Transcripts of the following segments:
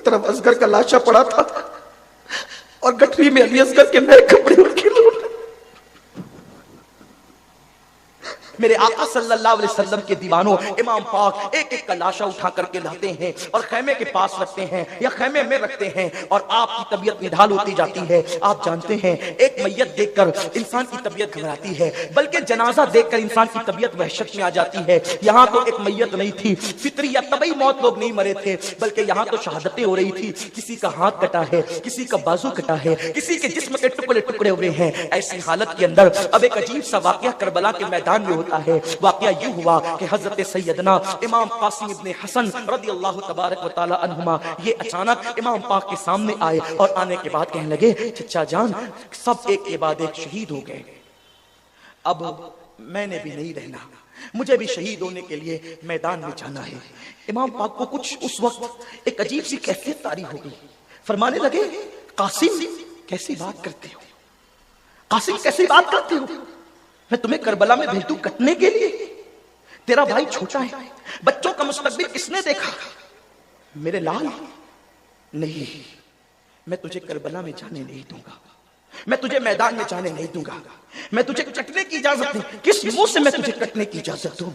तरफ असगर का लाशा पड़ा था और गठरी में अली असगर के नए कपड़े उनके लोग। मेरे आका सल्लल्लाहु अलैहि वसल्लम के दीवानों, इमाम पाक एक एक का लाशा उठा करके लाते हैं और खैमे के पास रखते हैं या खैमे में रखते हैं और आपकी तबीयत निढाल होती जाती है। आप जानते हैं एक मैयत देखकर इंसान की तबीयत घबराती है, बल्कि जनाजा देखकर इंसान की तबीयत वहशत में आ जाती है। यहाँ तो एक मैयत नहीं थी, फितरी या तबई मौत लोग नहीं मरे थे, बल्कि यहाँ तो शहादतें हो रही थी। किसी का हाथ कटा है, किसी का बाजू कटा है, किसी के जिस्म के टुकड़े टुकड़े हुए हैं। ऐसी हालत के अंदर अब एक अजीब सा वाकया करबला के मैदान में है। वाकया यूं हुआ कि हजरत सैयदना इमाम कासिम इब्ने हसन रदियल्लाहु तबारक व तआला अन्हुमा ये अचानक इमाम पाक के सामने आए और आने के बाद कहने लगे, चचा जान सब एक के बाद एक शहीद हो गए, अब मैंने भी नहीं रहना, मुझे भी शहीद होने के लिए मैदान में जाना है। इमाम पाक को कुछ उस वक्त एक अजीब सी कैफियत तारी हो गई। फरमाने लगे, कासिम कैसी बात करते हो, कासिम कैसी बात करते हो, मैं तुम्हें करबला में भेज दूं कटने के लिए? तेरा भाई छोटा है, बच्चों का मुस्तकबिल किसने देखा? मेरे लाल नहीं, मैं तुझे करबला में जाने नहीं दूंगा, मैं तुझे मैदान में जाने नहीं दूंगा, मैं तुझे कटने की इजाजत नहीं। किस मुंह से मैं तुझे कटने की इजाजत दूं?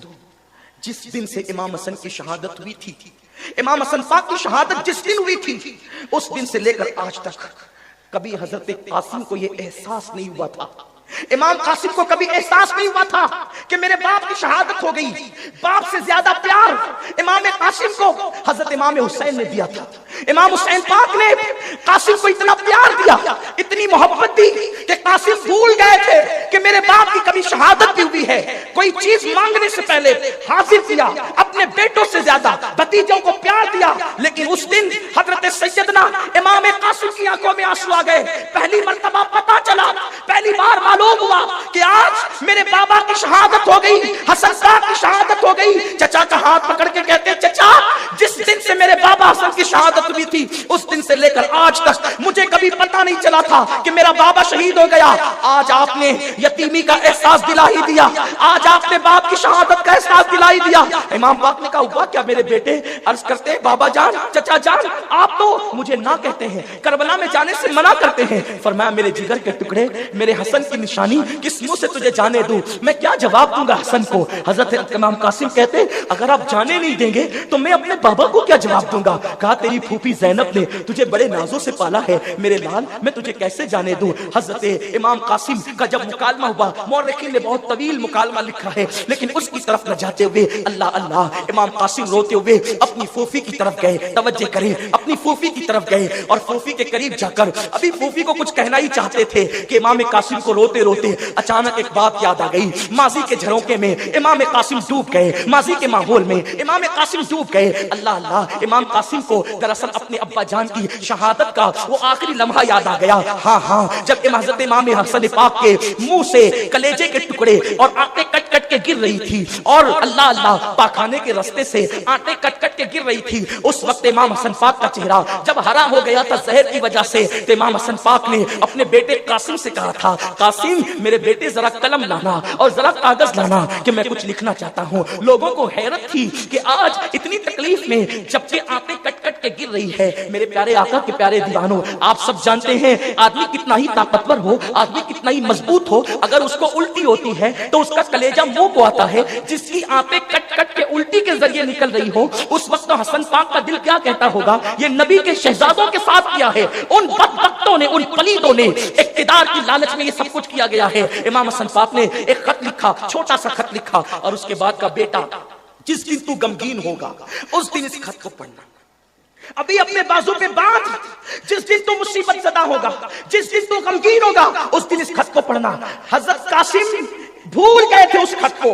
जिस दिन से इमाम हसन की शहादत हुई थी, इमाम हसन पाक की शहादत जिस दिन हुई थी, उस दिन से लेकर आज तक कभी हजरत कासिम को यह एहसास नहीं हुआ था, इमाम कासिम को कभी एहसास नहीं हुआ था कि मेरे बाप की शहादत हो गई। बाप से ज्यादा प्यार इमाम कासिम को हजरत इमाम हुसैन ने दिया था। इमाम हुसैन पाक ने कासिम को इतना प्यार दिया, इतनी मोहब्बत दी कि कासिम भूल गए थे कि मेरे बाप की कभी शहादत भी हुई है। कोई चीज मांगने से पहले हाजिर किया, अपने बेटों से ज्यादा भतीजों को प्यार दिया। लेकिन उस दिन हजरत सैयदना इमाम कासिम की आंखों में आंसू आ गए। पहली मर्तबा पता चला, पहली बार मालूम हुआ कि आज मेरे बाबा की शहादत हो गई, हसन साहब की शहादत हो गई। चचा का हाथ पकड़ के कहते, चचा जिस दिन से मेरे बाबा हसन की शहादत हुई थी, उस दिन से लेकर आज तक मुझे कभी पता नहीं चला था कि मेरा बाबा शहीद हो गया। आज आपने यतीमी का एहसास दिला ही दिया, आज आपने बाप की शहादत का एहसास दिला ही दिया। इमाम पाक ने कहा, हुआ क्या मेरे बेटे? अर्ज करते हैं, बाबा जान, चचा जान, आप तो मुझे ना कहते हैं, करबला में जाने से मना करते हैं। फरमाया, मेरे जिगर के टुकड़े, मेरे हसन की निशानी, किस मुंह से तुझे जाने दूं? मैं क्या जवाब दूंगा हसन को? हजरत इमाम कासिम कहते, अगर आप जाने नहीं देंगे तो मैं अपने बाबा को क्या जवाब दूंगा? कहा, तेरी फूफी जैनब ने तुझे बड़े नाजों से पाला है मेरे लाल, मैं तुझे कैसे जाने दूं? हजरत इमाम कासिम का जब मुकालमा हुआ, मौरखीन ने बहुत तवील मुकालमा लिखा है, लेकिन उसकी तरफ न जाते हुए अल्लाह अल्लाह इमाम कासिम रोते हुए अपनी फूफी की तरफ गए। तवज्जो करें, अपनी फूफी की तरफ गए और फूफी के करीब जाकर अभी फूफी को कुछ कहना ही चाहते थे कि इमाम कासिम को रोते रोते अचानक एक बात याद आ गई। माजी के झरोके में इमाम कासिम डूब गए, माजी के माहौल में इमाम कासिम डूब गए। अल्लाह अल्लाह, इमाम कासिम को दरअसल अपने अब्बा जान की शहादत का वो आखिरी लम्हा याद आ गया। हाँ हाँ, जब हजरत इमाम हसन पाक के मुंह से कलेजे के टुकड़े और आटे कट कट के गिर रही थी और अल्लाह अल्लाह पाखाने के रास्ते से आटे कट कट के गिर रही थी, उस वक्त इमाम हसन पाक का चेहरा जब हरा हो गया था जहर की वजह से, तो इमाम हसन पाक ने अपने बेटे कासिम से कहा था, कासिम मेरे बेटे जरा कलम लाना और जरा कागज लाना कि मैं कुछ लिखना चाहता हूँ। लोगों को हैरत थी कि आज इतनी तकलीफ में जबकि आटे कट कट के गिर रही है। मेरे प्यारे आका के प्यारे दीवानों, आप सब जानते हैं आदमी कितना ही ताकतवर हो, आदमी कितना ही मजबूत हो, अगर उसको उल्टी होती है तो उसका कलेजा मुंह को आता है। जिसकी आंखें कट कट के उल्टी के जरिए निकल रही हो, उस वक्त तो हसन पाक का दिल क्या कहता होगा, ये नबी के शहजादों के साथ किया है, उन बदबख्तों ने, उन पलीदों ने, इख्तिदार की लालच में ये सब कुछ किया गया है। इमाम हसन पाक ने एक खत लिखा, छोटा सा खत लिखा और उसके बाद का, बेटा जिस दिन तू गमगीन होगा उस दिन इस खत को पढ़ना, अभी अपने बाजू पे बांध, जिस दिन तू मुसीबत ज़दा होगा, जिस दिन तू गमगीन होगा उस दिन इस खत को पढ़ना। हजरत कासिम भूल गए थे उस खत को,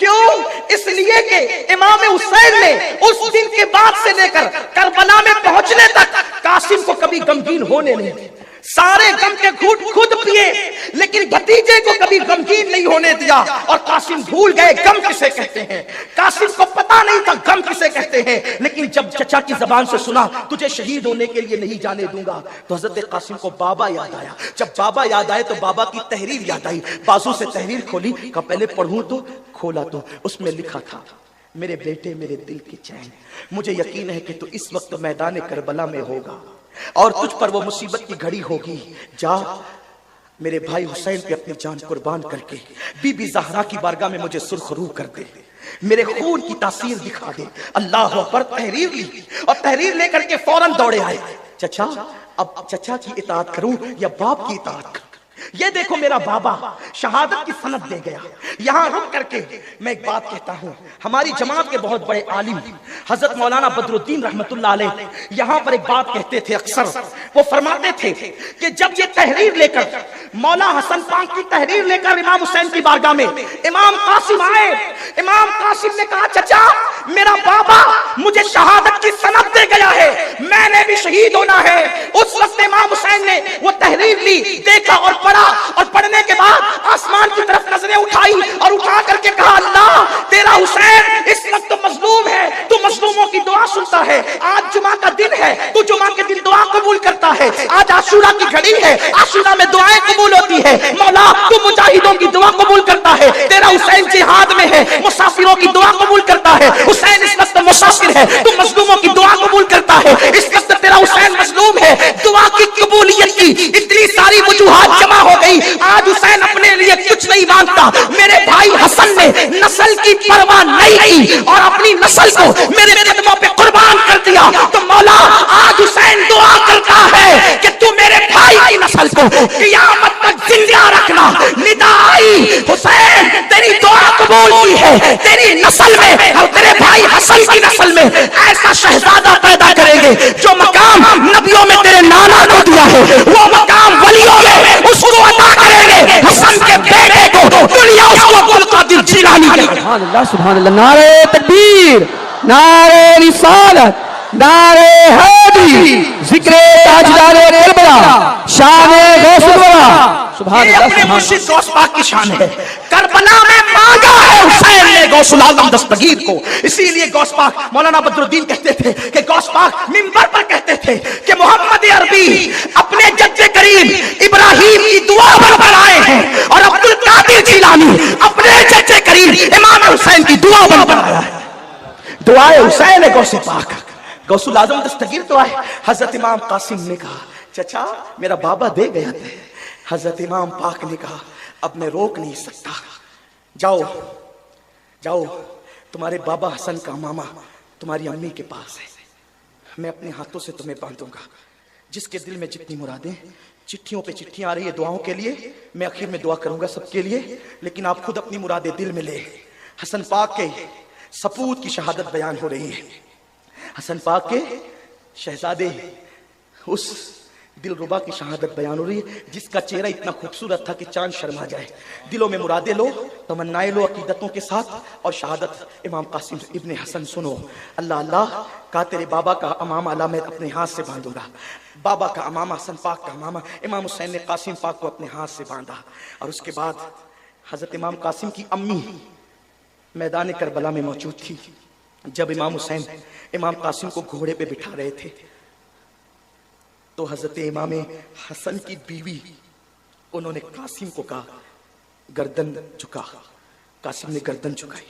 क्यों? इसलिए कि इमाम हुसैन ने उस दिन के बाद से लेकर करबला में पहुंचने तक कासिम को कभी गमगीन होने नहीं दिया। सारे गम के घूंट खुद पिए, लेकिन भतीजे को कभी गमगीन नहीं होने दिया। और कासिम भूल गए गम किसे कहते हैं, कासिम को पता नहीं था गम किसे कहते हैं। लेकिन जब चचा की जबान से सुना तुझे शहीद होने के लिए नहीं जाने दूंगा, तो हजरत कासिम को बाबा याद आया। जब बाबा याद आए तो बाबा की तहरीर याद आई, बाजू से तहरीर खोली, कहा पहले पढ़ूं तो, खोला तो उसमें लिखा था, मेरे बेटे, मेरे दिल की चैन, मुझे यकीन है कि तू इस वक्त मैदान करबला में होगा और तुझ पर वो मुसीबत की घड़ी होगी। जा मेरे भाई हुसैन पे अपनी जान कुर्बान करके बीबी ज़हरा की बारगाह में मुझे सुरखरू कर दे, मेरे खून की तासीर दिखा दे। अल्लाह पर तहरीर ली और तहरीर लेकर के फौरन दौड़े आए। चचा, अब चचा की इताअत करूं या बाप की इताअत करूं? ये देखो मेरा बाबा शहादत की सनद दे गया। यहां रुक करके मैं एक बात कहता हूं, हमारी जमात के बहुत बड़े आलिम हजरत मौलाना बदरुद्दीन रहमतुल्लाह अलैह यहां पर एक बात कहते थे अक्सर। वो फरमाते थे कि जब ये तहरीर लेकर मौला हसन पाक की तहरीर लेकर इमाम हुसैन की बारगाह में इमाम कासिम आए, इमाम कासिम ने कहा चचा मेरा बाबा मुझे शहादत की सनद दे गया है, मैंने भी शहीद होना है। उस वक्त इमाम हुसैन ने वो तहरीर ली, देखा और पढ़ा और पढ़ने के बाद आसमान की तरफ नजरें उठाई और उठा करके कहा अल्लाह तेरा हुसैन इस वक्त मजलूम है, तू मजलूमों की दुआ सुनता है। आज जुमा का दिन है, तू जुमा के दिन दुआ कबूल करता है। आज आशूरा की घड़ी है, आशूरा में दुआएं कबूल होती है। मौला तू मुजाहिदों की दुआ कबूल करता है। तेरा हुसैन जिहाद में है, मुसाफिरों की दुआ कबूल करता है। हुसैन इस वक्त मुसाफिर है, तू मजलूमों की दुआ कबूल करता है। इस वक्त तेरा हुसैन मजलूम है, दुआ की कबूलियत की इतनी सारी वजूहात जमा हो गई। आज हुसैन अपने लिए कुछ नहीं मांगता। मेरे भाई हसन ने नस्ल की परवाह नहीं की और अपनी नस्ल को मेरे कदमों पे कुर्बान कर दिया। तो मौला आज हुसैन दुआ करता है कि तू मेरे भाई की नस्ल को क़यामत तक जिंदा रखना। निदा आई हुसैन तेरी दुआ कबूल की है, तेरी नस्ल में और तेरे भाई हसन की नस्ल में ऐसा शहजादा पैदा करेंगे जो मकाम नबियों में तेरे नाना को दिया है, वो मकाम वलियों में उसको अता करेंगे। हसन के बेटे को दुनिया उसको अब्दुल कादिर जिलानी कहेगी। सुभान अल्लाह, सुभान अल्लाह। नारे तकबीर, नारे रिसालत, नारे हैदरी, जिक्रे ताजदारे करबला, शाने गौसुलवरा। सुभान अल्लाह, अपने मुर्शिद गौस पाक की शान है। करबला में मांगा है हुसैन ने गौसुल आजम दस्तगीर को। इसीलिए गौस पाक मौलाना बदरुद्दीन कहते थे कि गौस पाक मिंबर पर कहते थे कि मोहम्मद अरबी अपने जद्दे करीम इब्राहिम की दुआ बनकर आए हैं और अब्दुल कादिर जिलानी अपने जद्दे करीम इमाम हुसैन की दुआ बनकर आया है। दुआए हुसैन है गौसे पाक, गौसुल आजम दस्तगीर तो आए। हजरत इमाम कासिम ने कहा चचा मेरा बाबा दे गया थे। हजरत इमाम पाक ने कहा अब मैं रोक नहीं सकता, जाओ जाओ तुम्हारे बाबा हसन का मामा तुम्हारी अम्मी के पास है, मैं अपने हाथों से तुम्हें बांधूंगा। जिसके दिल में जितनी मुरादें, चिट्ठियों पे चिट्ठियां आ रही है दुआओं के लिए, मैं आखिर में दुआ करूंगा सबके लिए, लेकिन आप खुद अपनी मुरादें दिल में ले। हसन पाक के सपूत की शहादत बयान हो रही है। हसन पाक के शहजादे उस दिलरुबा की शहादत बयान हो रही है जिसका चेहरा इतना खूबसूरत था कि चांद शर्मा जाए। दिलों में मुरादे लो, तमन्नाएं लो अकीदतों के साथ और शहादत इमाम कासिम इब्ने हसन सुनो। अल्लाह अल्लाह कहा तेरे बाबा का अमामा अला मैं अपने हाथ से बांधूंगा। बाबा का अमामा हसन पाक का अमामा इमाम हुसैन ने कासिम पाक को अपने हाथ से बांधा और उसके बाद हजरत इमाम कासिम की अम्मी मैदान करबला में मौजूद थी। जब इमाम हुसैन इमाम कासिम को घोड़े पे बिठा रहे थे तो हजरत इमाम हसन की बीवी उन्होंने कासिम को कहा गर्दन झुका। कासिम ने गर्दन झुकाई,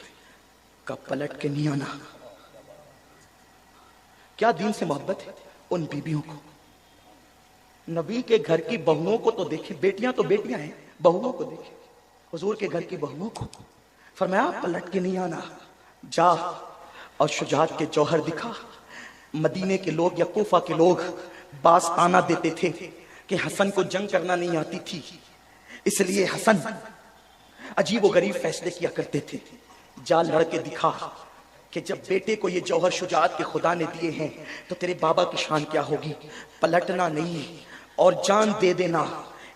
कहा पलट के नहीं आना। क्या दीन से मोहब्बत है उन बीबियों को। नबी के घर की बहुओं को तो देखे, बेटियां तो बेटियां हैं, बहुओं को देखे, हुजूर के घर की बहुओं को फरमाया पलट के नहीं आना, जा और शुजात के जौहर दिखा। मदीने के लोग या कोफा के लोग बास आना देते थे कि हसन को जंग करना नहीं आती थी, इसलिए हसन अजीब व गरीब फैसले किया करते थे। जा लड़के दिखा कि जब बेटे को ये जौहर शुजात के खुदा ने दिए हैं तो तेरे बाबा की शान क्या होगी। पलटना नहीं और जान दे देना।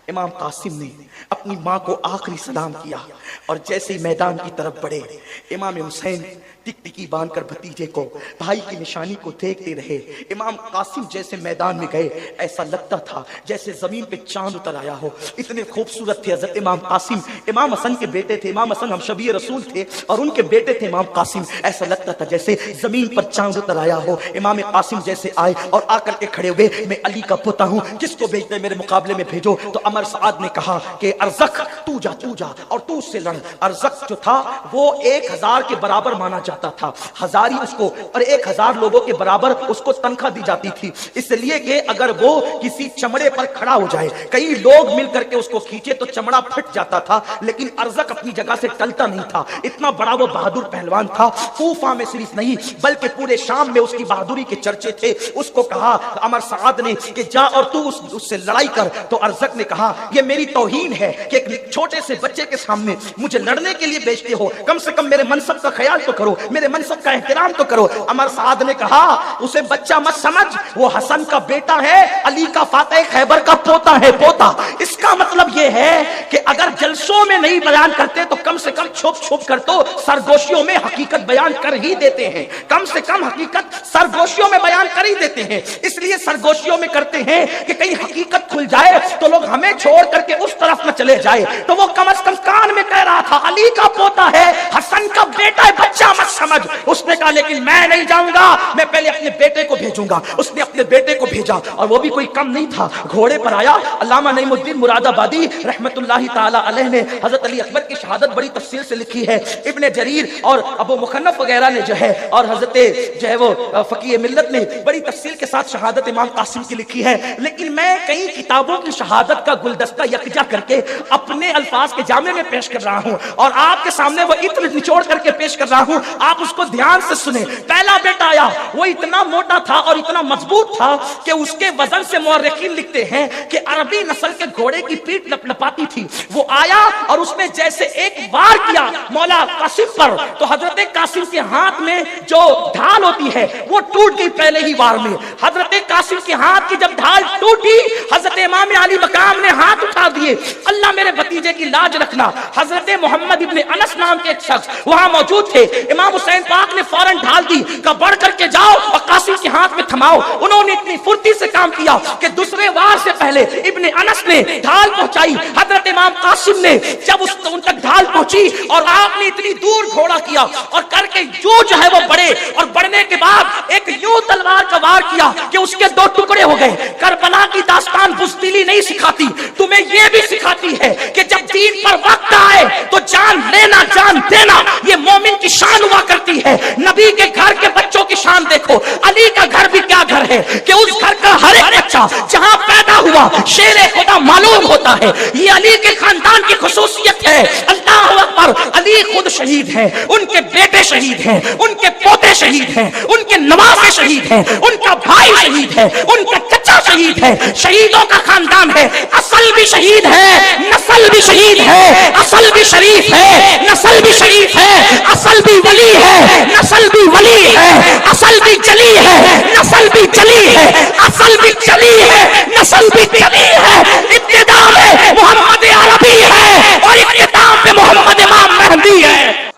इमाम कासिम ने अपनी माँ को आखिरी सलाम किया और जैसे ही मैदान की तरफ बढ़े इमाम हुसैन टिकटिकी बांधकर भतीजे को भाई की निशानी को देखते रहे। इमाम कासिम जैसे मैदान में गए ऐसा लगता था जैसे जमीन पे चांद उतर आया हो, इतने खूबसूरत थे हजरत इमाम कासिम। इमाम हसन के बेटे थे, इमाम हसन हमशबी रसूल थे और उनके बेटे थे इमाम कासिम। ऐसा लगता था जैसे जमीन पर चांद उतर आया हो। इमाम कासिम जैसे आए और आकर के खड़े हुए, मैं अली का पोता हूँ, किसको भेजते मेरे मुकाबले में भेजो। तो अमर साद ने कहा कि अर्जक तू जा और तू उससे लड़। अर्जक जो था वो 1000 के बराबर माना चाहता था, हजारी उसको और 1000 लोगों के बराबर उसको तनख्वाह दी जाती थी, इसलिए कि अगर वो किसी चमड़े पर खड़ा हो जाए, कई लोग मिलकर के उसको खींचे तो चमड़ा फट जाता था, लेकिन अर्जक अपनी जगह से टलता नहीं था। इतना बड़ा वो बहादुर पहलवान था। कूफा में सिर्फ नहीं बल्कि पूरे शाम में उसकी बहादुरी के चर्चे थे। उसको कहा अमर साद ने कि जा और तू उससे लड़ाई कर, तो अर्जक ने कहा यह मेरी तौहीन है कि एक छोटे से बच्चे के सामने मुझे लड़ने के लिए भेजते हो, कम से कम मेरे मनसब का ख्याल तो करो, मेरे मनसब का एहतराम तो करो। अमर साद ने कहा उसे बच्चा मत समझ, वो हसन का बेटा है, अली का फातेह खैबर का पोता है, पोता। इसका मतलब यह है कि अगर जलसों में नहीं बयान करते तो कम से कम छुप छुप कर तो सरगोशियों में हकीकत बयान कर ही देते हैं, कम से कम हकीकत सरगोशियों में बयान कर ही देते हैं। इसलिए सरगोशियों में करते हैं कि कहीं हकीकत खुल जाए तो लोग हमें छोड़ करके उस तरफ न चले जाए। तो वो कम से कम कान में कह रहा था अली का पोता है, हसन का बेटा है, बच्चा मत समझ। उसने कहा लेकिन मैं नहीं जाऊंगा, मैं पहले अपने बेटे को भेजूंगा। उसने अपने बेटे को भेजा और वो भी कोई कम नहीं था, घोड़े पर आया। अल्लामा नईमुद्दीन मुरादाबादी रहमतुल्लाहि ताला अलैह ने हजरत अली अकबर की शहादत बड़ी तफसील से लिखी है। इब्ने जरीर और अबू मुखन्नफ वगैरह ने जो है, और हजरत जो है वो फकीह मिल्लत ने बड़ी तफसील के साथ शहादत इमाम कासिम की लिखी है। लेकिन मैं कई किताबों की शहादत का गुलदस्ता यकजा करके अपने अल्फाज के जामे में पेश कर रहा हूं और आपके सामने वो इत्र निचोड़ करके पेश कर रहा हूं, आप उसको ध्यान से सुने। पहला बेटा आया, वो इतना मोटा था और इतना मजबूत था कि उसके वजन से मुअर्रिखीन लिखते हैं कि अरबी नस्ल के घोड़े की पीठ लपलपाती थी। वो आया और उसने जैसे एक वार किया मौला कासिम पर, तो हजरत कासिम के हाथ में जो ढाल होती है वो टूट गई पहले ही वार में। हजरत कासिम के हाथ की जब ढाल टूटी, हजरत इमाम अली मकाम ने हाथ उठा दिए, अल्लाह मेरे भतीजे की लाज रखना। हजरत मोहम्मद इब्ने अनस नाम के एक शख्स वहां मौजूद थे। इमाम हुसैन पाक ने फौरन ढाल दी, का बढ़ करके जाओ और कासिम के हाथ में थमाओ। उन्होंने इतनी फुर्ती से काम किया कि दूसरे वार से पहले इब्ने अनस ने ढाल पहुंचाई। हजरत इमाम कासिम ने जब उन तक ढाल पहुंची और आपने इतनी दूर घोड़ा किया और करके यूं जो है वो बढ़े, और बढ़ने के बाद एक यूं तलवार का वार किया कि उसके 2 टुकड़े हो गए। करबला की दास्तान बुज़दिली नहीं सिखाती, तुम्हें यह भी सिखाती है कि जब दीन पर वक्त आए तो जान लेना जान देना ये मोमिन की शान हुआ करती है। नबी के घर के बच्चों की शान देखो, अली का घर भी क्या घर है कि उस घर का हर एक बच्चा जहां पैदा हुआ शेरे खुदा मालूम होता है। ये अली के खानदान की खुसूसियत है। अल्लाह अकबर, अली खुद शहीद हैं, उनके बेटे शहीद हैं, उनके पोते शहीद हैं, उनके नवासे शहीद हैं, उनका भाई शहीद है, उनका चचा शहीद है। शहीदों का खानदान है, असल भी शहीद है, नस्ल भी शहीद है, असल भी शरीफ है, नस्ल भी शरीफ है, असल भी वली है, नस्ल भी वली है, असल भी चली है, नस्ल भी चली है, असल भी चली है, नस्ल भी चली है। इब्तिदा में मोहम्मद अरबी है और इख्तिताम में मोहम्मद इमाम मेहदी है।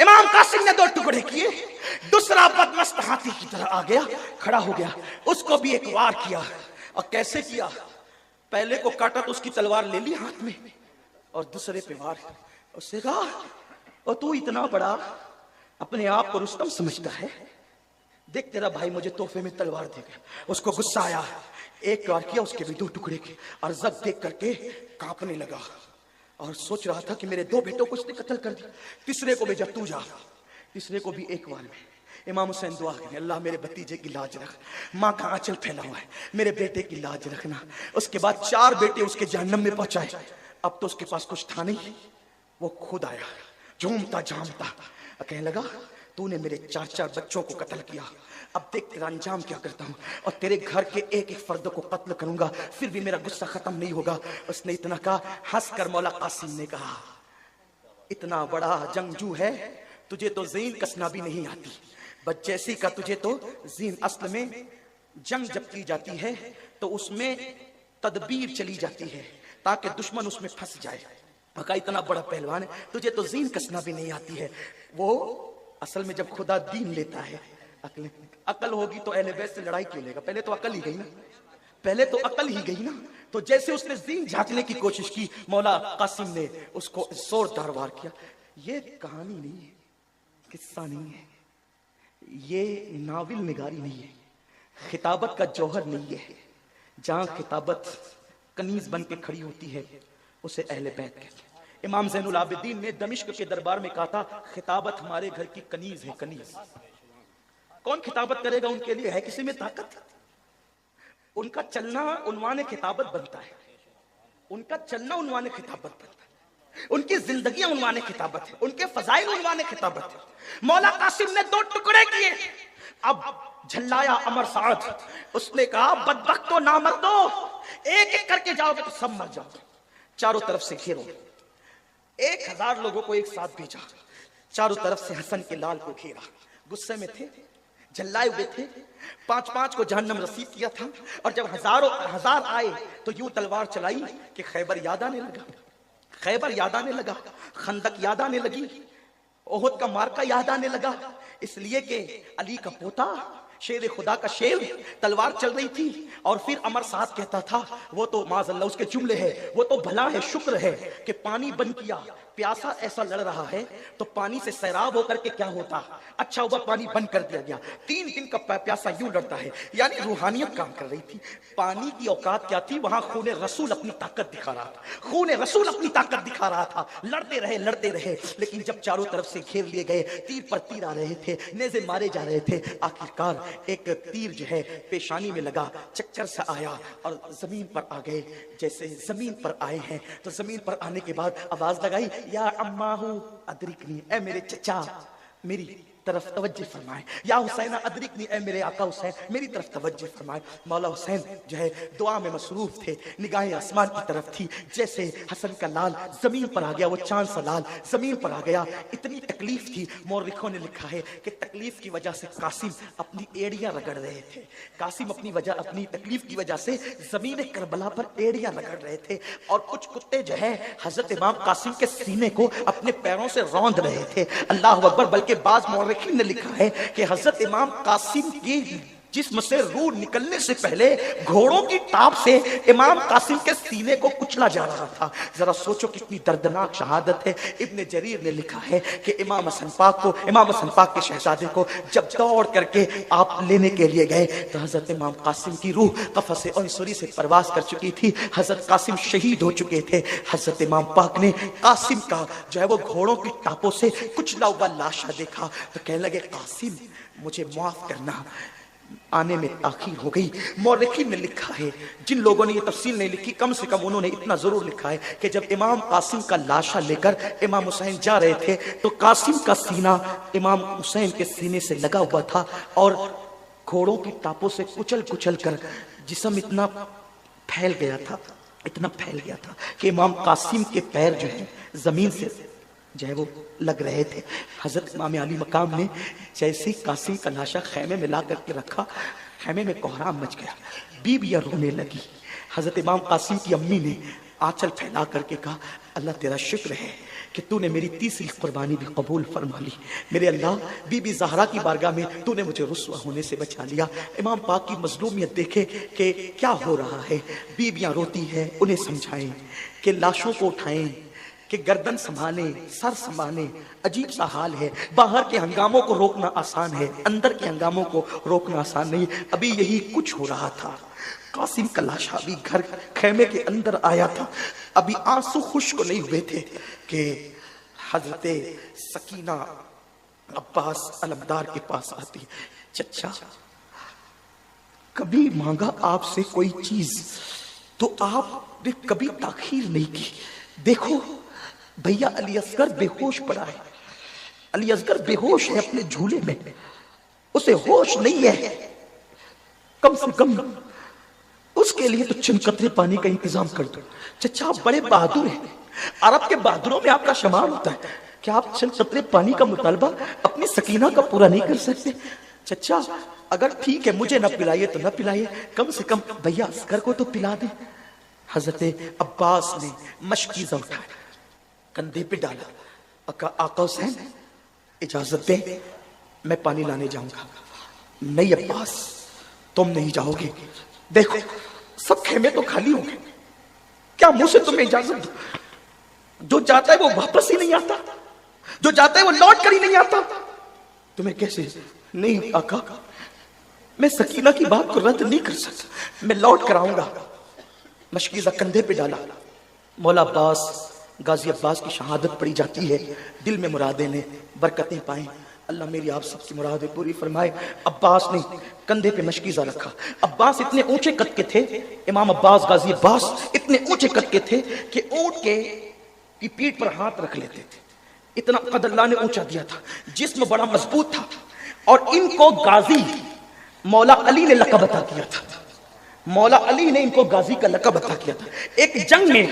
इमाम कासिम ने 2 टुकड़े किए, दूसरा बदमस्त हाथी की तरह आ गया, खड़ा हो गया, उसको भी एक वार किया। और कैसे किया? पहले को काटा तो उसकी तलवार ले ली हाथ में और दूसरे पे वार। उससे कहा और तू इतना बड़ा अपने आप को रुस्तम समझता है, देख तेरा भाई मुझे तोहफे में तलवार देगा। उसको गुस्सा आया, एक वार किया, उसके भी 2 टुकड़े किए। अर्जक देख करके कांपने लगा और सोच रहा था कि मेरे 2 बेटों को इसने कत्ल कर दिया। तीसरे को भेजा, तू जा। तीसरे को भी एक वार में। इमाम हुसैन दुआ करें, अल्लाह मेरे भतीजे की लाज रख, माँ का आंचल फैला हुआ है, मेरे बेटे की लाज रखना। उसके बाद 4 बेटे उसके जहन्नम में पहुंचाए। अब तो उसके पास कुछ था नहीं, वो खुद आया झूमता झामता, कहने लगा तूने मेरे 4 बच्चों को कत्ल किया, अब देख तेरा अंजाम क्या करता हूं, और तेरे घर के एक एक फर्द को कत्ल करूंगा, फिर भी मेरा गुस्सा खत्म नहीं होगा। उसने इतना कहा, हंस कर मौला कासिम ने कहा इतना बड़ा जंगजू है, तुझे तो ज़ीन कसना भी नहीं आती, बच्चेसी का तुझे तो ज़ीन। असल में जंग जब की जाती है तो उसमें तदबीर चली जाती है ताकि दुश्मन उसमें फंस जाए। का इतना बड़ा पहलवान है, तुझे तो ज़ीन कसना भी नहीं आती है। वो असल में जब खुदा दीन लेता है, अकल होगी तो अहले बैत से लड़ाई क्यों लेगा? पहले तो अकल ही गई ना, पहले तो अकल ही गई ना। तो जैसे उसने ज़ीन झांकने की कोशिश की, मौला कासिम ने उसको जोरदार वार किया। ये कहानी नहीं है, किस्सा नहीं है, ये नाविल निगारी नहीं है, खिताबत का जौहर नहीं है। जहां खिताबत कनीज बन के खड़ी होती है उसे अहले बैत कहते हैं। इमाम ज़ैनुल आबिदीन ने दमिश्क के दरबार में कहा था, खिताबत हमारे घर की कनीज है, कनीज। कौन खिताबत करेगा उनके लिए? है किसी में ताकत? उनका चलना उन्वाने खिताबत बनता है, उनका चलना उन्वाने खिताबत बनता है, उनकी जिंदगी उन्वाने खिताबत है, उनके फजाइल उन्वाने खिताबत है। मौला कासिम ने 2 टुकड़े किए, अब झल्लाया अमर साद। उसने कहा, बदबख्तो नामर्दो, एक एक करके जाओगे तो सब मर जाओगे। चारों तरफ से घेरो, 1000 लोगों को एक साथ भेजा, चारों तरफ से हसन के लाल को घेरा। गुस्से में थे, झल्लाए हुए थे, 5-5 को जहन्नम रसीद किया था। और जब हजार आए तो यूं तलवार चलाई कि खैबर याद आने लगा, खैबर याद आने लगा, खंदक याद आने लगी, ओहद का मार्का याद आने लगा। इसलिए कि अली का पोता शेर खुदा का शेर, तलवार चल रही थी। और फिर अमर साथ कहता था, वो तो माज़अल्लाह उसके जुमले है, वो तो भला है, शुक्र है कि पानी बंद किया। प्यासा ऐसा लड़ रहा है तो पानी से सैराब होकर के क्या होता, अच्छा हुआ पानी बंद कर दिया गया। 3 दिन का प्यासा यूं लड़ता है, यानी रूहानियत काम कर रही थी। पानी की औकात क्या थी? वहां खूने रसूल अपनी ताकत दिखा रहा था, खूने रसूल अपनी ताकत दिखा रहा था। लड़ते रहे, लेकिन जब चारों तरफ से घेर लिए गए, तीर पर तीर आ रहे थे, नेज़े मारे जा रहे थे। आखिरकार एक तीर जो है पेशानी में लगा, चक्कर से आया और जमीन पर आ गए। जैसे जमीन पर आए हैं तो जमीन पर आने के बाद आवाज लगाई, या अम्माहू अदरिकनी, ए मेरे चचा मेरी तरफ तवज्जो फरमाए। या हुसैन अदरिकनी, ए मेरे आका हुसैन मेरी तरफ तवज्जो फरमाए। मौला हुसैन जो है दुआ में मसरूफ थे, निगाहें आसमान की तरफ थी। जैसे हसन का लाल जमीन पर आ गया, वो चांद सा लाल जमीन पर आ गया। इतनी तकलीफ थी, मौरखों ने लिखा है कि तकलीफ की वजह से कासिम अपनी एड़ियां रगड़ रहे थे। कासिम अपनी तकलीफ की वजह से जमीन करबला पर एड़ियां रगड़ रहे थे। और कुछ कुत्ते जो है हजरत इमाम कासिम के सीने को अपने पैरों से रौंद रहे थे। अल्लाह अकबर। बल्कि बाज मौरखीन ने लिखा है कि हजरत इमाम कासिम की जिस्म से रूह निकलने से पहले घोड़ों की टाप से इमाम कासिम के सीने को कुचला जा रहा था। जरा सोचो कितनी दर्दनाक शहादत है। इब्ने जरीर ने लिखा है कि इमाम हसन पाक के शहजादे को जब दौड़ करके आप लेने के लिए गए तो हजरत इमाम कासिम की रूह कफस अंसुरी से परवास कर चुकी थी। हजरत कासिम शहीद हो चुके थे। हजरत इमाम पाक ने कासिम का जो है वो घोड़ों की टापों से कुचला हुआ लाशा देखा तो कहने लगे, कासिम मुझे माफ करना, आने में ताखीर हो गई। मौरखीन ने लिखा है, जिन लोगों ने ये तफसील नहीं लिखी कम से कम उन्होंने इतना जरूर लिखा है कि जब इमाम कासिम का लाशा लेकर इमाम हुसैन जा रहे थे तो कासिम का सीना इमाम हुसैन के सीने से लगा हुआ था और घोड़ों की टापों से कुचल कुचल कर जिस्म इतना फैल गया था कि इमाम कासिम के पैर जो है जमीन से जो है वो लग रहे थे। हजरत इमाम अली मकाम ने जैसे कासिम का लाशा खैमे में ला करके रखा, खैमे में कोहराम मच गया, बीबियां रोने लगी। हजरत इमाम कासिम की अम्मी ने आंचल फैला करके कहा, अल्लाह तेरा शुक्र है कि तूने मेरी तीसरी कुर्बानी भी कबूल फरमा ली। मेरे अल्लाह, बीबी ज़हरा की बारगाह में तूने मुझे रुस्वा होने से बचा लिया। इमाम पाक की मजलूमियत देखे कि क्या हो रहा है। बीबियां रोती है, उन्हें समझाएं कि लाशों को उठाएं, कि गर्दन संभाले, सर संभाले। अजीब सा हाल है। बाहर के हंगामों को रोकना आसान है, अंदर के हंगामों को रोकना आसान नहीं। अभी यही कुछ हो रहा था। कासिम का लाशा अभी घर खैमे के अंदर आया था। अभी आंसू खुश्क नहीं हुए थे कि हजरत सकीना अब्बास अलमदार के पास आती, चचा कभी मांगा आपसे कोई चीज तो आपने कभी ताखीर नहीं की। देखो भैया अली असगर बेहोश पड़ा है, अली असगर बेहोश है अपने झूले में, उसे होश नहीं है। कम से कम उसके लिए तो चंद पानी का इंतजाम कर दो। चचा आप बड़े बहादुर हैं, अरब के बहादुरों में आपका शुमार होता है। क्या आप चंद पानी का मुतालबा अपनी सकीना का पूरा नहीं कर सकते? चचा अगर ठीक है मुझे न पिलाइए तो न पिलाइए, कम से कम भैया असगर को तो पिला दे। हजरत अब्बास ने मशकीज़ा उठाया, कंधे पे डाला, आका हुसैन इजाजत दे, मैं पानी लाने जाऊंगा। नहीं अब्बास तुम नहीं जाओगे, देखो सब खेमे तो खाली होंगे, क्या मुंह से तुम्हें इजाजत दो? जो जाता है वो वापस ही नहीं आता, जो जाता है वो लौट कर ही नहीं आता। तुम्हें कैसे? नहीं आका मैं सकीना की बात को रद्द नहीं कर सकता, मैं लौट कर आऊंगा। मशकीज़ा कंधे पे डाला, मौला अब्बास गाजी अब्बास की शहादत पड़ी जाती है, दिल में मुरादें ने बरकतें पाएं। अल्लाह मेरी आप सबकी मुरादें पूरी फरमाए। अब्बास ने कंधे पे मशकीज़ा रखा। अब्बास इतने ऊंचे कद के थे, इमाम अब्बास गाजी अब्बास इतने ऊंचे कद के थे कि ऊंट की पीठ पर हाथ रख लेते थे। इतना कद अल्लाह ने ऊंचा दिया था, जिस्म बड़ा मजबूत था। और इनको गाजी मौला अली ने लक़ब अता किया था। मौला अली ने इनको गाजी का लक़ब अता किया था। एक जंग में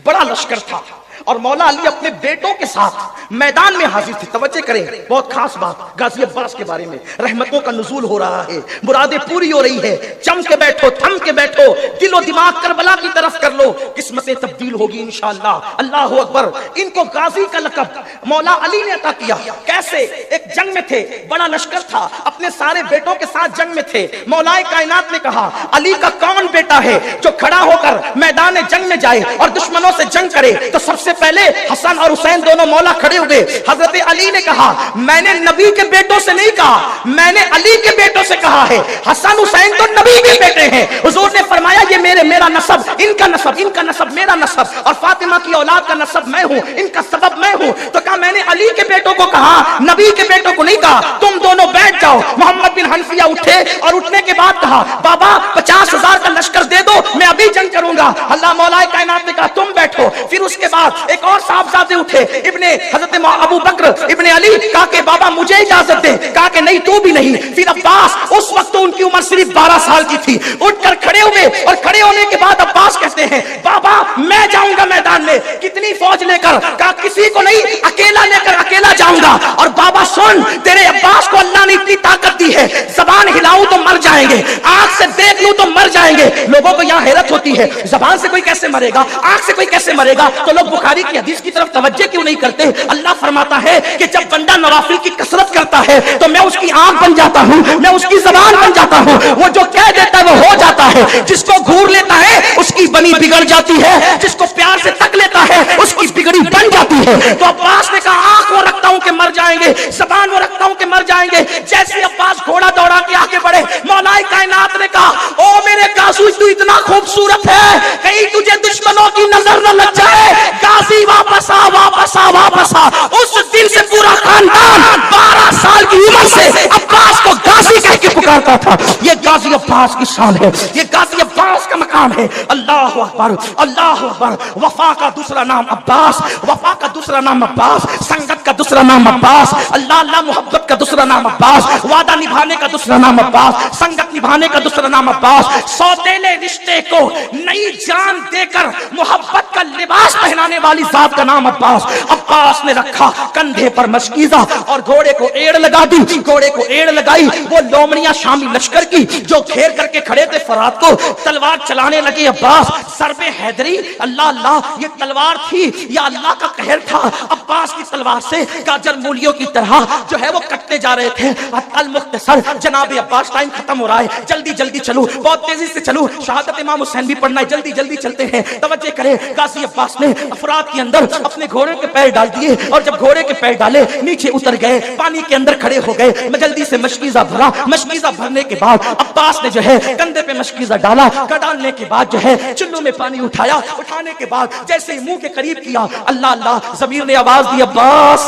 बड़ा लश्कर था और मौला अली अपने बेटों के साथ मैदान में हाजिर थे। तवज्जो करें, बहुत खास बात गाजी अब्बास के बारे में। रहमतों का नुज़ूल हो रहा है, मुरादें पूरी हो रही है। जम के बैठो, थम के बैठो, दिलो दिमाग करबला की तरफ कर लो, किस्मतें तब्दील होगी इंशाअल्लाह। अल्लाह अकबर। इनको गाजी का लक़ब मौला अली ने अता किया। कैसे? एक जंग में थे, बड़ा लश्कर था, अपने सारे बेटों के साथ जंग में थे। मौलाए कायनात ने कहा, अली का कौन बेटा है जो खड़ा होकर मैदान जंग में जाए और दुश्मनों से जंग करे? तो सबसे पहले हसन और हुसैन दोनों मौला खड़े हुए। हजरत अली ने कहा, मैंने नबी के बेटों से नहीं कहा, मैंने अली के बेटों से कहा है। हसन हुसैन तो नबी के बेटे हैं। हुजूर ने फरमाया, ये मेरा नसब, इनका नसब, इनका नसब मेरा नसब, और फातिमा की औलाद का नसब मैं हूं, इनका सबब मैं हूं। तो कहा, मैंने अली के बेटों को कहा, नबी के बेटों को नहीं कहा। तुम दोनों बैठ जाओ। मोहम्मद बिन हनफिया उठे और उठने के बाद कहा, बाबा 50,000 का लश्कर दे दो, मैं अभी जंग करूंगा। अल्लाह मौलाए कायनात ने कहा, तुम बैठो। फिर उसके बाद एक और साहबजादे उठे, इब्ने हजरत अबू बकर इब्ने अली। कहा कि बाबा मुझे इजाजत दे। कहा कि नहीं, तू भी नहीं। फिर अब्बास, उस वक्त तो उनकी उम्र सिर्फ 12 साल की थी, उठकर खड़े हुए। और खड़े होने के बाद अब्बास कहते हैं, बाबा मैं जाऊंगा मैदान में। कितनी फौज लेकर? कहा किसी को नहीं, अकेला लेकर अकेला जाऊंगा। और बाबा सुन, तेरे अब्बास को अल्लाह ने इतनी ताकत दी है, जबान हिलाऊं तो मर जाएंगे, आंख से देख लूं तो मर जाएंगे। लोगों को यहाँ हैरत होती है, जबान से कोई कैसे मरेगा, आंख से कोई कैसे मरेगा? तो लोग बुखारी की हदीस की तरफ तवज्जो क्यों नहीं करते? अल्लाह फरमाता है कि जब बंदा नवाफिल की कसरत करता है तो मैं उसकी आंख बन जाता हूं, मैं उसकी जबान बन जाता हूं। वो जो कह देता है वो हो जाता है। जिसको घूर लेता है उसकी बनी बिगड़ जाती है, जिसको प्यार से तक लेता है उसकी बिगड़ी बन जाती है। तो अब्बास ने कहा, आंख वो रखता हूं कि मर जाएंगे, जबान वो रखता हूं कि मर जाएंगे। जैसे अब्बास घोड़ा दौड़ा के आगे बढ़े, मौलाए कायनात ने कहा, ओ मेरे गाजी, तू इतना खूबसूरत है, कहीं तुझे दुश्मनों की नजर न लग जाए। गाजी वापस आ, वापस आ, वापस आ। उस दिन से पूरा खानदान 12 साल की उम्र से अब्बास को गाजी कह के पुकारता था। ये गाजी अब्बास की शान है, ये गाजी अब्बास का मकाम है। अल्लाह अकबर, अल्लाह अकबर। वफा का दूसरा नाम अब्बास, वफा का दूसरा नाम अब्बास, संगत का दूसरा नाम अब्बास, अल्लाह अल्लाह मोहब्बत का दूसरा नाम अब्बास, वादा निभाने का दूसरा नाम अब्बास, संगत निभाने का दूसरा नाम अब्बास, सौतेले रिश्ते को नई जान देकर मोहब्बत का लिबास पहनाने वाली जात का नाम अब्बास। अब्बास ने रखा कंधे पर मशकीज़ा और घोड़े को एड़ लगा दी। घोड़े को एड़ लगाई वो लोमड़ियां शामी लश्कर की जो घेर करके खड़े थे फरात को, तलवार चलाने लगे अब्बास। सरबे हैदरी, अल्लाह अल्लाह, ये तलवार थी या अल्लाह का कहर था? अब्बास की तलवार से गाजर मूलियों की तरह जो है वो कटते जा रहे थे। अल मुख्तसर, जनाब अब्बास, टाइम खत्म हो रहा है, जल्दी जल्दी चलो, बहुत तेजी से चलो, शहादत इमाम हुसैन भी पढ़ना है, जल्दी जल्दी चलते हैं। तवज्जो करें, गाजी अब्बास ने अफराद के अंदर अपने घोड़े के पैर डाल दिए और जब घोड़े के पैर डाले नीचे उतर गए, पानी के अंदर खड़े हो गए। जल्दी से मशकीज़ा भरा। मशकीज़ा भरने के बाद अब्बास ने जो है कंधे पे मशकीज़ा डाला। डालने के बाद जो है चुल्लू में पानी उठाया। उठाने के बाद जैसे ही मुंह के करीब किया, अल्लाह अल्लाह, ज़मीर ने आवाज दी, अब्बास,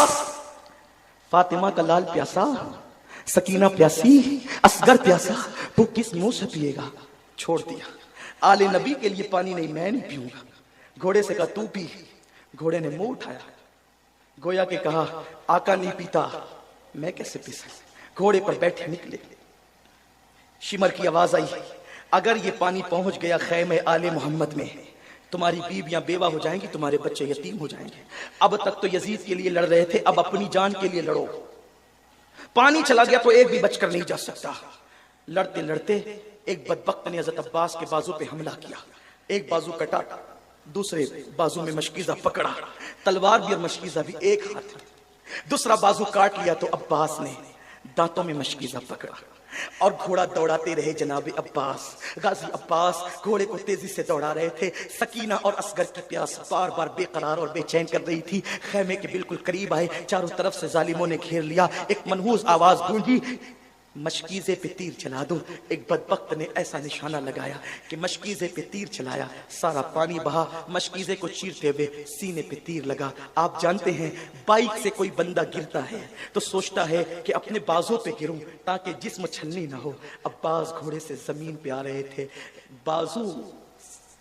फातिमा का लाल प्यासा, सकीना प्यासी, असगर प्यासा, तू किस मुंह से पिएगा? छोड़ दिया। आले नबी के लिए पानी नहीं, मैं नहीं पीऊंगा। घोड़े से कहा, तू पी। घोड़े ने मुंह उठाया, गोया के कहा, आका नहीं पीता, मैं कैसे पी सकता? घोड़े पर बैठे निकले। शिमर की आवाज आई, अगर ये पानी पहुंच गया खैमे आले मोहम्मद में, तुम्हारी बीवियां बेवा हो जाएंगी, तुम्हारे बच्चे यतीम हो जाएंगे। अब तक तो यजीद के लिए लड़ रहे थे, अब अपनी जान के लिए लड़ो। पानी चला गया तो एक भी बचकर नहीं जा सकता। लड़ते लड़ते एक बदबख्त ने हज़रत अब्बास के बाजू पे हमला किया। एक बाजू कटा, दूसरे बाजू में मशकीज़ा पकड़ा, तलवार भी और मशकीज़ा भी एक हाथ में। दूसरा बाजू काट लिया तो अब्बास ने दांतों में मशकीज़ा पकड़ा और घोड़ा दौड़ाते रहे जनाब अब्बास। गाजी अब्बास घोड़े को तेजी से दौड़ा रहे थे। सकीना और असगर की प्यास बार बार बेकरार और बेचैन कर रही थी। खैमे के बिल्कुल करीब आए, चारों तरफ से जालिमों ने घेर लिया। एक मनहूस आवाज गूंजी, मशकीज़े पे तीर चला दूं। एक बदबख्त ने ऐसा निशाना लगाया कि मशकीज़े पे तीर चलाया, सारा पानी बहा, मशकीज़े को चीरते हुए सीने पे तीर लगा। आप जानते हैं बाइक से कोई बंदा गिरता है तो सोचता है कि अपने बाजों पे गिरूं ताकि जिस्म छलनी ना हो। अब्बास घोड़े से जमीन पे आ रहे थे, बाजू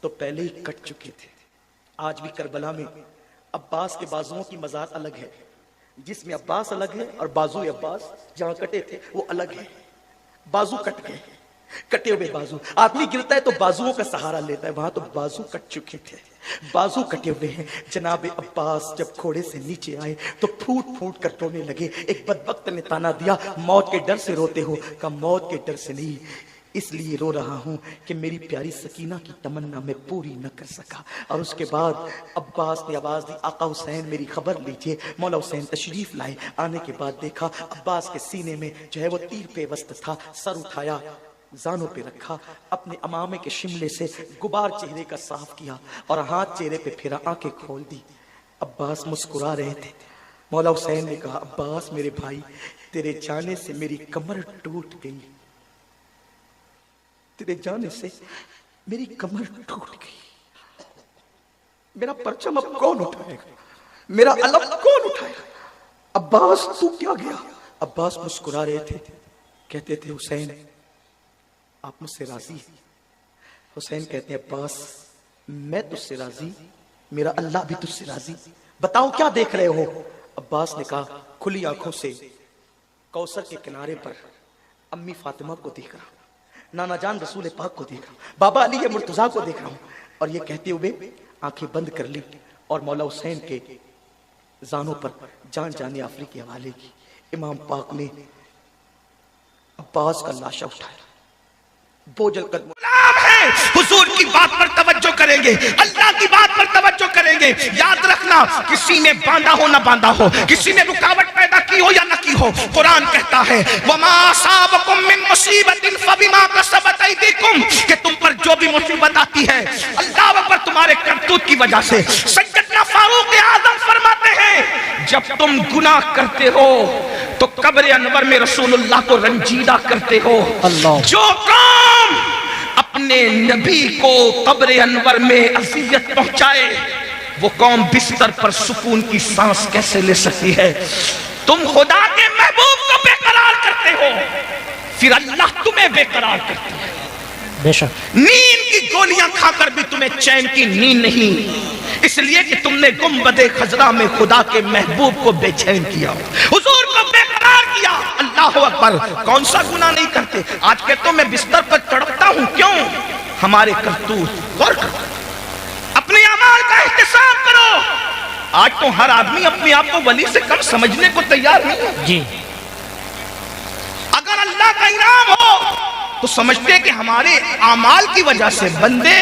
तो पहले ही कट चुके थे। आज भी करबला में अब्बास के बाजुओं की मज़ार अलग है, जिसमें अब्बास अलग है और बाजू अब्बास जहां कटे थे वो अलग है। बाजू कट गए, कटे हुए बाजू। आदमी गिरता है तो बाजुओं का सहारा लेता है, वहां तो बाजू कट चुके थे, बाजू कटे हुए हैं। जनाब अब्बास जब घोड़े से नीचे आए तो फूट फूट कर रोने लगे। एक बदबख्त ने ताना दिया, मौत के डर से रोते हो? का मौत के डर से नहीं, इसलिए रो रहा हूं कि मेरी प्यारी सकीना की तमन्ना मैं पूरी न कर सका। और उसके बाद अब्बास ने आवाज दी, आका हुसैन मेरी खबर लीजिए। मौला हुसैन तशरीफ लाए। आने के बाद देखा अब्बास के सीने में जो है वो तीर पे वस्त था। सर उठाया, जानों पे रखा, अपने अमामे के शिमले से गुबार चेहरे का साफ किया और हाथ चेहरे पे फिरा, आंखें खोल दी। अब्बास मुस्कुरा रहे थे। मौला हुसैन ने कहा, अब्बास मेरे भाई, तेरे जाने से मेरी कमर टूट गई, तेरे जाने से मेरी कमर टूट गई। मेरा परचम अब कौन उठाएगा, मेरा अलम कौन उठाएगा? अब्बास तू क्या गया? अब्बास मुस्कुरा रहे थे, कहते थे हुसैन आप मुझसे राजी हैं? हुसैन कहते हैं अब्बास मैं तुझसे राजी, मेरा अल्लाह भी तुझसे राजी। बताओ क्या देख रहे हो? अब्बास ने कहा, खुली आंखों से कौसर के किनारे पर अम्मी फातिमा को देख रहा हूं, नाना जान रसूल पाक को देख रहा हूं, बाबा अली मुर्तजा को देख रहा हूं। और ये कहते हुए आंखें बंद कर ली और मौला हुसैन के जानों पर जान जाने आफरी के हवाले की। इमाम पाक ने अब्बास का लाशा उठाया, बोझल कदम है, हुजूर की बात पर तवज्जो करेंगे, अल्लाह की बात पर तवज्जो करेंगे। याद रखना, किसी ने बांधा हो ना बांधा हो, किसी ने रुकावट पैदा की हो या ना की हो, कुरान कहता है वमा असाबकुम मिन मुसीबतिन फबिमा कसबत अयदीकुम, कि तुम पर जो भी मुसीबत आती है अल्लाह पर तुम्हारे करतूत की वजह से। सैयदना फारूक आजम फरमाते हैं जब तुम गुनाह करते हो तो कब्र अनवर में रसूलुल्लाह को रंजीदा करते हो। जो काम अपने नबी को कब्र अनवर में अज़ियत पहुंचाए वो कौम बिस्तर पर सुकून की सांस कैसे ले सकती है? तुम खुदा के महबूब को बेकरार करते हो, फिर अल्लाह तुम्हें बेकरार करती है। बेशक नींद की गोलियां खाकर भी तुम्हें चैन की नींद नहीं, इसलिए कि तुमने गुंबदे खजरा में खुदा के महबूब को बेचैन किया, हुजूर को बेकरार किया। अल्लाह अकबर। कौन सा गुनाह नहीं करते? आज के तो मैं बिस्तर पर तड़पता हूं, क्यों? हमारे करतूत। गौर करो, अपने अमाल का एहतिसाब करो। आज तो हर आदमी अपने आप को वली से कम समझने को तैयार नहीं है जी। अगर अल्लाह का इनाम हो तो समझते हैं कि हमारे अमाल की वजह से बंदे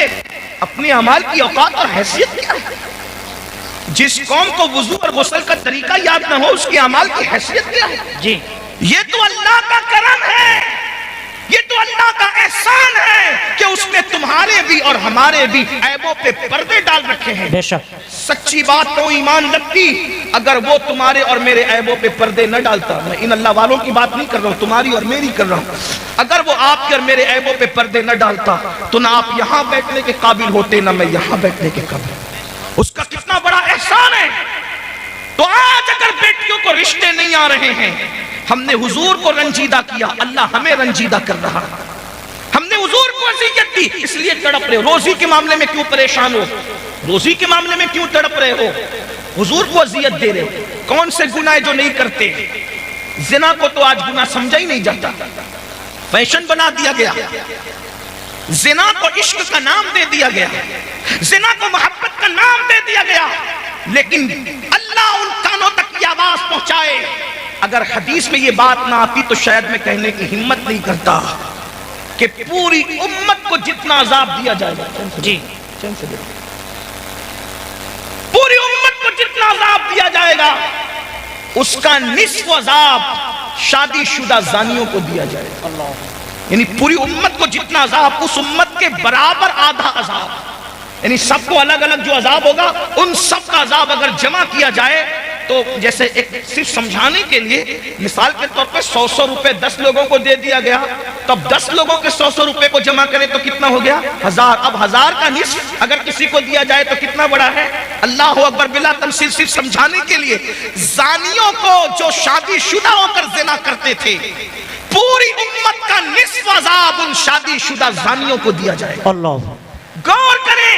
अपने अमाल की औकात और हैसियत क्या है। जिस कौम को वुजू और गुस्ल का तरीका याद ना हो उसके अमाल की हैसियत क्या है जी। ये तो अल्लाह का करम है, ये तो अल्लाह का एहसान है कि उसने तुम्हारे भी और हमारे भी ऐबों पे पर्दे डाल रखे हैं। बेशक सच्ची बात तो ईमान लगती अगर वो तुम्हारे और मेरे ऐबों पे पर्दे न डालता। मैं इन अल्लाह वालों की बात नहीं कर रहा हूँ, तुम्हारी और मेरी कर रहा हूँ। अगर वो आपके और मेरे ऐबों पे पर्दे न डालता तो ना आप यहाँ बैठने के काबिल होते ना मैं यहाँ बैठने के काबिल। उसका कितना बड़ा एहसान है। तो आज अगर बेटियों को रिश्ते नहीं आ रहे हैं, हमने हुजूर को रंजीदा किया, अल्लाह हमें रंजीदा कर रहा है। हमने हुजूर को अज़ियत दी, इसलिए तड़प रहे हो। रोजी के मामले में क्यों परेशान हो? रोजी के मामले में क्यों तड़प रहे हो? हुजूर को अज़ियत दे रहे हो। कौन से गुनाह जो नहीं करते? जिना को तो आज गुनाह समझा ही नहीं जाता, फैशन बना दिया गया। जिना को इश्क का नाम दे दिया गया, जिना को मोहब्बत का नाम दे दिया गया। लेकिन अल्लाह उन कानों तक की आवाज पहुंचाए। अगर हदीस में ये बात ना आती तो शायद मैं कहने की हिम्मत नहीं करता कि पूरी उम्मत को जितना अजाब दिया जाएगा जी, पूरी उम्मत को जितना अजाब दिया जाएगा उसका निस्फ अजाब शादीशुदा जानियों को दिया जाएगा। यानी पूरी उम्मत को जितना अजाब, उस उम्मत के बराबर आधा अजाब, यानी सबको अलग अलग जो अजाब होगा उन सब का अजाब अगर जमा किया जाए तो जैसे एक सिर्फ समझाने के लिए मिसाल के तौर पे 100 रुपए 10 लोगों को दे दिया गया, तब 10 लोगों के 100 रुपए को जमा करें तो कितना हो गया? 1000। अब 1000 का निस्फ अगर किसी को दिया जाए तो कितना बड़ा है? अल्लाह अकबर। बिला तमसील सिर्फ समझाने के लिए, जानियों को जो शादीशुदा होकर जिना करते थे, पूरी उम्मत का निस्फ अजाब उन शादीशुदा जानियों को दिया जाए। अल्लाह। गौर करें,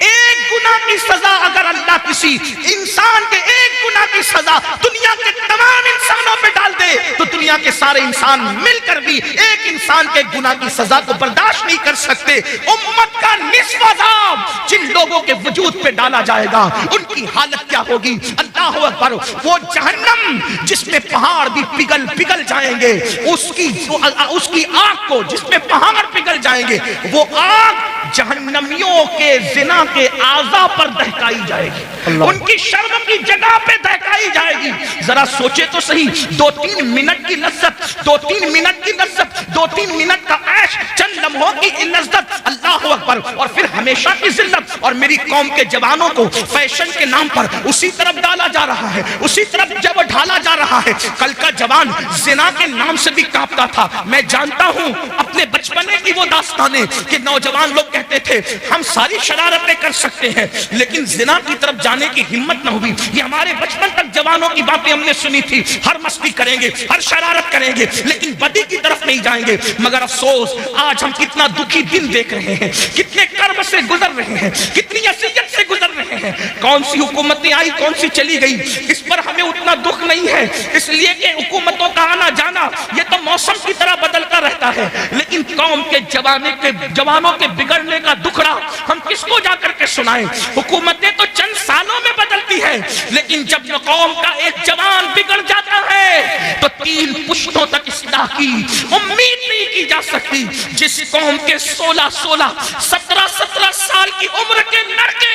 एक गुनाह की सजा अगर अल्लाह किसी इंसान के एक गुनाह की सजा दुनिया के तमाम इंसानों पे डाल दे, तो दुनिया के सारे इंसान मिलकर भी एक इंसान के गुनाह की सजा को बर्दाश्त नहीं कर सकते। उम्मत का निस्फ अज़ाब जिन लोगों के वजूद पे डाला जाएगा, उनकी हालत क्या होगी? अल्लाह अकबर। वो जहन्नम जिसमें पहाड़ भी पिघल पिघल जाएंगे, उसकी आग को जिसमें पहाड़ पिघल जाएंगे, वो आग जहन्नमियों के जिना के आज़ा पर दहकाई जाएगी, उनकी शर्म की जगह पे दहकाई जाएगी। जरा सोचे तो सही, 2-3 मिनट की लज्जत, 2-3 मिनट की लज्जत, 2-3 मिनट का ऐश, चंद लम्हों की लज्जत, अल्लाह अकबर, और फिर हमेशा की जिल्लत। और मेरी कौम के जवानों को फैशन के नाम पर उसी तरफ डाला जा रहा है, उसी तरफ जब ढाला जा रहा है। कल का जवान जिना के नाम से भी कांपता था। मैं जानता हूं अपने बचपने की वो दास्तानें कि नौजवान लोग कहते थे हम सारी शरारतें कर सकते हैं, लेकिन जिना की तरफ जाने की हिम्मत न हुई। ये हमारे बचपन तक जवानों की बातें हमने सुनी थी, हर मस्ती करेंगे, हर शरारत करेंगे, लेकिन बदी की तरफ नहीं जाएंगे। मगर अफसोस, आज हम कितना दुखी दिन देख रहे हैं, कितने कर्ब से गुजर रहे हैं, कितनी असीयत से गुजर रहे हैं। कौन सी हुकूमतें आई, कौन सी चली गई, इस पर हमें उतना दुख नहीं है, इसलिए कि हुकूमतों का आना जाना ये तो मौसम की तरह बदलता रहता है। लेकिन कौम के जवानों के बिगड़ने का दुखड़ा हम किसको जाकर के सुनाएं? हुकूमतें तो चंद सालों में बदलती है, लेकिन जब कौम का एक जवान बिगड़ जाता है तो 3 पुश्तों तक इस्लाह की उम्मीद नहीं की जा सकती। जिस कौम के 16-16, 17-17 साल की उम्र के लड़के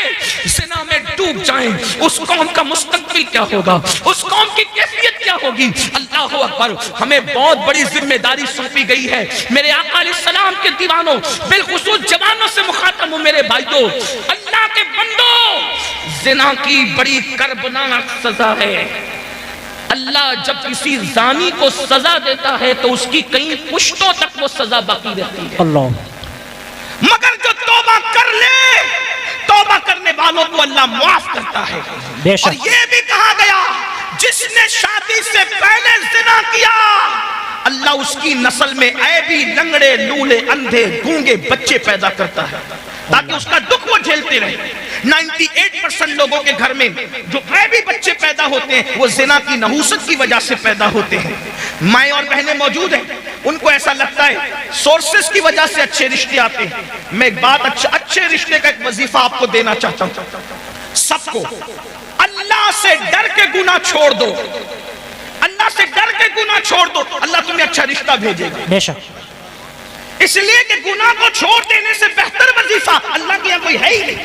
जिना में डूब जाएं, उस कौम का मुस्तकबिल क्या होगा, उस कौम की कैफियत क्या होगी? अल्लाह अकबर। हमें बहुत बड़ी जिम्मेदारी सौंपी गई है। मेरे आका अलैहिस्सलाम के दीवानों, बिलखुसूस जवानों से मुखातब हूं मेरे भाइयों, अल्लाह के बंदो, जिना की बड़ी कर्बनाक सजा है। अल्लाह जब किसी जानी को सजा देता है तो उसकी कई पुश्तों तक वो सजा बाकी रहती है। अल्लाह। मगर जो तौबा कर ले, तौबा करने वालों को अल्लाह माफ करता है। और ये भी कहा गया, जिसने शादी से पहले जिना किया, अल्लाह उसकी नस्ल में ऐबी, लंगड़े, लूले, अंधे, गूंगे बच्चे पैदा करता है ताकि उसका दुख वो झेलते रहे। 98% लोगों के घर में जो ऐबी बच्चे पैदा होते हैं वो जिना की नहूसत की वजह से पैदा होते हैं। माएँ और बहनें मौजूद हैं, उनको ऐसा लगता है सोर्सेस की वजह से अच्छे रिश्ते आते हैं। मैं एक बात, अच्छे रिश्ते का एक वजीफा आपको देना चाहता हूं। सबको अल्लाह से डर के गुनाह छोड़ दो, अल्लाह से डर के गुनाह छोड़ दो, अल्लाह तुम्हें अच्छा रिश्ता भेजेगा बेशक। इसलिए कि गुनाह को छोड़ देने से बेहतर वजीफा अल्लाह के यहाँ कोई है ही नहीं।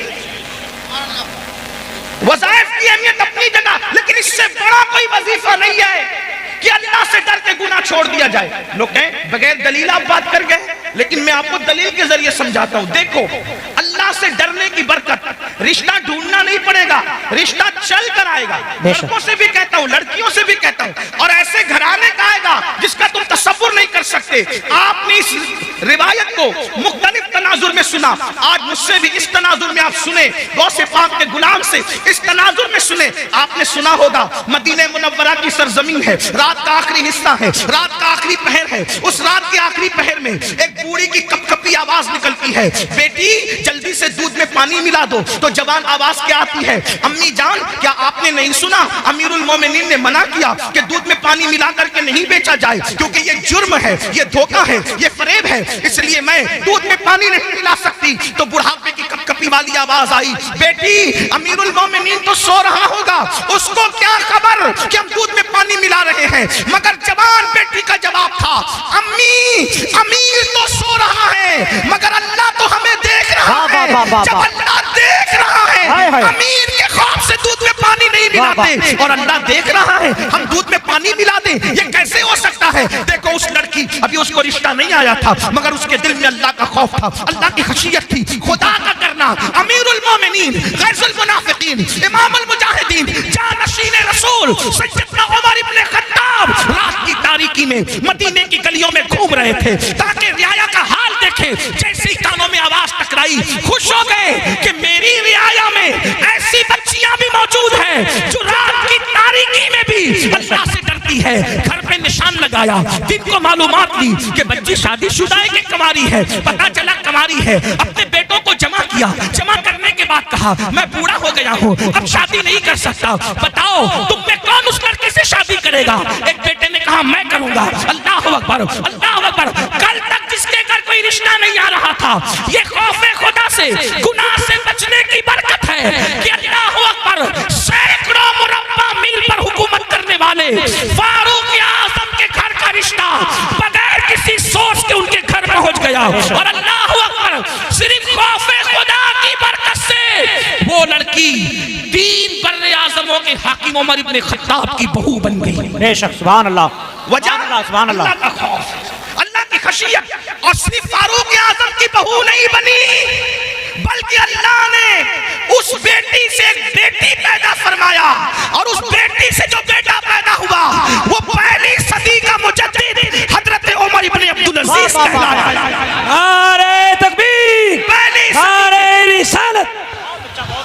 वज़ाइफ की अहमियत अपनी जगह, लेकिन इससे बड़ा कोई वजीफा नहीं है कि अल्लाह से डर के गुनाह छोड़ दिया जाए। लोग कहें बगैर दलील आप बात कर गए, लेकिन मैं आपको दलील के जरिए समझाता हूं। देखो, अल्लाह से डरने की बरकत, रिश्ता ढूंढना नहीं पड़ेगा, रिश्ता चल कर आएगा। लड़कों से भी कहता हूं, लड़कियों से भी कहता हूं, और ऐसे घराने का आएगा जिसका तुम तसव्वुर नहीं कर सकते। आपने इस रिवायत को मुख्तलिफ तनाजुर में सुना, आज मुझसे भी इस तनाजुर में आप सुने, गौसे पाक के गुलाम से इस तनाजुर में सुने। आपने सुना होगा मदीने मुनव्वरा की सरजमीन है, रात का आखिरी हिस्सा है, रात का आखिरी पहर है। उस रात के आखिरी पहर में एक बूढ़ी की कपकपी आवाज निकलती है, बेटी जल्दी से दूध में पानी मिला दो। तो जवान आवाज क्या आती है, अम्मी जान क्या आपने नहीं सुना, अमीरुल मोमिनीन ने मना किया कि दूध में पानी मिला करके नहीं बेचा जाए, क्योंकि ये जुर्म है, ये धोखा है, ये फरेब है, इसलिए मैं दूध में पानी नहीं मिला सकती। तो बुढ़ापे की कपकपी वाली आवाज आई, बेटी अमीरुल मोमिनीन तो सो रहा होगा, उसको क्या खबर कि हम दूध में पानी मिला रहे हैं। मगर जवान बेटी का जवाब था, अम्मी अमीर तो सो रहा है, मगर अल्लाह तो हमें देख रहा है। जब अल्लाह देख रहा है, अमीर के ख्वाब से दूध में पानी नहीं नहीं मिलाते और अल्लाह देख रहा है हम दूध में पानी मिला दें, ये कैसे हो सकता है? देखो उस लड़की, अभी उसको रिश्ता नहीं आया था मगर उसके दिल में अल्लाह का खौफ था, अल्लाह की खशियत थी, खुदा का करना। अमीरुल मोमिनीन, गैजुल मुनाफिकीन, इमामुल मुजाहिदीन, जानशीन रसूल सैयदना उमर इब्ने खत्ताब रात की तारीकी में मदीने की गलियों में घूम रहे थे ताकि रियाया का हाल देखे। जैसे ही कानों में आवाज टकराई, खुश हो गए कि मेरी रियाया में ऐसी बच्चियां भी मौजूद हैं जो रात की तारीकी में भी अल्लाह से डरती है। घर पे निशान लगाया, दिन को मालूमात ली कि बच्ची शादीशुदा है कि कुंवारी है। पता चला कुंवारी है। अपने बेटों को जमा किया, जमा करने के बाद कहा मैं बूढ़ा हो गया हूँ, अब शादी नहीं कर सकता, बताओ तुम में कौन उस लड़के से शादी करेगा? एक बेटे ने कहा मैं करूंगा। अल्लाह अकबर, अल्लाह अकबर। कल तक जिसके घर कोई रिश्ता नहीं आ रहा था, ये खौफे खुदा से, गुनाह से बचने की बरकत है कि अल्लाह अकबर सैकड़ों मुरब्बा मील पर हुकूमत करने वाले फारूक आजम के घर का रिश्ता बगैर किसी सोच के उनके घर पहुंच गया। और अल्लाह अकबर, सिर्फ खौफे खुदा की बरकत से वो लड़की 3 बर्रे आजमों के हाकिम उमर इब्ने खत्ताब की बहू बन गई। बेशक, सुभान अल्लाह, वजह सुभान अल्लाह, अल्लाह का खौफ, अल्लाह की खशियत। और सिर्फ फारूक आजम की बहू नहीं बनी बल्कि अल्लाह ने उस बेटी से एक बेटी पैदा फरमाया और उस बेटी से जो बेटा पैदा हुआ वो पहली सदी का मुजद्दिद हजरत उमर इब्ने अब्दुल अजीज कहलाया। नारे तकबीर, नारे रिसालत।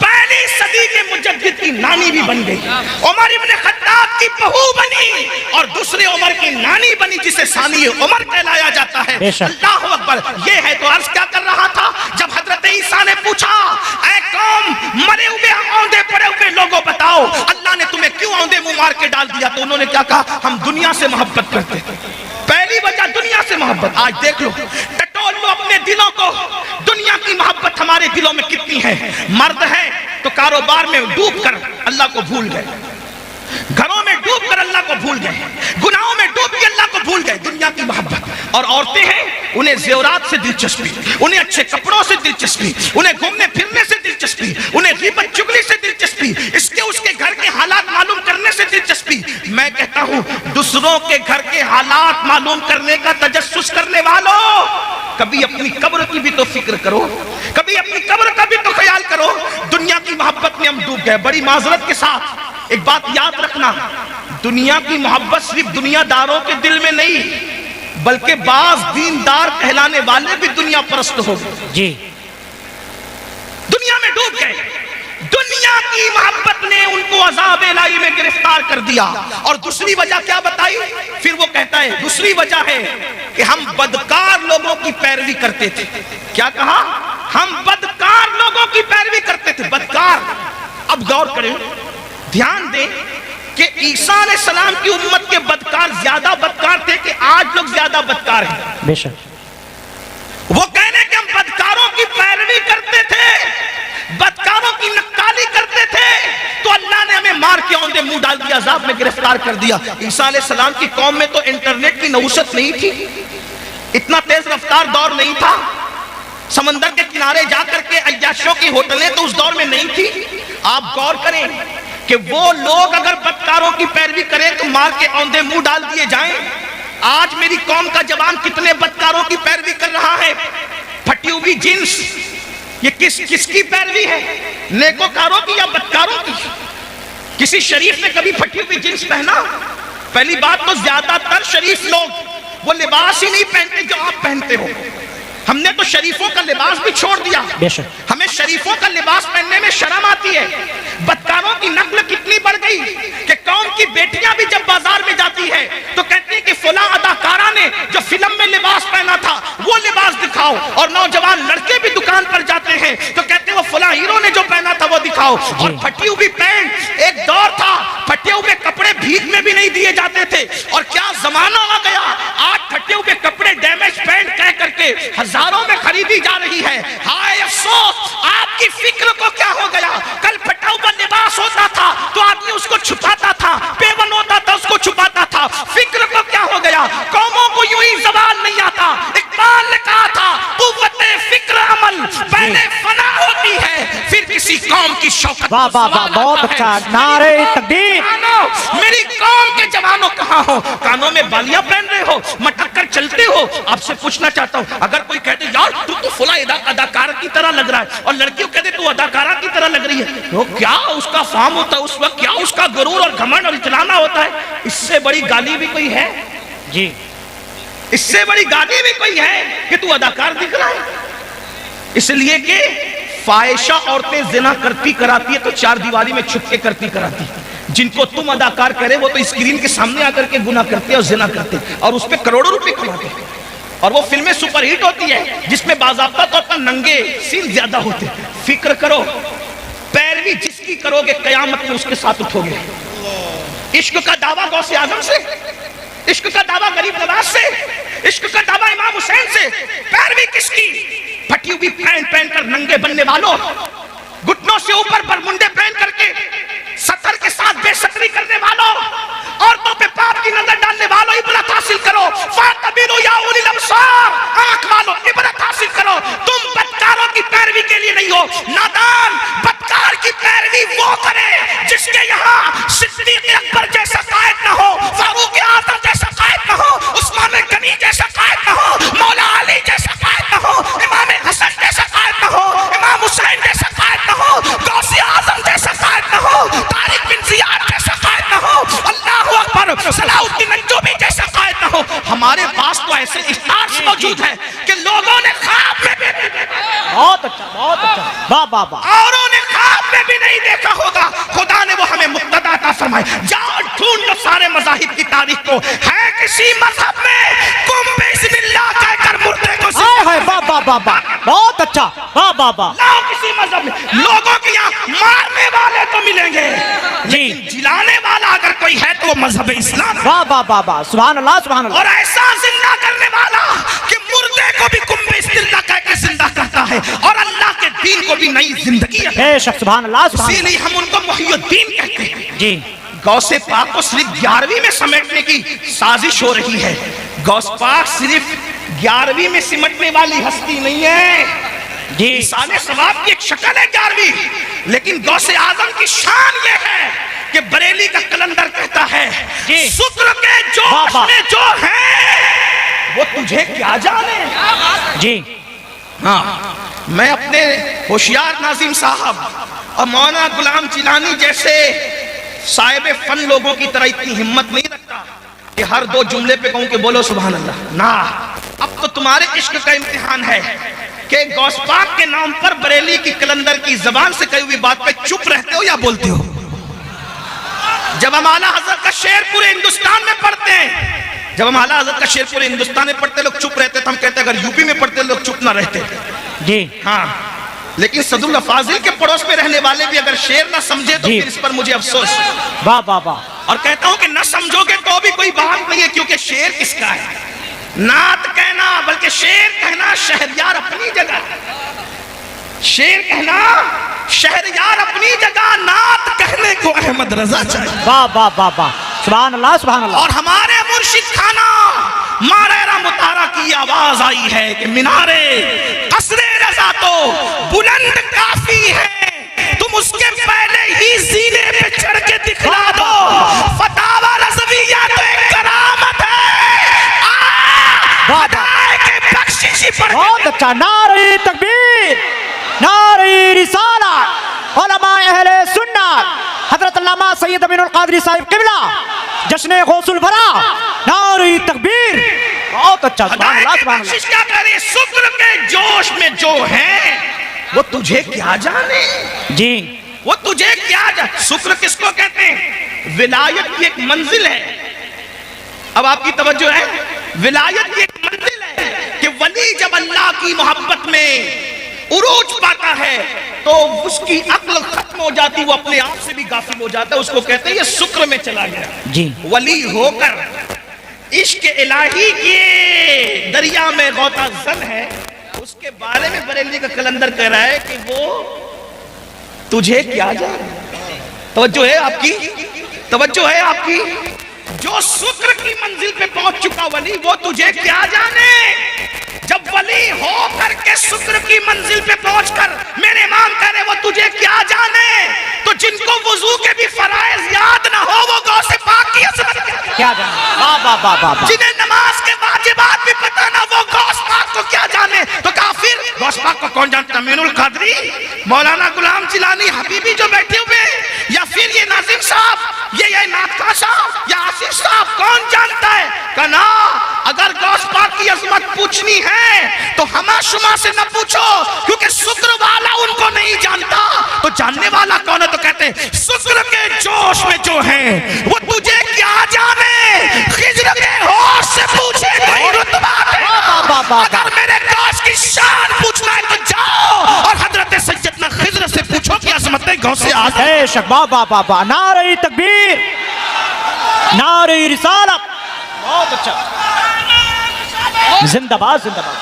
पहली सदी के मुजद्दिद की नानी भी बन गई, उमर इब्ने खत्ताब की बहू बनी और दूसरे उमर की नानी बनी जिसे सानी उमर कहलाया जाता है। अल्लाह अकबर। ये है तो अर्ज क्या कर रहा था जब हजरत ईसा ने पूछा, ऐ कौम मरे हुए औंधे पड़े हुए लोगों बताओ अल्लाह ने तुम्हें क्यों औंधे मुंह मार के डाल दिया? तो उन्होंने क्या कहा, हम दुनिया से मोहब्बत करते थे। पहली वजह दुनिया से मोहब्बत। आज देख लो, टटोल लो अपने दिलों को, दुनिया की मोहब्बत हमारे दिलों में कितनी है। मर्द है तो कारोबार में डूब कर अल्लाह को भूल गए, घरों में डूब कर अल्लाह को भूल गए, गुनाहों में डूब के अल्लाह को भूल गए, दुनिया की मोहब्बत। और औरतें हैं, उन्हें जेवरात से दिलचस्पी, उन्हें अच्छे कपड़ों से दिलचस्पी, उन्हें घूमने फिरने से दिलचस्पी, उन्हें ग़ीबत चुगली से दिलचस्पी, इसके उसके घर के हालात मालूम करने से दिलचस्पी। मैं कहता हूं दूसरों के घर के हालात मालूम करने का तजस्सुस करने वालों, कभी अपनी कब्र की भी तो फिक्र करो, कभी अपनी कब्र का भी तो ख्याल करो। दुनिया की मोहब्बत में हम डूब गए। बड़ी माजरत के साथ एक बात याद रखना, दुनिया की मोहब्बत सिर्फ दुनियादारों के दिल में नहीं बल्कि बाज दीनदार कहलाने वाले भी दुनिया परस्त हो जी, दुनिया में डूब गए। दुनिया की मोहब्बत ने उनको अज़ाब इलाही में गिरफ्तार कर दिया। और दूसरी वजह क्या बताई? फिर वो कहता है दूसरी वजह है कि हम बदकार लोगों की पैरवी करते थे। क्या कहा? हम बदकार लोगों की पैरवी करते थे। बदकार, अब गौर करें, ध्यान दें कि ईसा अलैहिस्सलाम की उम्मत के बदकार ज्यादा बदकार थे कि आज लोग ज्यादा बदकार हैं। बेशक। वो कहने कि हम बदकारों की पैरवी करते थे, बदकारों की नक्काली करते थे, तो अल्लाह ने हमें मार के औंधे मुंह डाल दिया, अज़ाब में गिरफ्तार कर दिया। ईसा अलैहिस्सलाम की कौम में तो इंटरनेट की नहुसत नहीं थी, इतना तेज रफ्तार दौर नहीं था, समंदर के किनारे जाकर के अय्याशों की होटलें तो उस दौर में नहीं थी। आप गौर करें कि वो लोग अगर बदकारों की पैरवी करें तो मार के औंधे मुंह डाल दिए जाएं। आज मेरी कौम का जवान कितने बदकारों की पैरवी कर रहा है। फटी हुई जींस, ये किसकी पैरवी है? नेकोकारों की या बदकारों की? किसी शरीफ ने कभी फटी हुई जींस पहना? पहली बात तो ज्यादातर शरीफ लोग वो लिबास ही नहीं पहनते जो आप पहनते हो। हमने तो शरीफों का लिबास भी छोड़ दिया, हमें शरीफों का लिबास पहनने में शर्म आती है। बदकारों की नस्ल कितनी बढ़ गई कि कौम की बेटियां भी जब बाजार में जाती है तो कहती है कि फला अदाकारा ने जो फिल्म में लिबास पहना था वो लिबास दिखाओ, और नौजवान लड़के भी दुकान पर जाते हैं तो कहते हैं वो फला हीरो ने जो पहना था वो दिखाओ। और फटी हुई पैंट, एक दौर था फटे हुए कपड़े भीख में भी नहीं दिए जाते थे, और क्या जमाना आ गया, आज फटे हुए कपड़े डैमेज पैंट कह करके हजारों में खरीदी जा रही है। हाय अफसोस, आपकी फिक्र को क्या हो गया? कल फटा हुआ लिबास होता था तो आदमी उसको छुपाता था, पेवन होता था उसको छुपाता था। फिक्र को क्या हो गया? कौमों को यूं ही ज़बान नहीं आता। इकबाल ने कहा था कुव्वते फिक्र अमल पहले फना होती है फिर किसी किसी कौम की शौकत। वाह वाह वाह, बहुत अच्छा। नारे तकबीर। मेरी कौम के जवानों कहाँ हो? कानों में बालियां पहन रहे हो, मटक कर चलते हो। आपसे पूछना चाहता हूँ, अगर कोई कहते यार तू तो फुला अदाकार की तरह लग रहा है, और लड़कियों कहते तू अदाकारा की तरह लग रही है, तो क्या उसका फार्म होता है उस वक्त? क्या उसका गुरूर और घमंड और इतलाना होता है? इससे बड़ी गाली भी कोई है जी? इससे बड़ी गाली भी कोई है कि तू अदाकार दिख रहा है? इसलिए कि फाहिशा औरतें जिना करती कराती है तो चार दीवारी में छुप के करती कराती है। जिनको तुम अदाकार करे वो तो स्क्रीन के सामने आकर के गुनाह करते और जिना करते और उस पर करोड़ों रुपए कमाते हैं। और वो फिल्में सुपरहिट होती है जिसमें बाज़ाब्ता तौर पर नंगे सीन ज्यादा होते हैं। फिक्र करो, पैरवी जिसकी करोगे कयामत में उसके साथ उठोगे। इश्क का दावा गौसे आजम से, इश्क का दावा गरीब नवाज से, इश्क का दावा इमाम हुसैन से, पैरवी किसकी? फटी हुई पहन कर नंगे बनने वालों, घुटनों से ऊपर बरमुंडे पहन करके सतर के साथ बेशतरी करने वालों, औरतों पे पाप की नजर डालने वालों, इबरत हासिल करो। फातबिरू या उलिल अब्सार, आंख वालों इबरत हासिल करो। तुम बदकारों की पैरवी के लिए नहीं हो। नादान बदकार की पैरवी वो करे जिसके यहाँ सिद्दीक अकबर जैसा कायद ना हो, फारूक आजम जैसा कायद ना हो, उस्मान गनी जैसा कायद ना हो, मौला अली जैसा कायद ना हो, इमाम हसन जैसा कायद ना हो, इमाम हुसैन जैसा कायद ना हो, गौसे आजम जैसा कायद ना हो, तारिक बिन जियाद जैसा कायद ना हो, अल्लाहू अकबर, सलाउद्दीन अय्यूबी जैसा कायद ना हो। हमारे पास तो ऐसे स्टार्स मौजूद हैं कि लोगों ने ख्वाब में भी नहीं देखा। बहुत अच्छा, बहुत अच्छा, वाह वाह वाह। औरों ने ख्वाब में भी नहीं देखा होगा। खुदा ने वो हमें मुक्तदा अता फरमाए। जाओ ढूंढ लो सारे मज़ाहिब की तारीख को, है किसी मजहब में कुम बिस्मिल्लाह कहकर मुर्दे को हाय हाय, वाह वाह वाह वाह, बहुत अच्छा, वाह वाह वाह। लाओ किसी मजहब में। लोगों के यहाँ मारने वाले तो मिलेंगे जी, जिलाने वाला अगर कोई है तो वो मजहब इस्लाम है। वाह वाह वाह वाह, सुभान अल्लाह सुभान अल्लाह। और ऐसा जिंदा करने वाला कि मुर्दे को भी कुम बिस्मिल्लाह कहकर जिंदा करता है और अल्लाह के दीन को भी नई जिंदगी है। बेशक, सुभान अल्लाह सुभान इसीलिए हम उनको मुहियुद्दीन कहते हैं जी। गौसे पाक को सिर्फ 11वीं में समेटने की साजिश हो रही है। गौस पाक सिर्फ 11वीं में सिमटने वाली हस्ती नहीं है जी। साले सवाब की एक शक्ल है 11वीं, लेकिन गौसे आजम की शान ये है कि बरेली का कलंदर कहता है शुक्र के जोश में जो है वो तुझे क्या जाने। जी हाँ, मैं अपने होशियार नाजिम साहब और मौलाना गुलाम जिलानी जैसे साहिब फन लोगों की तरह इतनी हिम्मत नहीं रखता कि हर दो जुमले पे कहूं कि बोलो सुभान अल्लाह ना। अब तो तुम्हारे इश्क का इम्तिहान है कि गौस पाक के नाम पर बरेली की कलंदर की जबान से कही हुई बात पे चुप रहते हो या बोलते हो? जब हम आला हजरत का शेर पूरे हिंदुस्तान में पढ़ते हैं, जब हम आला हजरत का शेर पूरे हिंदुस्तान में पढ़ते लोग चुप रहते तो हम कहते अगर यूपी में पढ़ते लोग चुप ना रहते जी। हाँ, लेकिन सदुल्लाह फाजिल के पड़ोस में रहने वाले भी अगर शेर ना समझे तो फिर इस पर मुझे अफसोस। वाह वाह वाह। और कहता हूं कि न समझोगे तो भी कोई बात नहीं है, क्योंकि शेर किसका है? नात कहना बल्कि शेर कहना शहरयार अपनी जगह, शेर कहना शहरयार अपनी जगह, नात कहने को अहमद रजा चाहिए। वाह वाह वाह वाह, सुभान अल्लाह सुभान अल्लाह। और हमारे मुर्शिद खाना मारेरा मुतारा की आवाज आई है कि मीनारे कसरे रजा तो बुलंद काफी है, तुम उसके पहले ही सीने पे चढ़ के दिखला दो। फतावा रज़विया तो एक करामत है। बहुत अच्छा, नारे तकबीर, नारे रिसालत, उलमा अहले सुन्नत, हजरत अल्लामा सैयद अमीनुल कादरी साहिब किबला, जश्न गौसुल वरा, नारे तकबीर। बहुत अच्छा, सुभान अल्लाह सुभान अल्लाह। क्या कह रहे? शुक्र के जोश में जो है वो तुझे क्या जाने जी, वो तुझे क्या जाने। शुक्र किसको कहते हैं? विलायत की एक मंजिल है। अब आपकी तवज्जो है, विलायत की एक मंजिल है कि वली जब अल्लाह की मोहब्बत में उरूज पाता है तो उसकी अक्ल खत्म हो जाती, वो अपने आप से भी गाफिल हो जाता है। उसको कहते हैं ये शुक्र में चला गया जी। वली होकर इश्क इलाही के दरिया में गौताज़न है, उसके बारे में बरेली का कलंदर कह रहा है कि वो तुझे क्या जाने। तवज्जो है आपकी, तवज्जो है आपकी। जो शुक्र की मंजिल पे पहुंच चुका वली वो तुझे क्या जाने। जब वली हो करके शुक्र की मंजिल पे पहुंचकर मेरे इमाम कह रहे वो तुझे क्या क्या जाने, वाह वाह वाह वाह। जिन्हें नमाज के वाजिबात भी पता ना, वो गौस पाक को क्या जाने। तो काफिर गौस पाक को कौन जानता? अमीनुल कादरी, मौलाना गुलाम जिलानी, हबीबी जो बैठे हुए, या फिर ये नाजिम साहब, ये नाथका साहब, या आसिफ साहब, कौन जानता है? कना अगर गौस पाक की अजमत पूछनी है तो हमा शुमा से न पूछो, क्योंकि शुक्र वाला उनको नहीं जानता। तो जानने वाला कौन है? तो कहते हैं शुक्र के जोश में जो है वो तुझे क्या जाने, खिज्र के होश से पूछे कोई रुतबा है। अगर मेरे गौस की शान पूछना है तो जाओ और हजरत सैयदना खिज्र से पूछो कि अजमत गौस से आज है। वाह वाह वाह वाह। नारे तकबीर, नारे रिसालत, बहुत अच्छा। जिंदाबाद जिंदाबाद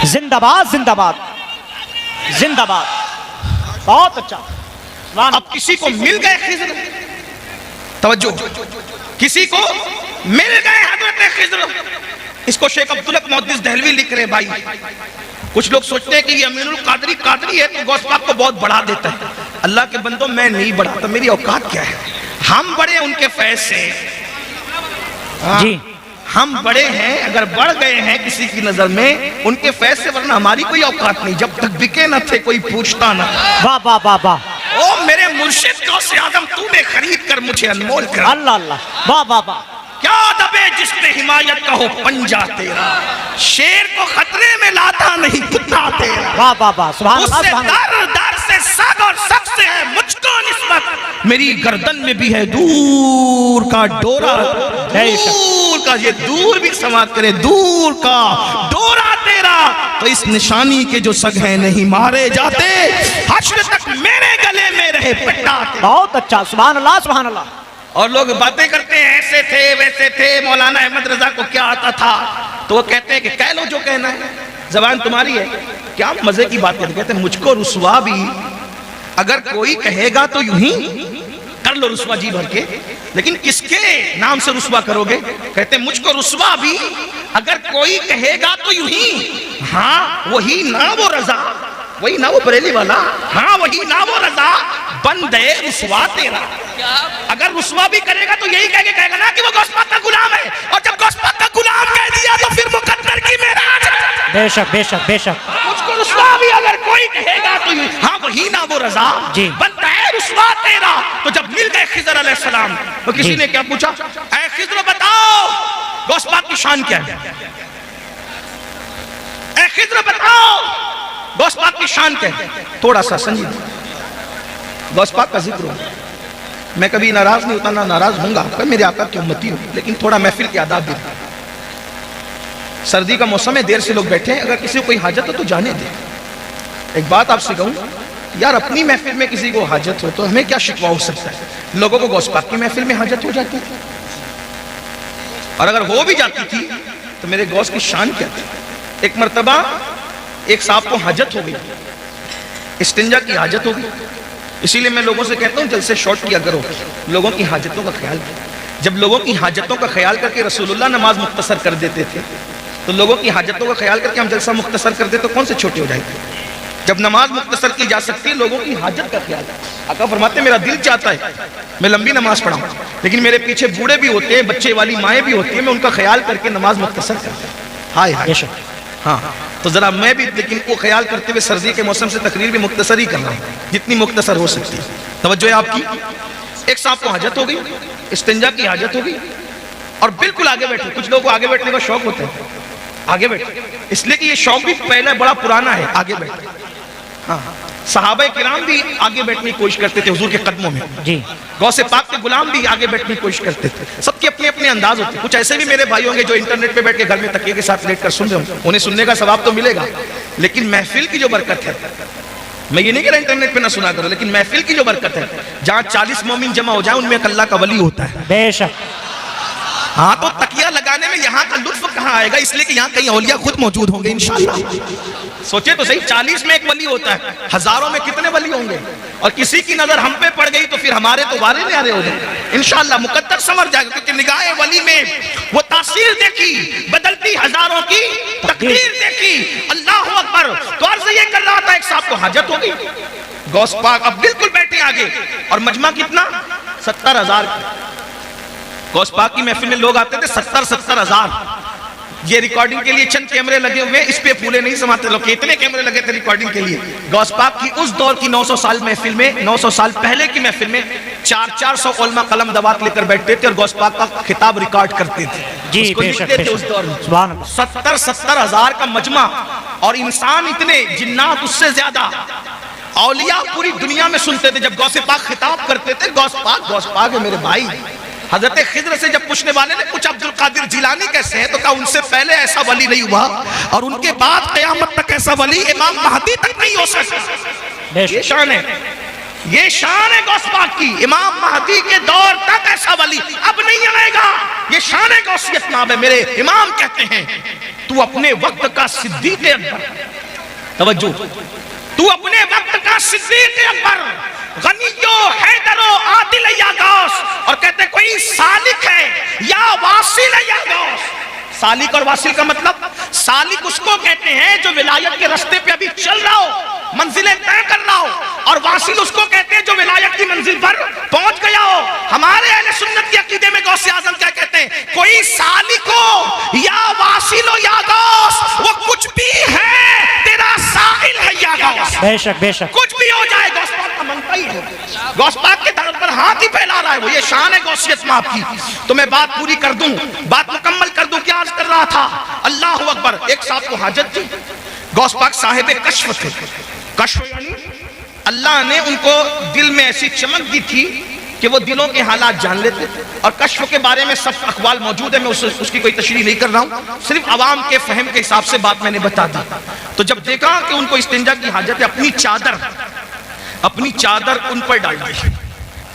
जिंदाबाद जिंदाबाद जिंदाबाद, बहुत अच्छा। अब किसी को मिल गए खिज्र, तवज्जो, किसी को मिल गए हजरत खिज्र। इसको शेख अब्दुल हक मुहद्दिस दहलवी लिख रहे भाई। कुछ लोग सोचते हैं कि ये अमीनुल कादरी कादरी है तो गौस पाक को बहुत बढ़ा देता है। अल्लाह के बंदो, मैं नहीं बढ़ाता, मेरी औकात क्या है? हम बड़े उनके फैज से जी, हम बड़े हैं, अगर बढ़ गए हैं किसी की नजर में उनके फैज से, वरना हमारी कोई औकात नहीं। जब तक बिके न थे कोई पूछता ना। वाह वाह वाह वाह। ओ मेरे मुर्शिद गौसे आजम, तूने खरीद कर मुझे अनमोल कर। अल्लाह अल्लाह, वाह वाह वाह। क्या दबे जिसने हिमायत का हो पंजा तेरा, शेर को खतरे में लाता नहीं कुत्ता तेरा। वाह वाह वाह, सुभान अल्लाह उससे सुभान अल्लाह। दर दर से सग और सग से है मुझको निस्बत, मेरी गर्दन में भी है दूर का डोरा। दूर का, ये दूर भी समाप्त करे, दूर का डोरा तेरा। तो इस निशानी के जो सग हैं नहीं मारे जाते, हश्र तक मेरे गले में रहे पट्टा तेरा। बहुत अच्छा, सुभान अल्लाह सुभान अल्लाह। और लोग बातें करते हैं ऐसे थे वैसे थे, मौलाना अहमद रजा को क्या आता था? तो वो कहते हैं कि कह लो जो कहना है, जबान तुम्हारी है। क्या मजे की बात करते, कहते हैं मुझको रुसवा भी अगर कोई कहेगा तो यूं ही कर लो रुसवा जी भर के, लेकिन किसके नाम से रुसवा करोगे? कहते हैं मुझको रुसवा भी अगर कोई कहेगा तो यूं ही, हाँ वही ना वो रजा, वही ना वो बरेली वाला, हाँ वही ना वो रजा, बंदे रुसवा तेरा। अगर रुसवा भी करेगा तो यही कह के कहेगा ना कि वो गौस पाक का गुलाम है, और जब गौस पाक का गुलाम कह दिया तो फिर मुकद्दर की मेराज है। बेशक बेशक बेशक। मुझको रुसवा भी अगर कोई कहेगा तो हाँ वही ना वो रजा, जी, बंदा है रुसवा तेरा। तो जब मिल गए खिज़र अलैहिस्सलाम तो किसी ने क्या पूछा, ऐ खिज़र बताओ गौस पाक की शान क्या है? ऐ खिज़र बताओ गौस पाक की शान क्या है? थोड़ा सा संजीदा गौस पाक का जिक्र हो। मैं कभी नाराज नहीं होता, ना नाराज होऊंगा, पर मेरे आका की उम्मती हो, लेकिन थोड़ा महफिल के आदाब भी। सर्दी का मौसम है, देर से लोग बैठे हैं, अगर किसी को कोई हाजत हो तो जाने दे। एक बात आपसे कहूं यार, अपनी महफिल में किसी को हाजत हो तो हमें क्या शिकवा हो सकता है? लोगों को गौस पाक की महफिल में हाजत हो जाती थी, और अगर हो भी जाती थी तो मेरे गौस की शान क्या थी? एक मर्तबा एक साहब को हाजत हो गई, इस्तिंजा की हाजत हो गई। इसीलिए मैं लोगों से कहता हूं जलसे शॉर्ट किया करो, लोगों की हाजतों का ख्याल करो। जब लोगों की हाजतों का ख्याल करके रसूलुल्लाह नमाज मुख्तसर कर देते थे, तो लोगों की हाजतों का ख्याल करके हम जलसा मुख्तसर कर दे तो कौन से छोटे हो जाएंगे? जब नमाज मुख्तसर की जा सकती है, लोगों की हाजत का ख्याल। आका फरमाते मेरा दिल चाहता है मैं लंबी नमाज पढ़ाऊं, लेकिन मेरे पीछे बूढ़े भी होते हैं, बच्चे वाली माएँ भी होती हैं, मैं उनका ख्याल करके नमाज मुख्तसर करता हूं। हाय हाय, हाँ तो जरा मैं भी, लेकिन वो ख्याल करते हुए सर्दी के मौसम से तकरीर भी मुख्तसर ही कर रहा हूँ, जितनी मुख्तसर हो सकती है। तवज्जो है आपकी। एक साहब को हाजत हो गई, इस्तिंजा की हाजत हो गई, और बिल्कुल आगे बैठे। कुछ लोगों को आगे बैठने का शौक होता है, आगे बैठे, इसलिए कि ये शौक भी पहले बड़ा पुराना है, आगे बैठे। हाँ, सहाबा किराम भी आगे बैठने की कोशिश करते थे हुजूर के कदमों में जी। गौसे पाक के गुलाम भी आगे बैठने की कोशिश करते थे। सबके अपने अपने अंदाज होते। कुछ ऐसे भी मेरे भाई होंगे जो इंटरनेट पे बैठ के घर में तकिए के साथ लेट कर सुन रहे होंगे, उन्हें सुनने का सवाब तो मिलेगा, लेकिन महफिल की जो बरकत है, मैं ये नहीं कह रहा इंटरनेट पे ना सुना करो, लेकिन महफिल की जो बरकत है, जहाँ 40 मोमिन जमा हो जाए उनमें एक अल्लाह का वली होता है। बेशक। हाँ, तो तकिया लगाने में यहाँ का लुत्फ कहाँ आएगा? इसलिए कि यहाँ कहीं औलिया खुद मौजूद होंगे इंशाअल्लाह। सोचे तो सही, 40 में एक वली होता है, हजारों में कितने वली होंगे? और किसी की नजर हम पे पड़ गई तो फिर हमारे तो वारे न्यारे हो जाए इंशाअल्लाह। मुकद्दर समझ जाएगा, क्योंकि निगाहे वली में वो तासीर देखी, बदलती हजारों की तकदीर देखी। अल्लाह अकबर। तो अर्ज ये कर रहा था, एक साहब को हाजत हो गई, गौस पाक अब बिल्कुल बैठे आगे, और मजमा कितना? 70,000। गौस पाक की महफिल में लोग आते थे 70-70 हजार। ये रिकॉर्डिंग के लिए चंद कैमरे लगे हुए, इस पे फूले नहीं समाते लोग, कितने कैमरे लगे थे रिकॉर्डिंग के लिए। गौस पाक की उस दौर की 900 साल महफिल में, 900 साल पहले की महफिल में 400 उलमा कलम दवात लेकर बैठते थे और गौस पाक का खिताब रिकॉर्ड करते थे। जी, उसको बेशक, लिखते थे बेशक। उस दौर में। सुभान अल्लाह। 70 हजार का मजमा, और इंसान इतने, जिन्नात उससे ज्यादा, औलिया पूरी दुनिया में सुनते थे जब गौसे पाक खिताब करते थे। गौस पाक है मेरे भाई। हजरत खिद्र से जब पूछने वाले ने पूछा अब्दुल कादिर जिलानी कैसे हैं, तो कहा उनसे पहले ऐसा वली नहीं हुआ और उनके बाद कयामत तक ऐसा वली इमाम महदी तक नहीं हो सकता। ये शान है, ये शान है गौस पाक की। इमाम महदी के दौर तक ऐसा वली अब नहीं आएगा। ये शान है गौसियत नाम है। मेरे इमाम कहते हैं तू अपने वक्त का सिद्दीक अकबर, तवज्जो, तू अपने वक्त का सिद्दीक अकबर, गनियो हैदरो आदिल या गौस। और कहते कोई सालिक है या वासिल या गौस। सालिक और वासिल का मतलब, सालिक उसको कहते हैं जो विलायत के रास्ते पे अभी चल रहा हो, मंजिलें तय कर रहा हो, और वासिल उसको कहते हैं जो विलायत की मंजिल पर पहुंच गया हो। हमारे अहले सुन्नत के अकीदे में गौसे आजम क्या कहते हैं, कोई सालिक हो या वासिल हो या गौस, वो कुछ भी है, तेरा साहिल है या गौस। बेशक बेशक, कुछ भी हो जाए गौस पाक का मनता ही है। गौस पाक के दर पर हाथ ही फैला रहा है वो। ये शान है गौसियत में आपकी। तो मैं बात पूरी कर दूं, बात मुकम्मल कर दूं। क्या अर्ज कर रहा था? अल्लाह अकबर। एक साहब को हाजत थी, गौस पाक साहिब कश्फ थे। कश्फ यानी अल्लाह ने उनको दिल में ऐसी चमक दी थी कि वो दिलों के हालात जान लेते। और कश्फ के बारे में सब अखबाल मौजूद है, मैं उसकी कोई तशरीह नहीं कर रहा हूँ, सिर्फ आवाम के फहम के हिसाब से बात मैंने बता दी। तो जब देखा कि उनको इस्तिंजा की हाजत है, अपनी चादर उन पर डाल दी,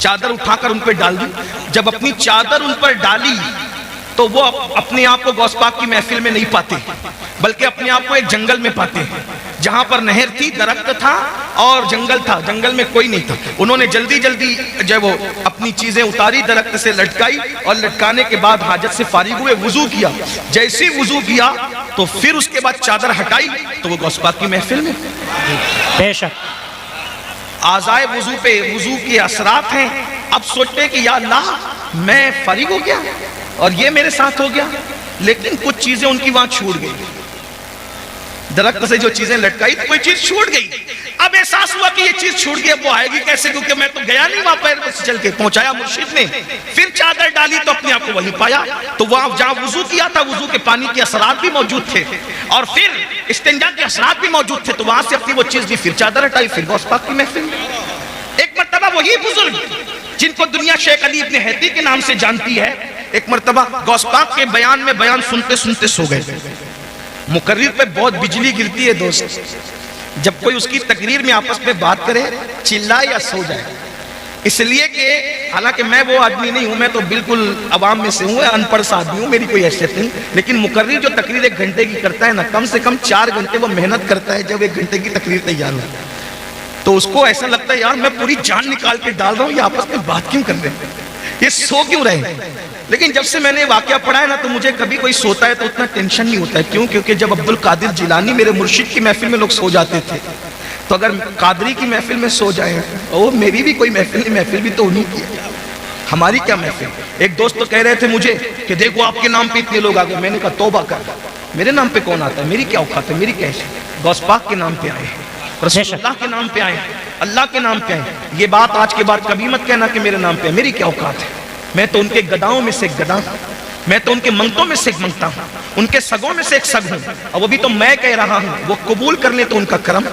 चादर उठाकर उन पर डाल दी। जब अपनी चादर उन पर डाली तो वो अपने आप को गौस पाक की महफिल में नहीं पाते, बल्कि अपने आप को एक जंगल में पाते हैं जहां पर नहर थी, दरख्त था और जंगल था, जंगल में कोई नहीं था। उन्होंने जल्दी जल्दी जब वो अपनी चीजें उतारी, दरख्त से लटकाई, और लटकाने के बाद हाजत से फारिग हुए, वुजू किया। जैसे ही वुजू किया तो फिर उसके बाद चादर हटाई तो वो गौस पाक की महफिल में। बेशक, आज़ाए वुजू पे वुजू के असरात हैं। अब सोचते हैं कि या अल्लाह मैं फारिग हो गया और ये मेरे साथ हो गया, लेकिन कुछ चीजें उनकी वहां छूट गई। दरख्त से जो चीजें लटकाई तो कोई चीज छूट गई। अब एहसास हुआ कि ये चीज छूट गई, अब वो आएगी कैसे, क्योंकि मैं तो गया नहीं वहां पैर से चल के। पहुंचाया मुर्शिद ने, फिर चादर डाली तो अपने आप को वहीं पाया। तो वहां जहां वुजू किया था, वुजू के पानी के असरात भी मौजूद थे और फिर इस्तिंजा के असरात भी मौजूद थे। तो वहां से अपनी वो चीज ली, फिर चादर हटाई, फिर गौस पाक की महफिल। एक मर्तबा वही बुजुर्ग जिनको दुनिया शेख अली इब्न हैती के नाम से जानती है, एक मर्तबा गौस पाक के बयान में बयान सुनते सुनते सो गए। मुकर्रिर पे बहुत बिजली गिरती है दोस्त, जब कोई उसकी तकरीर में आपस में बात करे, चिल्लाए या सो जाए। इसलिए कि हालांकि मैं वो आदमी नहीं हूं, मैं तो बिल्कुल अवाम में से हूं, अनपढ़ सा आदमी हूं, मेरी कोई हैसियत नहीं। लेकिन मुकर्रिर जो तकरीर 1 घंटे की करता है ना, कम से कम 4 घंटे वो मेहनत करता है जब 1 घंटे की तकरीर तैयार हो। तो उसको ऐसा लगता है यार मैं पूरी जान निकाल के डाल रहा हूं, ये आपस में बात क्यों कर रहे हैं, ये सो क्यों रहे। लेकिन जब से मैंने वाकया पढ़ा है ना, तो मुझे कभी कोई सोता है तो उतना टेंशन नहीं होता है। क्यों? क्योंकि जब अब्दुल कादिर जिलानी मेरे मुर्शिद की महफिल में लोग सो जाते थे, तो अगर कादरी की महफिल में सो जाए, ओ मेरी भी कोई महफिल नहीं, महफिल भी तो उन्हीं की है, हमारी क्या महफिल। एक दोस्त तो कह रहे थे मुझे कि देखो आपके नाम पे इतने लोग आ गए। मैंने कहा तौबा कर, मेरे नाम पे कौन आता है, मेरी क्या औकात है, मेरी कैसे। गौस पाक के नाम पे आए, रसूलुल्लाह के नाम पे आए, अल्लाह के नाम पे आए। ये बात आज के बाद कभी मत कहना कि मेरे नाम पे है, मेरी क्या औकात है। मैं तो उनके गदाओं में से एक गदा हूं, मैं तो उनके मंगतों में से एक मंगता हूं, उनके सगों में से एक सग हूं, और वो भी तो मैं कह रहा हूं, वो कबूल कर ले तो उनका करम।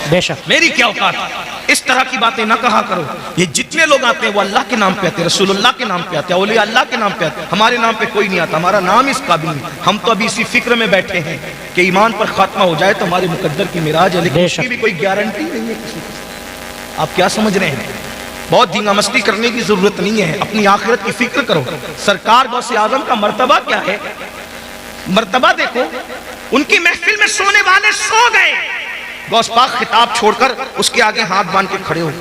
बेशक, मेरी क्या औकात है। इस तरह की बातें ना कहा करो। ये जितने लोग आते हैं वो अल्लाह के नाम पे आते हैं, रसूलुल्लाह के नाम पे आते हैं, औलिया अल्लाह के नाम पे आते हैं। हमारे नाम पे कोई नहीं आता, हमारा नाम इस काबिल नहीं। हम तो अभी इसी फिक्र में बैठे हैं कि ईमान पर खात्मा हो जाए तो हमारे मुकद्दर की मिराज है, लेकिन उसकी भी कोई गारंटी नहीं है किसी को। आप क्या समझ रहे हैं? बहुत धींगा मस्ती करने की जरूरत नहीं है, अपनी आखिरत की फिक्र करो। सरकार गौसे आजम का मर्तबा क्या है, मर्तबा देखो। उनकी महफिल में सोने वाले सो गए, गौस पाक खिताब छोड़कर उसके आगे हाथ बांध के खड़े हो,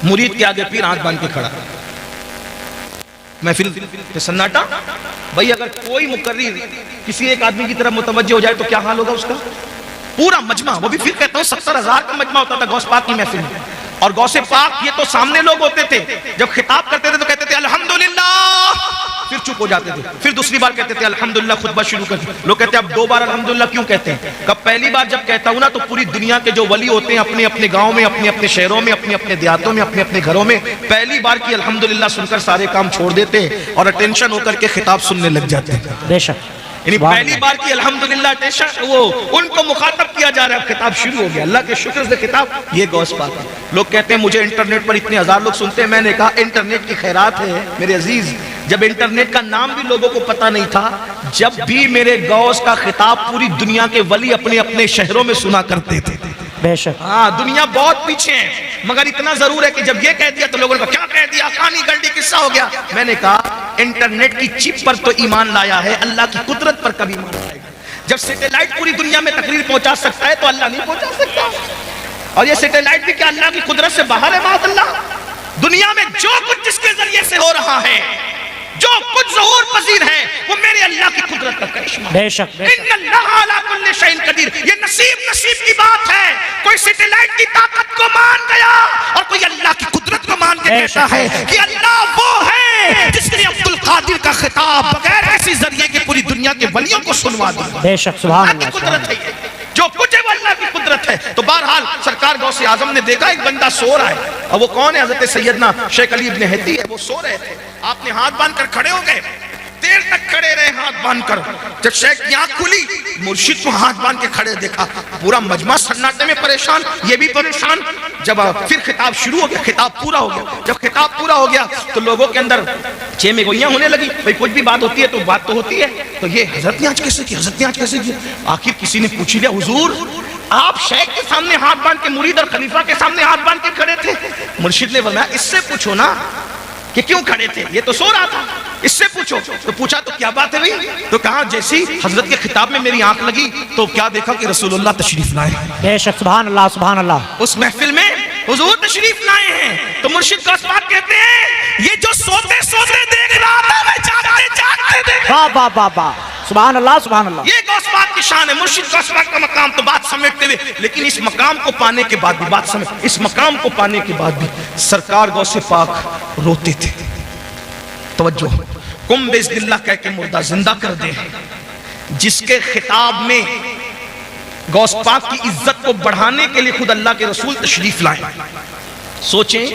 मुरीद के आगे फिर हाथ बांध के खड़ा, महफिल पे सन्नाटा। भाई अगर कोई मुकर्रिर किसी एक आदमी की तरफ मुतवज्जह हो जाए तो क्या हाल होगा उसका। पूरा मजमा, वो भी फिर कहता हूँ 70,000 का मजमा होता था गौस पाक की महफिल में। और गौसे पाक ये तो सामने लोग होते थे, जब खिताब करते थे तो कहते थे अल्हम्दुलिल्लाह फिर चुप हो जाते थे, फिर दूसरी बार कहते थे अल्हम्दुलिल्लाह, खुतबा शुरू कर। लोग कहते हैं अब 2 बार अल्हम्दुलिल्लाह क्यों कहते हैं? कब पहली बार जब कहता हूं ना तो पूरी दुनिया के जो वली होते हैं अपने अपने गाँव में, अपने अपने शहरों में, अपने अपने देहातों में, अपने अपने घरों में पहली बार की अल्हम्दुलिल्लाह सुनकर सारे काम छोड़ देते हैं और अटेंशन होकर के खिताब सुनने लग जाते हैं। बेशक, यानी पहली बार की अल्हम्दुलिल्लाह अटेंशन, वो उनको मुखातब किया जा रहा है, खिताब शुरू हो गया। अल्लाह के शुक्र से खिताब ये गौस पाक है। लोग कहते हैं मुझे इंटरनेट पर इतने हजार लोग सुनते हैं। मैंने कहा इंटरनेट की खैरात है मेरे अजीज। जब इंटरनेट का नाम भी लोगों को पता नहीं था, जब भी मेरे गौस का खिताब पूरी दुनिया के वली अपने अपने शहरों में सुना करते थे। बेशक, हाँ, दुनिया बहुत पीछे है, मगर इतना जरूर है कि जब ये कह दिया तो लोगों ने कहा क्या कह दिया, कहानी गलती किस्सा हो गया। मैंने कहा इंटरनेट की चिप पर तो ईमान लाया है, अल्लाह की कुदरत पर कभी ईमान लाएगा। जब सैटेलाइट पूरी दुनिया में तकरीर पहुंचा सकता है तो अल्लाह नहीं पहुंचा सकता? और ये सैटेलाइट भी क्या अल्लाह की कुदरत से बाहर है? माअल्लाह, दुनिया में जो कुछ जिसके जरिए से हो रहा है, जो कुछ ज़हूर पजीर है, वो मेरे अल्लाह की कुदरत का करिश्मा। बेशक, इन्नल्लाह अला कुल्ली शैइन कदीर। ये नसीब की बात है। कोई सैटेलाइट की ताकत को मान गया और कोई अल्लाह की कुदरत को मान के कहता है कि अल्लाह वो है जिसने अब्दुल कादिर का खिताब बगैर किसी जरिए के पूरी दुनिया के वलियों को सुनवा दिया। बेशक, सुभान अल्लाह, कुदरत है ये। जो कुछ है वो अल्लाह की कुदरत है। तो बहरहाल सरकार गौसे आजम ने देखा एक बंदा सो रहा है, और वो कौन है? हजरत सैयदना शेख अली इब्न हती है। वो सो रहे थे, आपने हाथ बांधकर खड़े हो गए, देर तक खड़े रहे हाथ बांधकर। जब शेख की आंख खुली, मुर्शिद को हाथ बांध के खड़े देखा, पूरा मजमा सन्नाटे में परेशान, ये भी परेशान। जब फिर खिताब शुरू हो गया, खिताब पूरा हो गया। जब खिताब पूरा हो गया तो लोगों के अंदर चेमे गोइयां होने लगी। भाई कुछ भी बात होती है तो बात तो होती है, तो ये हजरत ने आज कैसे किया, हजरत ने आज कैसे किया? आखिर किसी ने पूछ लिया, हुजूर आप शेख के सामने हाथ बांध के, मुरीद और खलीफा के सामने हाथ बांध के खड़े थे। मुर्शिद ने फरमाया इससे पूछो ना कि क्यों खड़े थे, ये तो सो रहा था, इससे पूछो। तो पूछा तो क्या बात है भाई? तो कहा जैसी हजरत के खिताब में मेरी आंख लगी तो क्या देखा कि रसूलुल्लाह तशरीफ लाए। बेशक, सुभान अल्लाह, सुभान अल्लाह। उस महफिल में हुजूर तशरीफ लाए हैं। तो मुर्शिद का बात कहते हैं ये जो सोते सोते देख रहा था मैं जागते जागते देख। वाह वाह वाह वाह, सुभान अल्लाह, सुभान अल्लाह। ये गौसपाक की शान है। मुर्शिद गौसपाक का मकाम तो बात समेटते हुए, लेकिन इस मकाम को पाने के बाद भी बात समेट, इस मकाम को पाने के बाद भी सरकार गौसे पाक रोते थे। तवज्जो, कुम बिस्मिल्लाह कह के मुर्दा जिंदा कर दे। जिसके खिताब में गौस पाक की इज्जत को बढ़ाने के लिए खुद अल्लाह के रसूल तशरीफ लाए। सोचें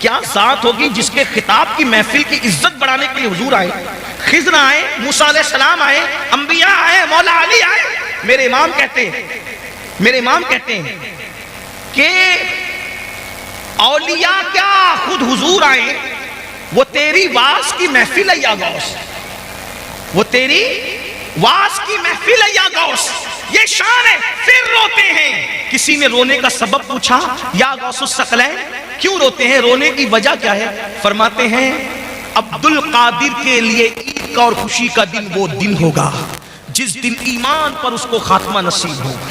क्या जात होगी जिसके खिताब की महफिल की इज्जत बढ़ाने के लिए हुजूर आए, खिज़र आए, मूसा अलैहिस्सलाम आए, अंबिया आए, मौला अली आए। मेरे इमाम कहते हैं कि औलिया क्या खुद हुजूर आए, वो तेरी वास की महफिल है या गौस, वो तेरी वास की महफिल है या गौस, ये शान है। फिर रोते हैं। किसी ने रोने का सबब पूछा, या गौसुस सकलैन क्यों रोते हैं, रोने की वजह क्या है? फरमाते हैं अब्दुल कादिर के लिए ईद का और खुशी का दिन वो दिन होगा जिस दिन ईमान पर उसको खात्मा नसीब होगा,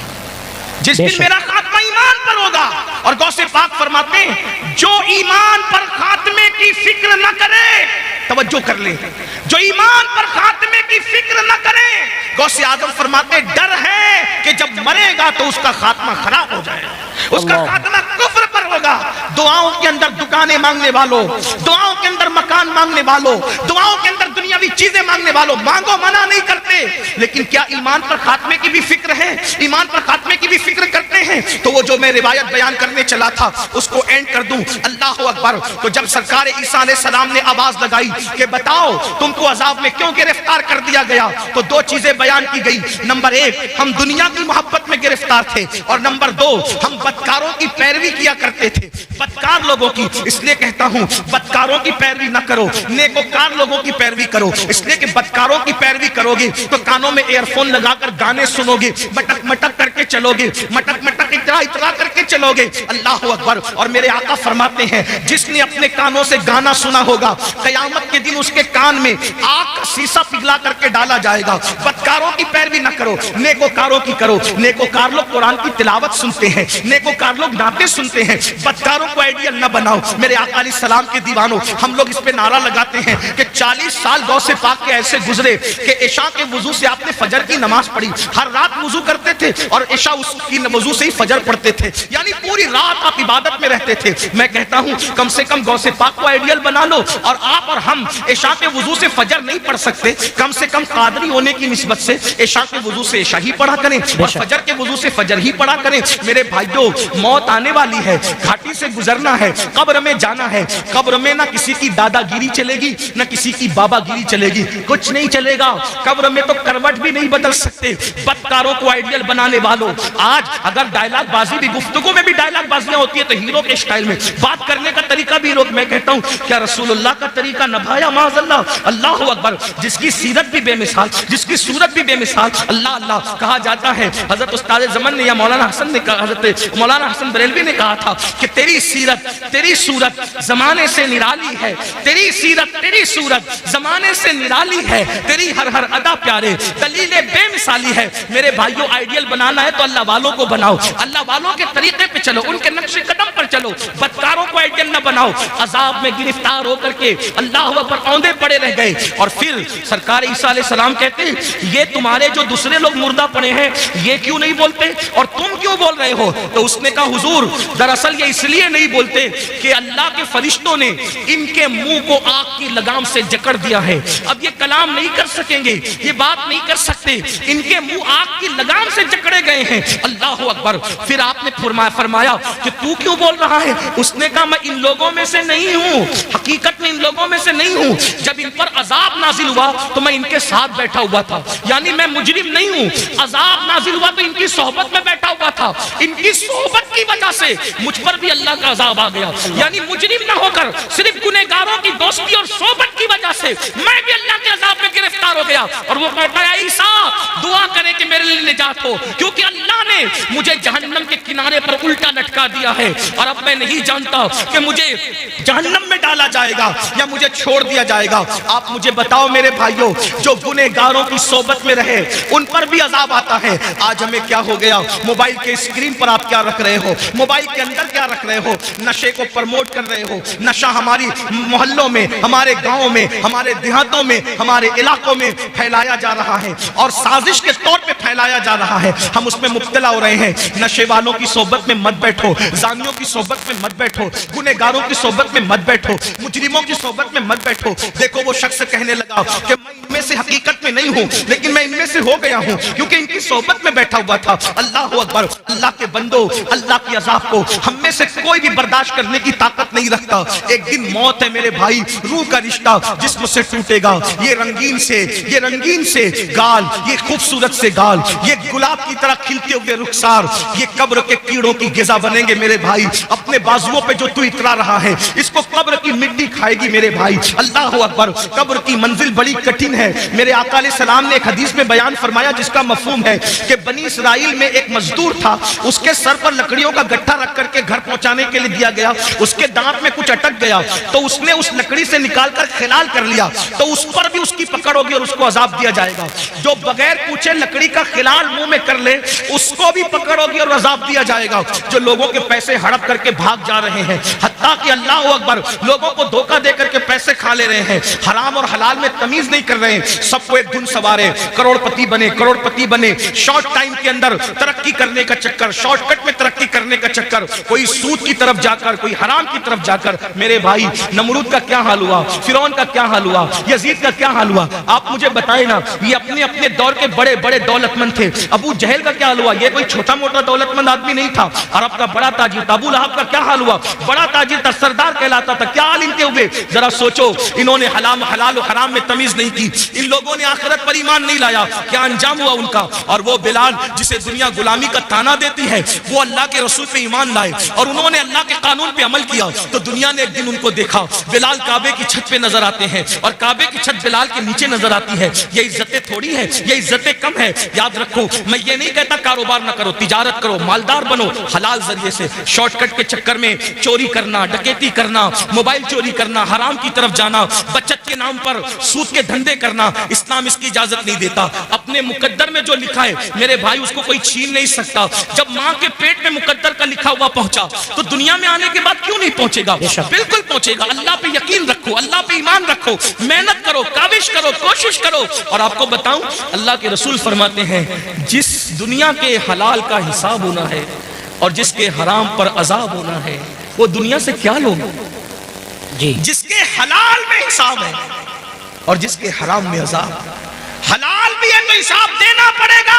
जिस दिन मेरा खात्मा ईमान पर होगा। और गौसे पाक फरमाते हैं जो ईमान पर खात्मे की फिक्र न करे, तवज्जो कर ले, जो ईमान पर खात्मे की फिक्र न करे, गौसे आजम फरमाते डर है कि जब मरेगा तो उसका खात्मा खराब हो जाएगा, उसका खात्मा कुफ्र पर होगा। दुआओं के अंदर दुकानें मांगने वालों, दुआओं के अंदर मकान मांगने वालों, दुआओं के अंदर दुनियावी चीजें मांगने वालों, मांगो मना नहीं करते, लेकिन क्या ईमान पर खात्मे की भी फिक्र है? ईमान पर खात्मे की भी फिक्र करते हैं? तो वो जो मैं रिवायत बयान करने चला था उसको एंड कर दूं। अल्लाह अकबर। तो जब सरकार ईसा अलैहिस्सलाम ने आवाज लगाई कि बताओ तुमको अजाब में क्यों गिरफ्तार कर दिया गया, तो दो चीजें बयान की गई। नंबर एक, हम दुनिया की मोहब्बत में गिरफ्तार थे, और नंबर दो, हम बदकारों की पैरवी किया करते थे, बदकार लोगों की। इसलिए कहता हूं बदकारों की पैरवी ना करो, नेकोकार लोगों की पैरवी करो। इसलिए कि बदकारों की पैरवी करोगे तो कानों में एयरफोन लगाकर गाने सुनोगे, मटक मटक करके चलोगे, मटक मटक इतरा इतरा करके चलोगे। अल्लाह अकबर। और मेरे आका फरमाते हैं जिसने अपने कानों से गाना सुना होगा, कयामत के दिन उसके कान में आग का शीशा पिघला करके डाला जाएगा। बदकारों की पैरवी ना करो, नेकोकारों की करो। नेकोकार लोग कुरान की तिलावत सुनते हैं, नेकोकार लोग नाते सुनते हैं, बदकारों को आइडियल न बनाओ। मेरे आका अलैहिस्सलाम के दीवानों, हम लोग इस पे नारा लगाते हैं कि 40 साल गौसे पाक के ऐसे गुजरे कि इशा के वुजू से आपने फजर की नमाज पढ़ी, हर रात वुजू करते थे और इशा उसकी वुजू से ही फजर पढ़ते थे, यानी पूरी रात आप इबादत में रहते थे। मैं कहता हूं कम से कम गौसे पाक को आइडियल बना लो, और आप और हम इशा के वुजू से फजर नहीं पढ़ सकते, कम से कम कादरी होने की निस्बत से इशा के वुजू से इशा ही पढ़ा करें और फजर के वुजू से फजर ही पढ़ा करें। मेरे भाइयों, मौत आने वाली है, घाटी से गुजरना है, कब्र में जाना है। कब्र में ना किसी की दादागिरी चलेगी, ना किसी की बाबागिरी चलेगी, कुछ नहीं चलेगा। कब्र में तो करवट भी नहीं बदल सकते। बदकारों को आइडियल बनाने वालों, आज अगर डायलॉग बाजी भी, गुफ्तगू में भी डायलॉग बाजियां होती है तो हीरो के स्टाइल में बात करने का तरीका भी लोग, मैं कहता हूं क्या रसूलुल्लाह का तरीका नभाया माज़अल्लाह, अल्लाहु अकबर। जिसकी सीरत भी बेमिसाल, जिसकी सूरत भी बेमिसाल, अल्लाह अल्लाह कहा जाता है। हजरत उस्ताद ज़मान ने या मौलाना हसन ने कहा, हजरत मौलाना हसन बरेलवी ने कहा था कि तेरी सीरत, तेरी सूरत जमाने से निराली है, तेरी सीरत, तेरी सूरत जमाने से निराली है, तेरी हर हर अदा प्यारे, दलीलें बेमिसाली है। मेरे भाइयों, आइडियल बनाना है तो अल्लाह वालों को बनाओ, अल्लाह वालों के तरीके पे चलो, उनके नक्शे कदम पर चलो, बदकारों को आइडियल न बनाओ। अजाब में गिरफ्तार होकर के अल्लाह पर औंधे पड़े रह गए, और फिर सरकार ईसा अलैहिस्सलाम कहते हैं ये तुम्हारे जो दूसरे लोग मुर्दा पड़े हैं ये क्यों नहीं बोलते और तुम क्यों बोल रहे हो? तो उसने कहा हुजूर, दरअसल ये इसलिए नहीं बोलते कि अल्लाह के फरिश्तों ने इनके मुंह को आग की लगाम से जकड़ दिया है, अब ये कलाम नहीं कर सकेंगे, ये बात नहीं कर सकते, इनके मुंह आग की लगाम से जकड़े गए हैं। अल्लाह अकबर। फिर आपने फरमाया कि तू क्यों बोल रहा है? उसने कहा मैं इन लोगों में से नहीं हूं, हकीकत में इन लोगों में से नहीं हूं। जब इन पर अजाब नाजिल हुआ तो मैं इनके साथ बैठा हुआ था, यानी मैं मुजरिम नहीं हूं। अजाब नाजिल हुआ तो इनकी सोहबत में बैठा हुआ था, इनकी सोहबत की वजह से मुझ पर भी अल्लाह का अजाब आ गया, यानी मुजरिम ना होकर सिर्फ गुनहगारों की दोस्ती और सोहबत की वजह से मैं भी अल्लाह के अजाब में गिरफ्तार हो गया। और वो कहता है ईसा दुआ करे कि मेरे लिए निजात हो, क्योंकि अल्लाह ने मुझे जहन्नम के किनारे पर उल्टा लटका दिया है और अब मैं नहीं जानता कि मुझे जहन्नम में डाला जाएगा या मुझे छोड़ दिया जाएगा। आप मुझे बताओ मेरे भाइयों, जो गुनहगारों की सोबत में रहे उन पर भी अजाब आता है। आज हमें क्या हो गया? मोबाइल के स्क्रीन पर आप क्या रख रहे हो, मोबाइल के अंदर क्या रख रहे हो? नशे को प्रमोट कर रहे हो। नशा हमारी मोहल्लों में, हमारे गांवों में, हमारे देहातों में, हमारे इलाकों में फैलाया जा रहा है और साजिश के तौर पे फैलाया जा रहा है। हम उसमें मुब्तला हो रहे हैं। नशे वालों की सोबत में मत बैठो, जानियों की सोबत में मत बैठो, गुनहगारों की सोबत में मत बैठो, मुजरिमों की सोबत में मत बैठो। देखो वो शख्स कहने लगा कि मैं इनमें से हकीकत में नहीं हूं, लेकिन मैं इनमें से हो गया हूं क्योंकि इनकी सोबत में बैठा हुआ था। अल्लाह अकबर। अल्लाह के बंदो, अल्लाह की अज़ाब को हम में से कोई भी बर्दाश्त करने की ताकत नहीं रखता। एक दिन मौत है मेरे भाई, रूह का रिश्ता जिस्म से टूटेगा। ये रंगीन से गाल, ये खूबसूरत से गाल, ये गुलाब की तरह खिलते हुए रुखसार, ये कब्र के कीड़ों की गिज़ा बनेंगे मेरे भाई। अपने बाजुओं पे जो तू इतरा रहा है इसको कब्र की मिट्टी खाएगी मेरे भाई। अल्लाह अकबर। कब्र की मंजिल बड़ी कठिन है। मेरे आका अलैहिस्सलाम ने एक हदीस में बयान फरमाया जिसका मफहूम है कि बनी इस्राइल में एक मजदूर था, उसके सर पर लकड़ियों का गट्ठा रख करके घर पहुंचाने के लिए दिया गया। उसके दांत में कुछ अटक गया तो उसने उस लकड़ी से निकालकर खिलाल कर लिया, तो उस पर भी उसकी पकड़ होगी और उसको अजाब दिया जाएगा। जो बगैर पूछे लकड़ी का खिलाल मुंह में कर ले उसको भी पकड़ होगी और अजाब दिया जाएगा। जो लोगों के पैसे हड़प करके भाग जा रहे हैं, हत्ता कि अल्लाह अकबर, लोगों को धोखा दे करके पैसे खा ले रहे हैं, हराम और हलाल में तमीज नहीं कर रहे हैं, सबको एक धुन सवारे, करोड़पति बने, शॉर्ट टाइम के अंदर तरक्की करने का चक्कर, शॉर्टकट में तरक्की करने का चक्कर, कोई सूद की तरफ जाकर, कोई हराम की तरफ जाकर। मेरे भाई, नमरूद का क्या हाल हुआ, फिरौन का क्या हाल हुआ, यजीद का क्या हाल हुआ? आप मुझे बताएं ना। ये अपने अपने दौर के बड़े बड़े दौलतमंद थे। अबू जहल का क्या हाल हुआ? ये कोई छोटा मोटा दौलतमंद आदमी नहीं था, अरब का बड़ा ताजिर था। अबू लहब का क्या हाल हुआ? बड़ा ताजिर था, सरदार कहलाता था। क्या हाल इनके हुए? जरा सोचो, इन्होंने हलाल और हराम में तमीज नहीं की, इन लोगों ने आखिरत पर ईमान नहीं लाया। क्या अंजाम हुआ उनका? और वो बिलाल जिसे दुनिया गुलामी का ताना देती है, वो अल्लाह के रसूल पे ईमान लाए और उन्होंने अल्लाह के कानून पे अमल किया, तो दुनिया ने एक दिन उनको देखा। बिलाल काबे की छत पे नजर आते हैं और काबे की छत बिलाल के नीचे नजर आती है। ये इज्जतें थोड़ी है, ये इज्जतें कम है। याद रखो, मैं ये नहीं कहता कारोबार ना करो, तिजारत करो, मालदार बनो हलाल जरिए से। शॉर्टकट के चक्कर में चोरी करना, डकैती करना, मोबाइल चोरी करना, हराम की तरफ जाना, बचत के नाम पर सूद के धंधे करना, इस्लाम इसकी इजाजत नहीं देता। अपने मुकद्दर में जो लिखा है मेरे भाई, उसको कोई छीन नहीं सकता। जब माँ के पेट में मुकद्दर का लिखा हुआ पहुंचा तो दुनिया में आने के बाद क्यों नहीं पहुंचेगा? बिल्कुल पहुंचेगा। अल्लाह पे यकीन रखो, अल्लाह पे ईमान रखो, मेहनत करो, काविश करो, कोशिश करो। और आपको बताऊं, अल्लाह के रसूल फरमाते हैं, जिस दुनिया के हलाल का हिसाब होना है और जिसके हराम पर अजाब होना है, वो दुनिया से क्या लोगे जी? जिसके हलाल में हिसाब है और जिसके हराम में अजाब। हलाल भी है तो हिसाब देना पड़ेगा,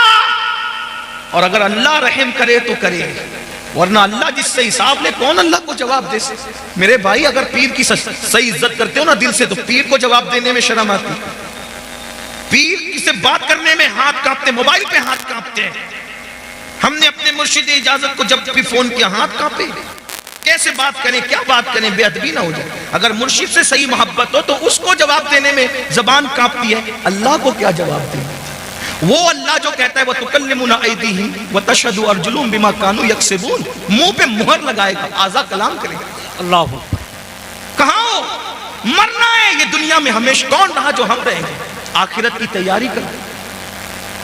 और अगर अल्लाह रहम करे तो करे, वरना अल्लाह जिससे हिसाब ले, कौन अल्लाह को जवाब दे? मेरे भाई, अगर पीर की सही इज्जत करते हो ना दिल से, तो पीर को जवाब देने में शर्म आती। पीर से बात करने में हाथ कांपते, मोबाइल पे हाथ कांपते हैं। हमने अपने मुर्शिद इजाजत को जब भी फोन किया, हाथ कांपे। कैसे बात करें, क्या बात करें, बेअदबी ना हो जाए। अगर मुर्शिद से सही मोहब्बत हो तो उसको जवाब देने में जबान कांपती है, अल्लाह को क्या जवाब दें? वो अल्लाह जो कहता है वो तुकल्लिमुना ऐदीहिम व तशहदु अर्जुलुहुम बिमा कानू यक्सिबून, मुंह पे मुहर लगाएगा, आजा कलाम करेगा। अल्लाह कहां हो? मरना है ये दुनिया में हमेशा। कौन रहा जो हम रहेंगे? आखिरत की तैयारी करो।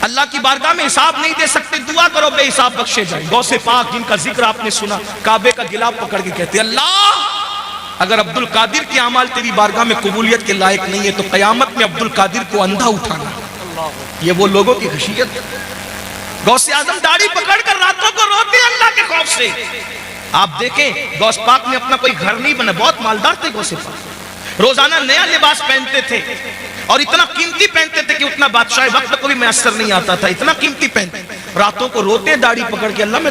अल्लाह की बारगाह में हिसाब नहीं दे सकते, दुआ करो बेहिसाब बख्शे जाए। गौसे पाक जिनका जिक्र आपने सुना, काबे का गिलाफ पकड़ के कहते, अल्लाह अगर अब्दुल कादिर के अमाल तेरी बारगाह में कबूलियत के लायक नहीं है तो कयामत में अब्दुल कादिर को अंधा उठाना। ये वो लोगों की खशियत। गौसे आजम दाढ़ी पकड़कर रातों को रोते अल्लाह के खौफ से। आप देखें, गौस पाक ने अपना कोई घर नहीं बना, बहुत मालदार थे गौसे पाक। रोजाना नया लिबास पहनते थे और इतना कीमती पहनते थे कि उतना बादशाह वक्त को भी मैसर नहीं आता था, इतना कीमती पहनते। रातों को रोते दाढ़ी पकड़ के, अल्लाह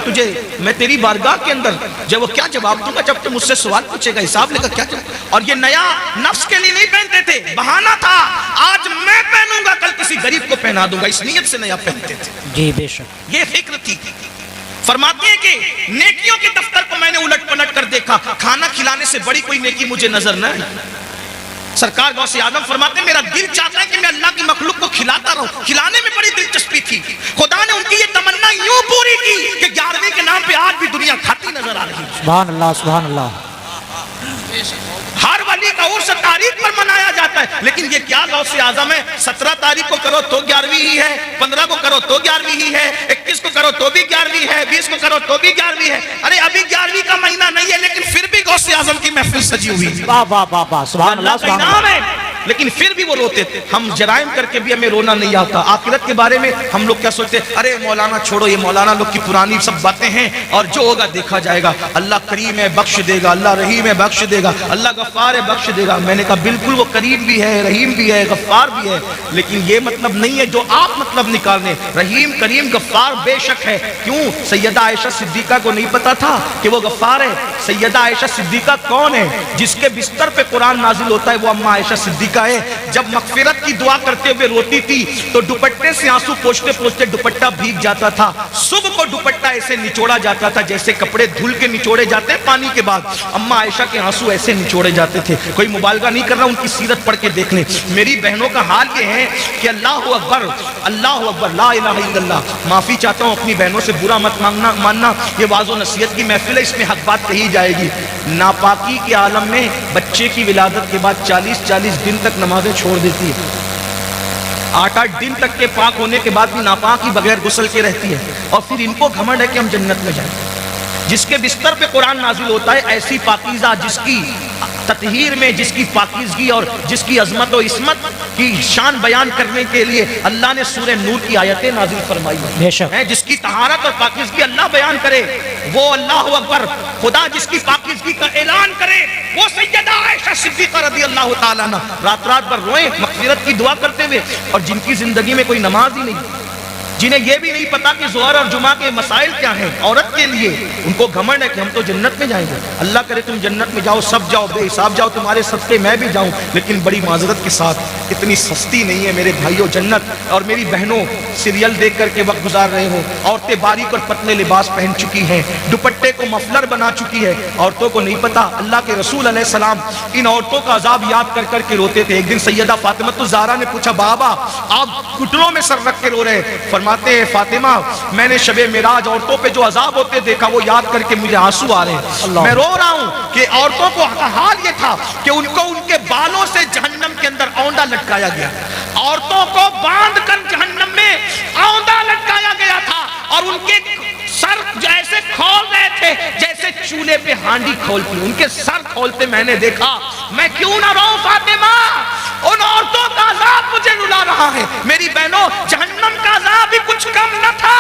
मैं तेरी बारगाह के अंदर जब वो क्या जवाब दूंगा, जब तू मुझसे सवाल पूछेगा, हिसाब लेगा क्या जवाब? और ये नया नफ्स के लिए नहीं पहनते थे, बहाना था, आज मैं पहनूंगा कल किसी गरीब को पहना दूंगा, इस नियत से नया पहनते थे जी। बेशक ये फिक्र थी। फरमाते हैं कि नेकियों के दफ्तर को मैंने उलट पलट कर देखा, खाना खिलाने से बड़ी कोई नेकी मुझे नजर न आई। सरकार गौसे आजम फरमाते, मेरा दिल चाहता है कि मैं अल्लाह की मखलूक को खिलाता रहूं। खिलाने में बड़ी दिलचस्पी थी। खुदा ने उनकी ये तमन्ना यूं पूरी की कि 11वीं के नाम पे आज भी दुनिया खाती नजर आ रही है। सुभान अल्लाह, सुभान अल्लाह। हर वली का उर्स तारीख पर मनाया जाता है, लेकिन ये क्या गौसे आजम है, 17 तारीख को करो तो 11वीं ही है, 15 को करो तो 11वीं ही है, 21 को करो तो भी 11वीं है, 20 को करो तो भी 11वीं है। अरे अभी 11वीं का महीना नहीं है, लेकिन फिर भी गौसे आजम की महफिल सजी हुई है। वाह वाह वाह वाह, सुभान अल्लाह, सुभान अल्लाह। लेकिन फिर भी वो रोते थे। हम जराइम करके भी हमें रोना नहीं आता। आखिरत के बारे में हम लोग क्या सोचते, अरे मौलाना छोड़ो, ये मौलाना लोग की पुरानी सब बातें हैं और जो होगा देखा जाएगा। अल्लाह करीम है, बख्श देगा, अल्लाह रहीम है, बख्श देगा, अल्लाह गफ्फार है, बख्श देगा। मैंने कहा बिल्कुल, वो करीम भी है, रहीम भी है, गफ्फार भी है, लेकिन ये मतलब नहीं है जो आप मतलब निकालने। रहीम, करीम, गफ्फार बेशक है। क्यों? सैयदा आयशा सिद्दीका को नहीं पता था कि वो गफ्फार है? सैयदा आयशा सिद्दीका कौन है? जिसके बिस्तर पे कुरान नाजिल होता है वो अम्मा आयशा सिद्दीका है। जब मगफिरत की दुआ करते हुए रोती थी तो दुपट्टे से आंसू पोंछते पोंछते दुपट्टा भीग जाता था। सुबह को दुपट्टा ऐसे निचोड़ा जाता था जैसे कपड़े धुल के निचोड़े जाते हैं पानी के बाद। अम्मा आयशा के आंसू ऐसे निचोड़े जाते थे। कोई मुबालगा नहीं कर रहा, उनकी सीरत पढ़ के देख लें। मेरी बहनों का हाल ये है कि अल्लाह अकबर, अल्लाह अकबर, ला इलाहा इल्लल्लाह। माफी चाहता हूँ अपनी बहनों से, बुरा मत मानना, ये वाज़ो नसीहत की महफिल है, इसमें हक बात कही जाएगी। नापाकी के आलम में बच्चे की विलादत के बाद 40-40 दिन तक नमाजें छोड़ देती है। 8-8 दिन तक के पाक होने के बाद भी नापाकी बगैर गुस्ल के रहती है, और फिर इनको घमंड है कि हम जन्नत में जाएं। जिसके बिस्तर पे कुरान नाजिल होता है, ऐसी पाकीज़ा जिसकी ततहीर में, जिसकी पाकीज़गी और जिसकी अजमत और इस्मत की शान बयान करने के लिए अल्लाह ने सूरह नूर की आयतें नाजिल फरमाई है। जिसकी तहारत और पाकीज़गी अल्लाह बयान करे, वो अल्लाह अकबर। खुदा जिसकी पाकीज़गी का ऐलान करे, वो सैयदा आयशा सिद्दीक़ा रज़ियल्लाहु ताला अन्हा। रात रात भर रोए मग़फ़िरत की दुआ करते हुए, और जिनकी जिंदगी में कोई नमाज ही नहीं, जिन्हें यह भी नहीं पता कि ज़ोहर और जुमा के मसाइल क्या हैं औरत के लिए, उनको घमंड है कि हम तो जन्नत में जाएंगे। अल्लाह करे तुम जन्नत में जाओ, सब जाओ, बेहिसाब जाओ, तुम्हारे सदक़े मैं भी जाऊं, लेकिन बड़ी माज़रत के साथ इतनी सस्ती नहीं है मेरे भाइयों जन्नत। और मेरी बहनों सीरियल देख करके वक्त गुजार रहे हो, औरतें बारीक और पतले लिबास पहन चुकी हैं, दुपट्टे को मफलर बना चुकी है। औरतों को नहीं पता, अल्लाह के रसूल अलैहिस्सलाम इन औरतों का अजाब याद कर करके रोते थे। एक दिन सैयदा फातिमा ज़हरा ने पूछा, बाबा आप घुटनों में सर रख के रो रहे हैं। फरमाते हैं, फातिमा मैंने शबे मिराज औरतों पे जो अजाब होते देखा, वो याद करके मुझे आंसू आ रहे हैं। मैं रो रहा हूं कि औरतों को हाल ये था कि उनको उनके बालों से जहन्नम के अंदर औंधा लटकाया गया। औरतों को बांध कर जहन्नम में औंधा लटकाया गया था, और उनके सर जैसे खोल रहे थे जैसे चूल्हे पे हांडी खोलती, उनके सर खोलते मैंने देखा। मैं क्यों ना रोऊं फातिमा, उन औरतों का अज़ाब मुझे रुला रहा है। मेरी बहनों, जहन्नम का अज़ाब भी कुछ कम न था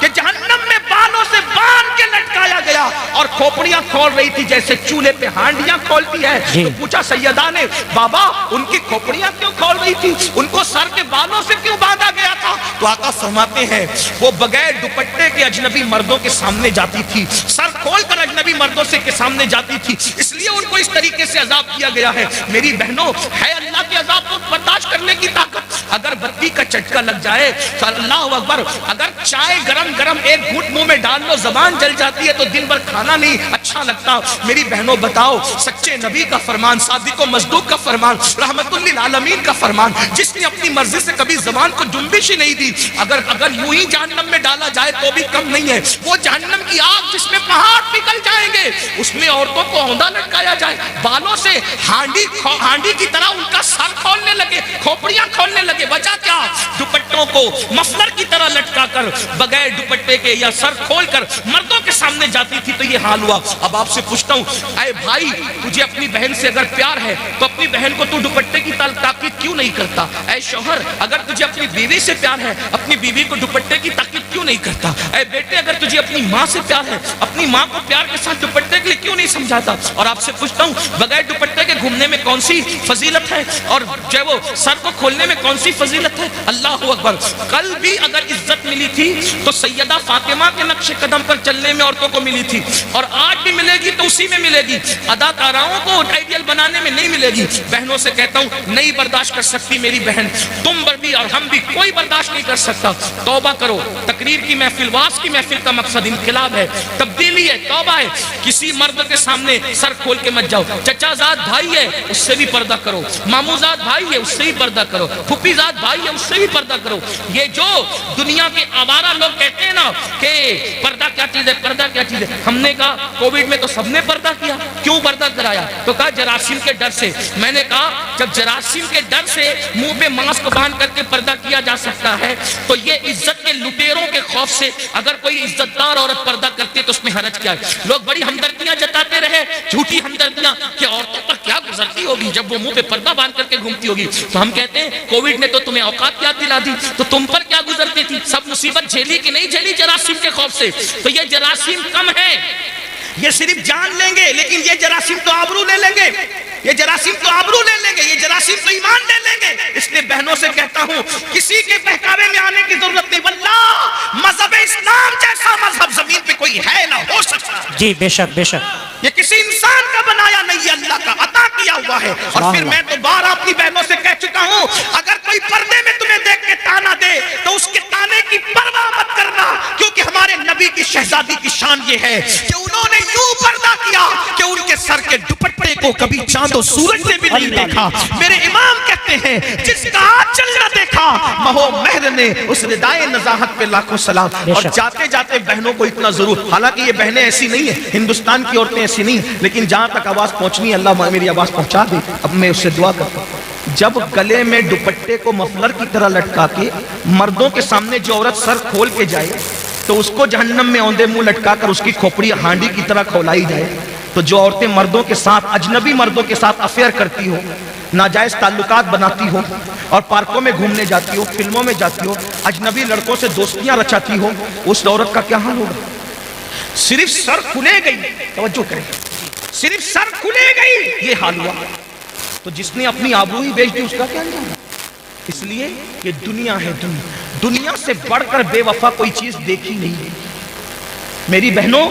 कि जहन्नम में बालों से बांध के लटकाया गया और खोपड़ियां खोल रही थी जैसे चूल्हे पे हांडियां खोलती है। तो पूछा सैयदा ने, बाबा उनकी खोपड़ियां क्यों खोल रही थी, उनको सर के बालों से क्यों बांधा गया था? तो आका फरमाते हैं वो बगैर दुपट्टे के अजनबी मर्दों के सामने जाती थी, सर खोलकर अजनबी मर्दों से के सामने जाती थी, इसलिए उनको इस तरीके से अजाब किया गया है। मेरी बहनों, है अल्लाह के अजाब को बर्दाश्त करने की ताकत। अगर बत्ती का झटका लग जाए तो अल्लाह अकबर, अगर चाय गरम गरम एक घूंट मुंह में डाल लो, जबान जल जाती है तो दिन भर खाना नहीं अच्छा लगता। मेरी बहनों बताओ, सच्चे नबी का फरमान, सादिक मज़दूक का फरमान, रहमतुल लिल आलमीन का फरमान, जिसने अपनी मर्जी से कभी जबान को जुम्बिश ही नहीं दी, अगर यूं ही जहन्नम में डाला जाए तो भी कम नहीं है। वो जहन्नम की आग जिसमें पहाड़ पिघल जाएंगे, उसमें औरतों को औंधा लटकाया जाए, बालों से हांडी की तरह उनका सर खोलने लगे, खोपड़ियां खोलने लगे। वजह क्या? दुपट्टों को मफलर की तरह लटका कर बगैर दुपट्टे के या सर खोलकर मर्दों के सामने जाती थी, तो ये हाल हुआ। अब आपसे पूछता हूँ, अरे भाई, तुझे अपनी बहन से अगर प्यार है तो अपनी बहन को तू दुपट्टे की ताकीद क्यों नहीं करता? ऐ शौहर, अगर तुझे अपनी बीवी से प्यार है, अपनी बीवी को दुपट्टे की ताकीद क्यों नहीं करता? ऐ बेटे, अगर तुझे अपनी माँ से प्यार है, अपनी माँ को प्यार के साथ दुपट्टे के लिए क्यों नहीं समझाता? और आपसे पूछता हूँ, बगैर दुपट्टे के घूमने में कौन सी फजीलत है, और जो वो सर को खोलने में कौन सी फजीलत है? अल्लाह अकबर। कल भी अगर इज्जत मिली थी तो सैयदा फातिमा के नक्शे कदम पर चलने में औरतों को मिली थी, और आज भी मिलेगी तो उसी में मिलेगी। अदाकाराओं को आइडियल बनाने में नहीं मिलेगी। बहनों से कहता हूँ, नहीं बर्दाश्त कर सकती मेरी बहन, तुम भी और हम भी, कोई बर्दाश्त नहीं कर सकता। तौबा करो। तकरीर की महफिल, वास की महफिल का मकसद इनकलाब है, तब्दीली है, तौबा है। किसी मर्द के सामने सर खोल के मत जाओ। चचाजाद भाई है, उससे भी पर्दा करो। मामूजाद भाई है, उससे भी पर्दा करो। फुफीजाद भाई है, उससे भी पर्दा करो। ये जो दुनिया के आवारा लोग कहते हैं ना कि पर्दा क्या चीज है, पर्दा क्या चीज है, हमने कहा कोविड में तो सबने पर्दा किया। क्यों पर्दा कराया? तो कहा जरासीम के डर से। मैंने कहा जब जरासीम के डर से मुंह पे मास्क बांध करके पर्दा किया जा सकता है, तो ये इज्जत के लुटेरों के खौफ से अगर कोई इज्जतदार औरत पर्दा करती है तो उसमें हरज क्या है? लोग बड़ी हमदर्दियां जताते रहे, झूठी हमदर्दियां, कि औरतों पर क्या गुजरती होगी जब वो मुंह पे पर्दा बांध करके घूमती होगी। तो हम कहते हैं कोविड ने तो तुम्हें औकात याद दिला दी, तो तुम पर क्या गुजरती थी? सब मुसीबत झेली कि नहीं झेली जरासीम के खौफ से? तो ये जरासीम कम है, ये सिर्फ जान लेंगे, लेकिन ये जरासीम तो आबरू ले लेंगे, ये जरासीम तो आबरू ले लेंगे, ये जरासीम तो ईमान ले लेंगे। इसलिए बहनों से कहता हूं, किसी के बहकावे में आने की जरूरत नहीं। वल्लाह मजहब इस्लाम जैसा मजहब जमीन पे कोई है ना हो सकता। जी बेशक बेशक, ये किसी इंसान का बनाया नहीं, ये अल्लाह का अता किया हुआ है। और फिर मैं तो बार अपनी बहनों से कह चुका हूं, अगर कोई पर्दे में तुम्हें देख के ताना दे तो उसके ताने की परवाह मत करना, क्योंकि हमारे नबी की शहजादी की शान ये है कि उन्होंने यूं पर्दा किया कि उनके सर के दुपट्टे को कभी चांद और सूरज ने भी नहीं देखा। मेरे इमाम कहते हैं, जिसका आंचल न देखा महो महर ने, उस रिदाए नजाहत पे लाखों सलाम। और जाते जाते बहनों को इतना जरूर, हालांकि ये बहनें ऐसी नहीं है, हिंदुस्तान की औरतें ऐसी नहीं, लेकिन जहां तक आवाज पहुंचनी, अल्लाह मेरी आवाज पहुंचा दे। अब मैं उससे दुआ करता हूं, जब गले में दुपट्टे को मफलर की तरह लटका के मर्दों के सामने जो औरत सर खोल के जाए तो उसको जहन्नम में औंधे मुंह लटका कर उसकी खोपड़ी हांडी की तरह खोलाई जाए, तो जो औरतें मर्दों के साथ, अजनबी मर्दों के साथ अफेयर करती हो, नाजायज ताल्लुकात बनाती हो, और पार्कों में घूमने जाती हो, फिल्मों में जाती हो, अजनबी लड़कों से दोस्तियां रचाती हो, उस औरत का क्या हाल होगा? सिर्फ सर खुले गई, तवज्जो करें, सिर्फ सर खुले गई, ये हाल हुआ। तो जिसने अपनी आबरू ही बेच दी उसका क्या अंजाम? इसलिए ये दुनिया है, दुनिया से बढ़कर बेवफा कोई चीज देखी नहीं है। मेरी बहनों,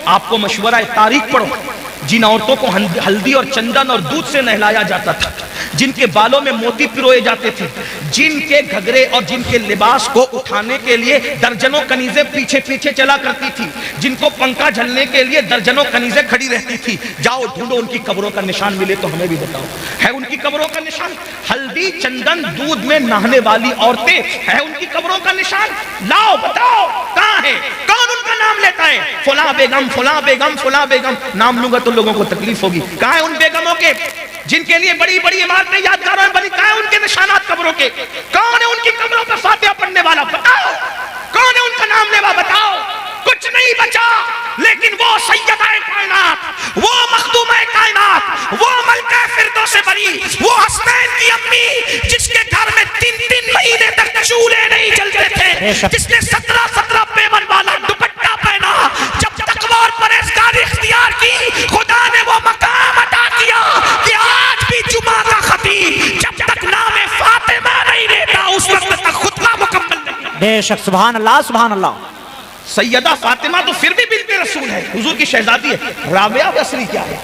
आपको मशवरा है, तारीख पढ़ो। जिन औरतों को हल्दी और चंदन और दूध से नहलाया जाता था, जिनके बालों में मोती पिरोए जाते थे, जिनके घगरे और जिनके लिबास को उठाने के लिए दर्जनों कनीजें पीछे पीछे चला करती थी, जिनको पंखा झलने के लिए दर्जनों कनीजें खड़ी रहती थी, जाओ ढूंढो उनकी कब्रों का निशान, मिले तो हमें भी बताओ, है उनकी कब्रों का निशान? हल्दी चंदन दूध में नहाने वाली औरतें, है उनकी कब्रों का निशान? लाओ बताओ, कहां है? कौन उनका नाम लेता है? फुला बेगम, फुला बेगम, फुला बेगम। नाम लूंगा तो लोगों को तकलीफ होगी। कहां है उन बेगमों के जिनके लिए बड़ी बड़ी इमारतें यादगारों में बनी? कहां है उनके निशानात कब्रों के? कौन है उनकी कब्रों पर फातिहा पढ़ने वाला? बताओ, कौन है उनका नाम लेवा? बताओ। कुछ नहीं बचा, लेकिन वो सैयदाए कायनात, वो मखदूमाए कायनात, वो मलका फिरदौस बरी, वो हसनैन की अम्मी, जिसके घर में 3-3 महीने तक चूल्हे नहीं जलते थे, जिसने 17-17 पेवन वाला दुपट्टा पहना, जब तकवा और परहेजगारी इख्तियार की, खुदा ने वो मकाम अता किया कि आज भी जुमा का खतीब जब तक नाम फातिमा नहीं लेता उस वक्त तक खुतबा मुकम्मल नहीं। बेशक, सुभान अल्लाह, सुभान अल्लाह। सैयदा फातिमा तो फिर भी बिन्ते रसूल है, हुजूर की शहजादी है। राबिया बसरी क्या है?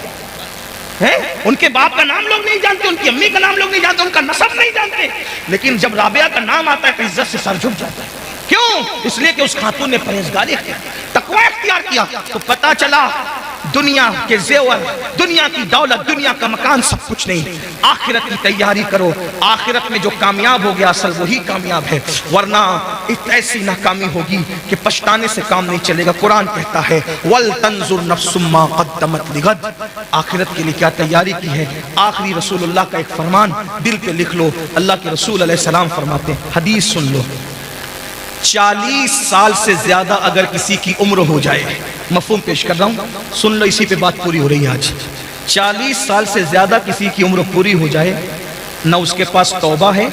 हैं? उनके बाप का नाम लोग नहीं जानते, उनकी अम्मी का नाम लोग नहीं जानते, उनका नसब नहीं जानते, लेकिन जब राबिया का नाम आता है तो इज्जत से सर झुक जाता है। क्यों? इसलिए कि उस खातून ने परहेजगारी तकवा इख्तियार किया। तो पता चला दुनिया के जेवर, दुनिया की दौलत, दुनिया का मकान सब कुछ नहीं, आखिरत की तैयारी करो। आखिरत में जो कामयाब हो गया असल वही कामयाब है, वरना ऐसी नाकामी होगी कि पछताने से काम नहीं चलेगा। कुरान कहता है वल तंजुर नफ्सुम मा क़द्दमत लिगद, आखिरत के लिए क्या तैयारी की है। आखिरी रसूलुल्लाह का एक फरमान दिल पे लिख लो। अल्लाह के रसूल अलैहिस्सलाम फरमाते हैं, हदीस सुन लो, 40 साल से ज्यादा अगर किसी की उम्र हो जाए, मफहूम पेश कर रहा हूं, सुन लो, इसी पे बात पूरी हो रही है आज। 40 साल से ज्यादा किसी की उम्र पूरी हो जाए, न उसके पास तौबा है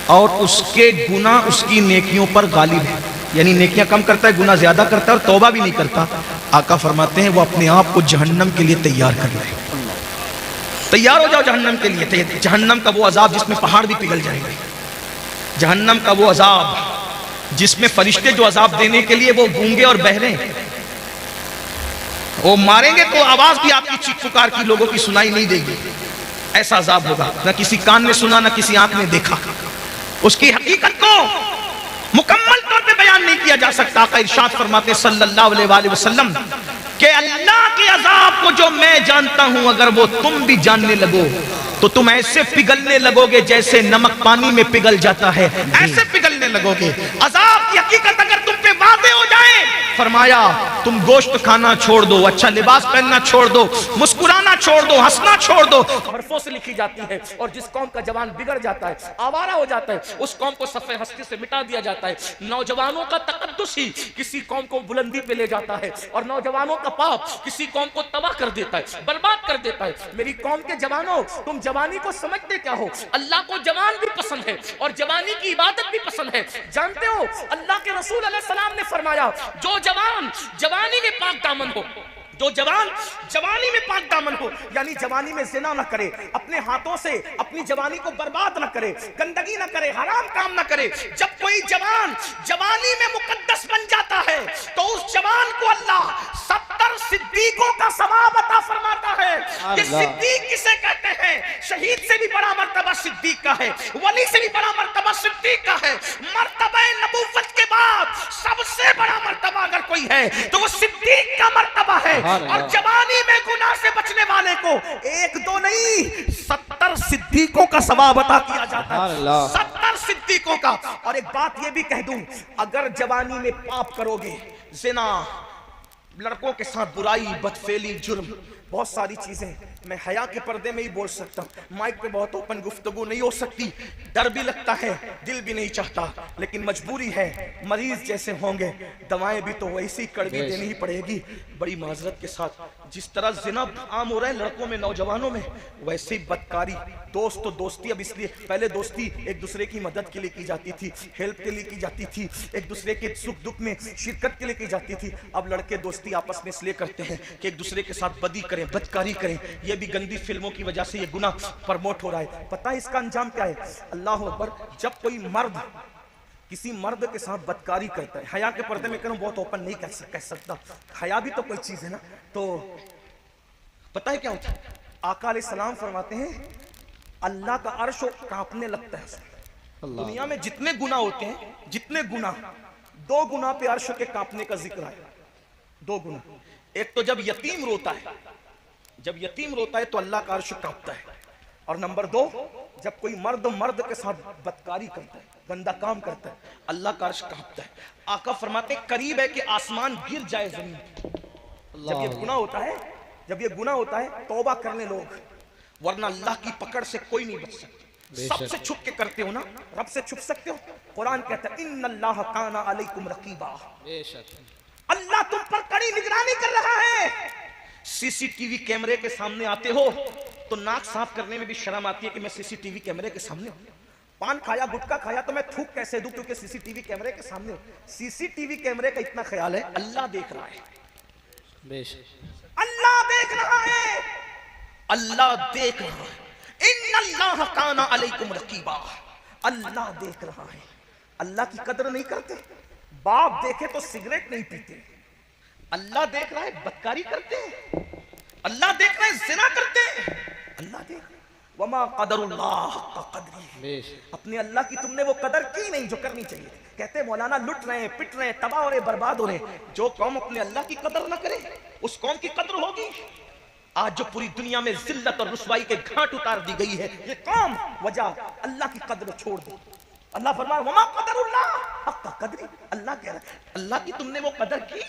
और उसके गुनाह उसकी नेकियों पर गालिब है, यानी नेकियां कम करता है, गुनाह ज्यादा करता है और तौबा भी नहीं करता। आका फरमाते हैं वो अपने आप को जहन्नम के लिए तैयार कर ले। तैयार हो जाओ जहन्नम के लिए। जहन्नम का वो अजाब जिसमें पहाड़ भी पिघल जाएंगे, जहन्नम का वो अजाब जिसमें फरिश्ते जो अजाब देने के लिए वो गूंगे और बहरे, वो मारेंगे तो आवाज भी आपकी चीख पुकार की लोगों की सुनाई नहीं देगी। ऐसा अजाब होगा, ना किसी कान ने सुना, ना किसी आंख ने देखा। उसकी हकीकत को मुकम्मल तौर पे बयान नहीं किया जा सकता। का इरशाद फरमाते सल्लल्लाहु अलैहि वसल्लम कि अल्लाह के अजाब को जो मैं जानता हूं, अगर वो तुम भी जानने लगो तो तुम ऐसे पिघलने लगोगे जैसे नमक पानी में पिघल जाता है, ऐसे पिघलने लगोगे। अजाब की हकीकत अगर तुम पे वाज़े हो जाए, फरमाया तुम गोश्त खाना छोड़ दो, अच्छा लिबास पहनना छोड़ दो, मुस्कुराना छोड़ दो, हंसना छोड़ दो। हरफों से लिखी जाती है, और जिस कौम का जवान बिगड़ जाता है, आवारा हो जाता है, उस कौम को सफ़े हस्ती से मिटा दिया जाता है। नौजवानों का तकद्दुस ही किसी कौम को बुलंदी पे ले जाता है, और नौजवानों का पाप किसी कौम को तबाह कर देता है, बर्बाद कर देता है। मेरी कौम के जवानों, तुम जवानी को समझते क्या हो? अल्लाह को जवान भी पसंद है और जवानी की इबादत भी पसंद है। जानते हो अल्लाह के रसूल अलैहिस्सलाम ने फरमाया, जो जवान जवानी में पाक दामन हो, जो जवान जवानी में पाक दामन हो, यानी जवानी में जिना न करे, अपने हाथों से अपनी जवानी को बर्बाद न करे, गंदगी न करे, हराम काम न करे। जब कोई जवान जवानी में मुकद्दस बन जाता है तो उस जवान को अल्लाह 70 सिद्दीकों का सवाब अता फरमाता है। कि सिद्दीक किसे कहते हैं? शहीद से भी बड़ा मर्तबा सिद्दीक का है, वली से भी बड़ा मर्तबा सिद्दीक का है। मर्तबा नबुव्वत के बाद सबसे बड़ा मर्तबा अगर कोई है तो वो सिद्दीक का मर्तबा है। और जवानी में गुनाह से बचने वाले को 1-2 नहीं 70 सिद्दीकों का सवाब अता किया जाता है, 70 सिद्दीकों का। और एक बात ये भी कह दूं, अगर जवानी में पाप करोगे, जिना, लड़कों के साथ बुराई, बदफेली, जुर्म, बहुत सारी चीजें, मैं हया के पर्दे में ही बोल सकता हूँ, माइक पे बहुत ओपन गुफ्तगू नहीं हो सकती, डर भी लगता है, दिल भी नहीं चाहता, लेकिन मजबूरी है। मरीज जैसे होंगे, दवाएं भी तो वैसी कड़वी देनी ही पड़ेगी। बड़ी माजरत के साथ, जिस तरह जिना आम हो रहा है लड़कों में, नौजवानों में, वैसे ही बदकारी। दोस्त तो दोस्ती, अब इसलिए पहले दोस्ती एक दूसरे की मदद के लिए की जाती थी, हेल्प के लिए की जाती थी, एक दूसरे के सुख दुख में शिरकत के लिए की जाती थी। अब लड़के दोस्ती आपस में इसलिए करते हैं कि एक दूसरे के साथ बदी करें, बदकारी करें। ये भी गंदी फिल्मों की वजह से ये गुनाह प्रमोट हो रहा है। पता है इसका अंजाम क्या है? अल्लाह अकबर, जब कोई मर्द किसी मर्द के साथ बदकारी करता है, हया के पर्दे में करूं, बहुत ओपन नहीं कह सकता, हया भी तो कोई चीज है ना, तो पता है क्या होता है? आका अलैहिस्सलाम फरमाते हैं अल्लाह का अर्श कांपने लगता है। दुनिया में जितने गुनाह होते हैं, जितने गुनाह, 2 गुनाह पे अर्श के कांपने का जिक्र है। 2 गुनाह, एक तो जब यतीम रोता है, जब यतीम रोता है तो अल्लाह का अर्श कांपता है, और नंबर 2 जब कोई मर्द के साथ बदकारी करता है, गंदा काम करता है, अल्लाह का अर्श कांपता है। आका फरमाते करीब है कि आसमान गिर जाए जमीन पर। जब ये गुनाह होता है, जब ये गुनाह होता है, तौबा कर ले लोग, वरना अल्लाह की पकड़ से कोई नहीं बच सकता। सबसे छुप के करते हो ना, रब से छुप सकते हो? कुरान कहता है इन्नल्लाह काना अलैकुम रकीबा, तुम पर कड़ी निगरानी कर रहा है। सीसीटीवी कैमरे के सामने आते हो तो नाक साफ करने में भी शर्म आती है कि मैं सीसीटीवी कैमरे के सामने हूं। पान खाया, गुटखा खाया तो मैं थूक कैसे दूं, क्योंकि सीसीटीवी कैमरे के सामने हूं। सीसीटीवी कैमरे का इतना ख्याल है, अल्लाह देख रहा है, अल्लाह देख रहा है, अल्लाह देख रहा है। इन्नल्लाह काना अलैकुम रकीबा, अल्लाह देख रहा है। अल्लाह की कदर नहीं करते, बाप देखे तो सिगरेट नहीं पीते। अल्लाह देख रहा है, बदकारी करते हैं। अल्लाह देख रहा है, जिना करते हैं। अल्लाह देख रहा है। वमा कदरुल्लाह का कदरी, अपने अल्लाह की तुमने वो कदर की नहीं जो करनी चाहिए। कहते हैं मौलाना लुट रहे हैं, पिट रहे हैं, तबाह हो रहे, बर्बाद हो रहे हैं। जो कौम अपने अल्लाह की कदर ना करे उस कौम की कदर होगी। आज जो पूरी दुनिया में जिल्लत और रुसवाई के घाट उतार दी गई है, ये कौम वजह अल्लाह की कदर छोड़ दी। अल्लाह फरमाया वमा कदरुल्लाह हक़्क़ क़द्री, अल्लाह कह रहा है अल्लाह की तुमने वो कदर की।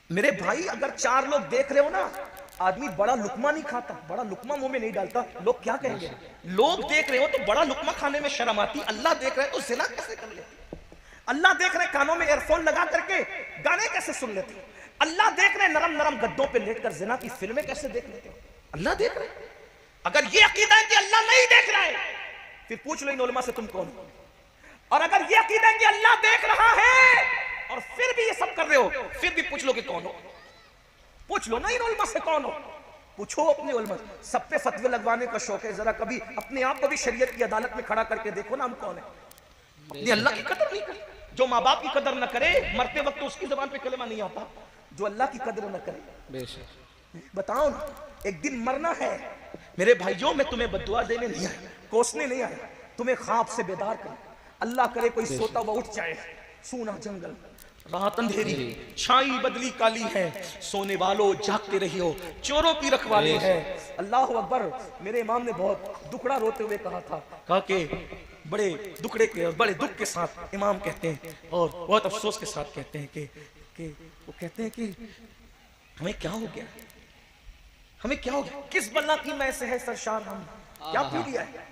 मेरे भाई, अगर 4 लोग देख रहे हो ना, आदमी बड़ा लुकमा नहीं खाता, बड़ा लुकमा मुंह में नहीं डालता, लोग क्या कहेंगे। लोग देख रहे हो तो बड़ा लुकमा खाने में शर्म आती, अल्लाह देख रहे तो जिना कैसे कर लेते। अल्लाह देख रहे कानों में एयरफोन लगा करके गाने कैसे सुन लेते। अल्लाह देख रहे नरम नरम गद्दों पे लेटकर जिना की फिल्में कैसे देख लेते हो। अल्लाह देख रहे। अगर ये अकीदा है कि अल्लाह नहीं देख रहा है, फिर पूछ लो इन उलमा से तुम कौन हो। और अगर ये अकीदा है कि अल्लाह देख रहा है और फिर भी ये सब कर रहे हो, फिर भी पूछ लो कि कौन हो। पूछ लो ना इन उलमा से कौन हो, पूछो अपने उलमा। सब पे फतवे लगवाने का शौक है, जरा कभी अपने आप को भी शरीयत की अदालत में खड़ा करके देखो ना, हम कौन है। अपनी अल्लाह की कदर नहीं करे, जो माँ बाप की कदर न करे, मरते वक्त तो उसकी जबान पे कलमा नहीं आता। जो अल्लाह की कदर न करे, बताओ ना, एक दिन मरना है। मेरे भाइयों, मैं तुम्हें बद्दुआ देने नहीं आया, कोसने नहीं आया, तुम्हें ख्वाब से बेदार कर। अल्लाह करे कोई सोता हुआ उठ जाए, सूना जंगल, रात अंधेरी, छाई बदली काली है, सोने वालों जागते रहियो, चोरों की रखवाली है। अल्लाह अकबर। मेरे इमाम ने बहुत दुखड़ा रोते हुए कहा कि बड़े दुखड़े के और बड़े दुख के साथ इमाम कहते हैं और बहुत अफसोस के साथ कहते हैं कि वो कहते हैं कि हमें क्या हो गया, हमें क्या हो गया, किस बला की मैं से है सरशार हम, क्या पी लिया है,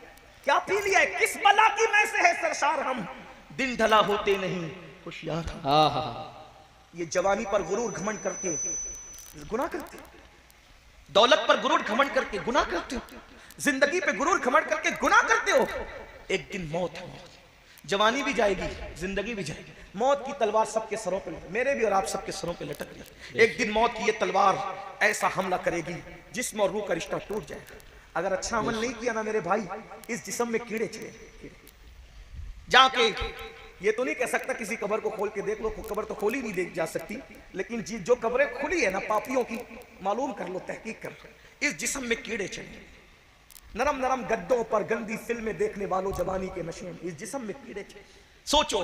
क्या पी लिया है, किस बला की मैं से है सरशार हम, दिन ढला होते नहीं होशियार हम। ये जवानी पर गुरूर घमंड करके गुनाह करते हो, दौलत पर गुरूर घमंड करके गुनाह करते हो, जिंदगी पे गुरूर घमंड करके गुनाह करते हो। एक दिन मौत है, जवानी भी जाएगी, जिंदगी भी जाएगी। मौत की तलवार सबके सरों पे, मेरे भी और आप सबके सरों पे लटक रही। एक दिन मौत की ये तलवार ऐसा हमला करेगी जिस्म और रूह का रिश्ता टूट जाएगा। अगर अच्छा अमल नहीं किया ना मेरे भाई, इस जिस्म में कीड़े छे जाके, ये तो नहीं कह सकता किसी कब्र को खोल के देख लो, कब्र तो खोली नहीं देख जा सकती, लेकिन जो कब्रें खुली है ना पापियों की, मालूम कर लो, तहकीक कर लो, इस जिस्म में कीड़े चले। नरम नरम गद्दों पर गंदी फिल्में देखने वालों जवानी के नशे में, इस जिस्म में कीड़े चले। सोचो,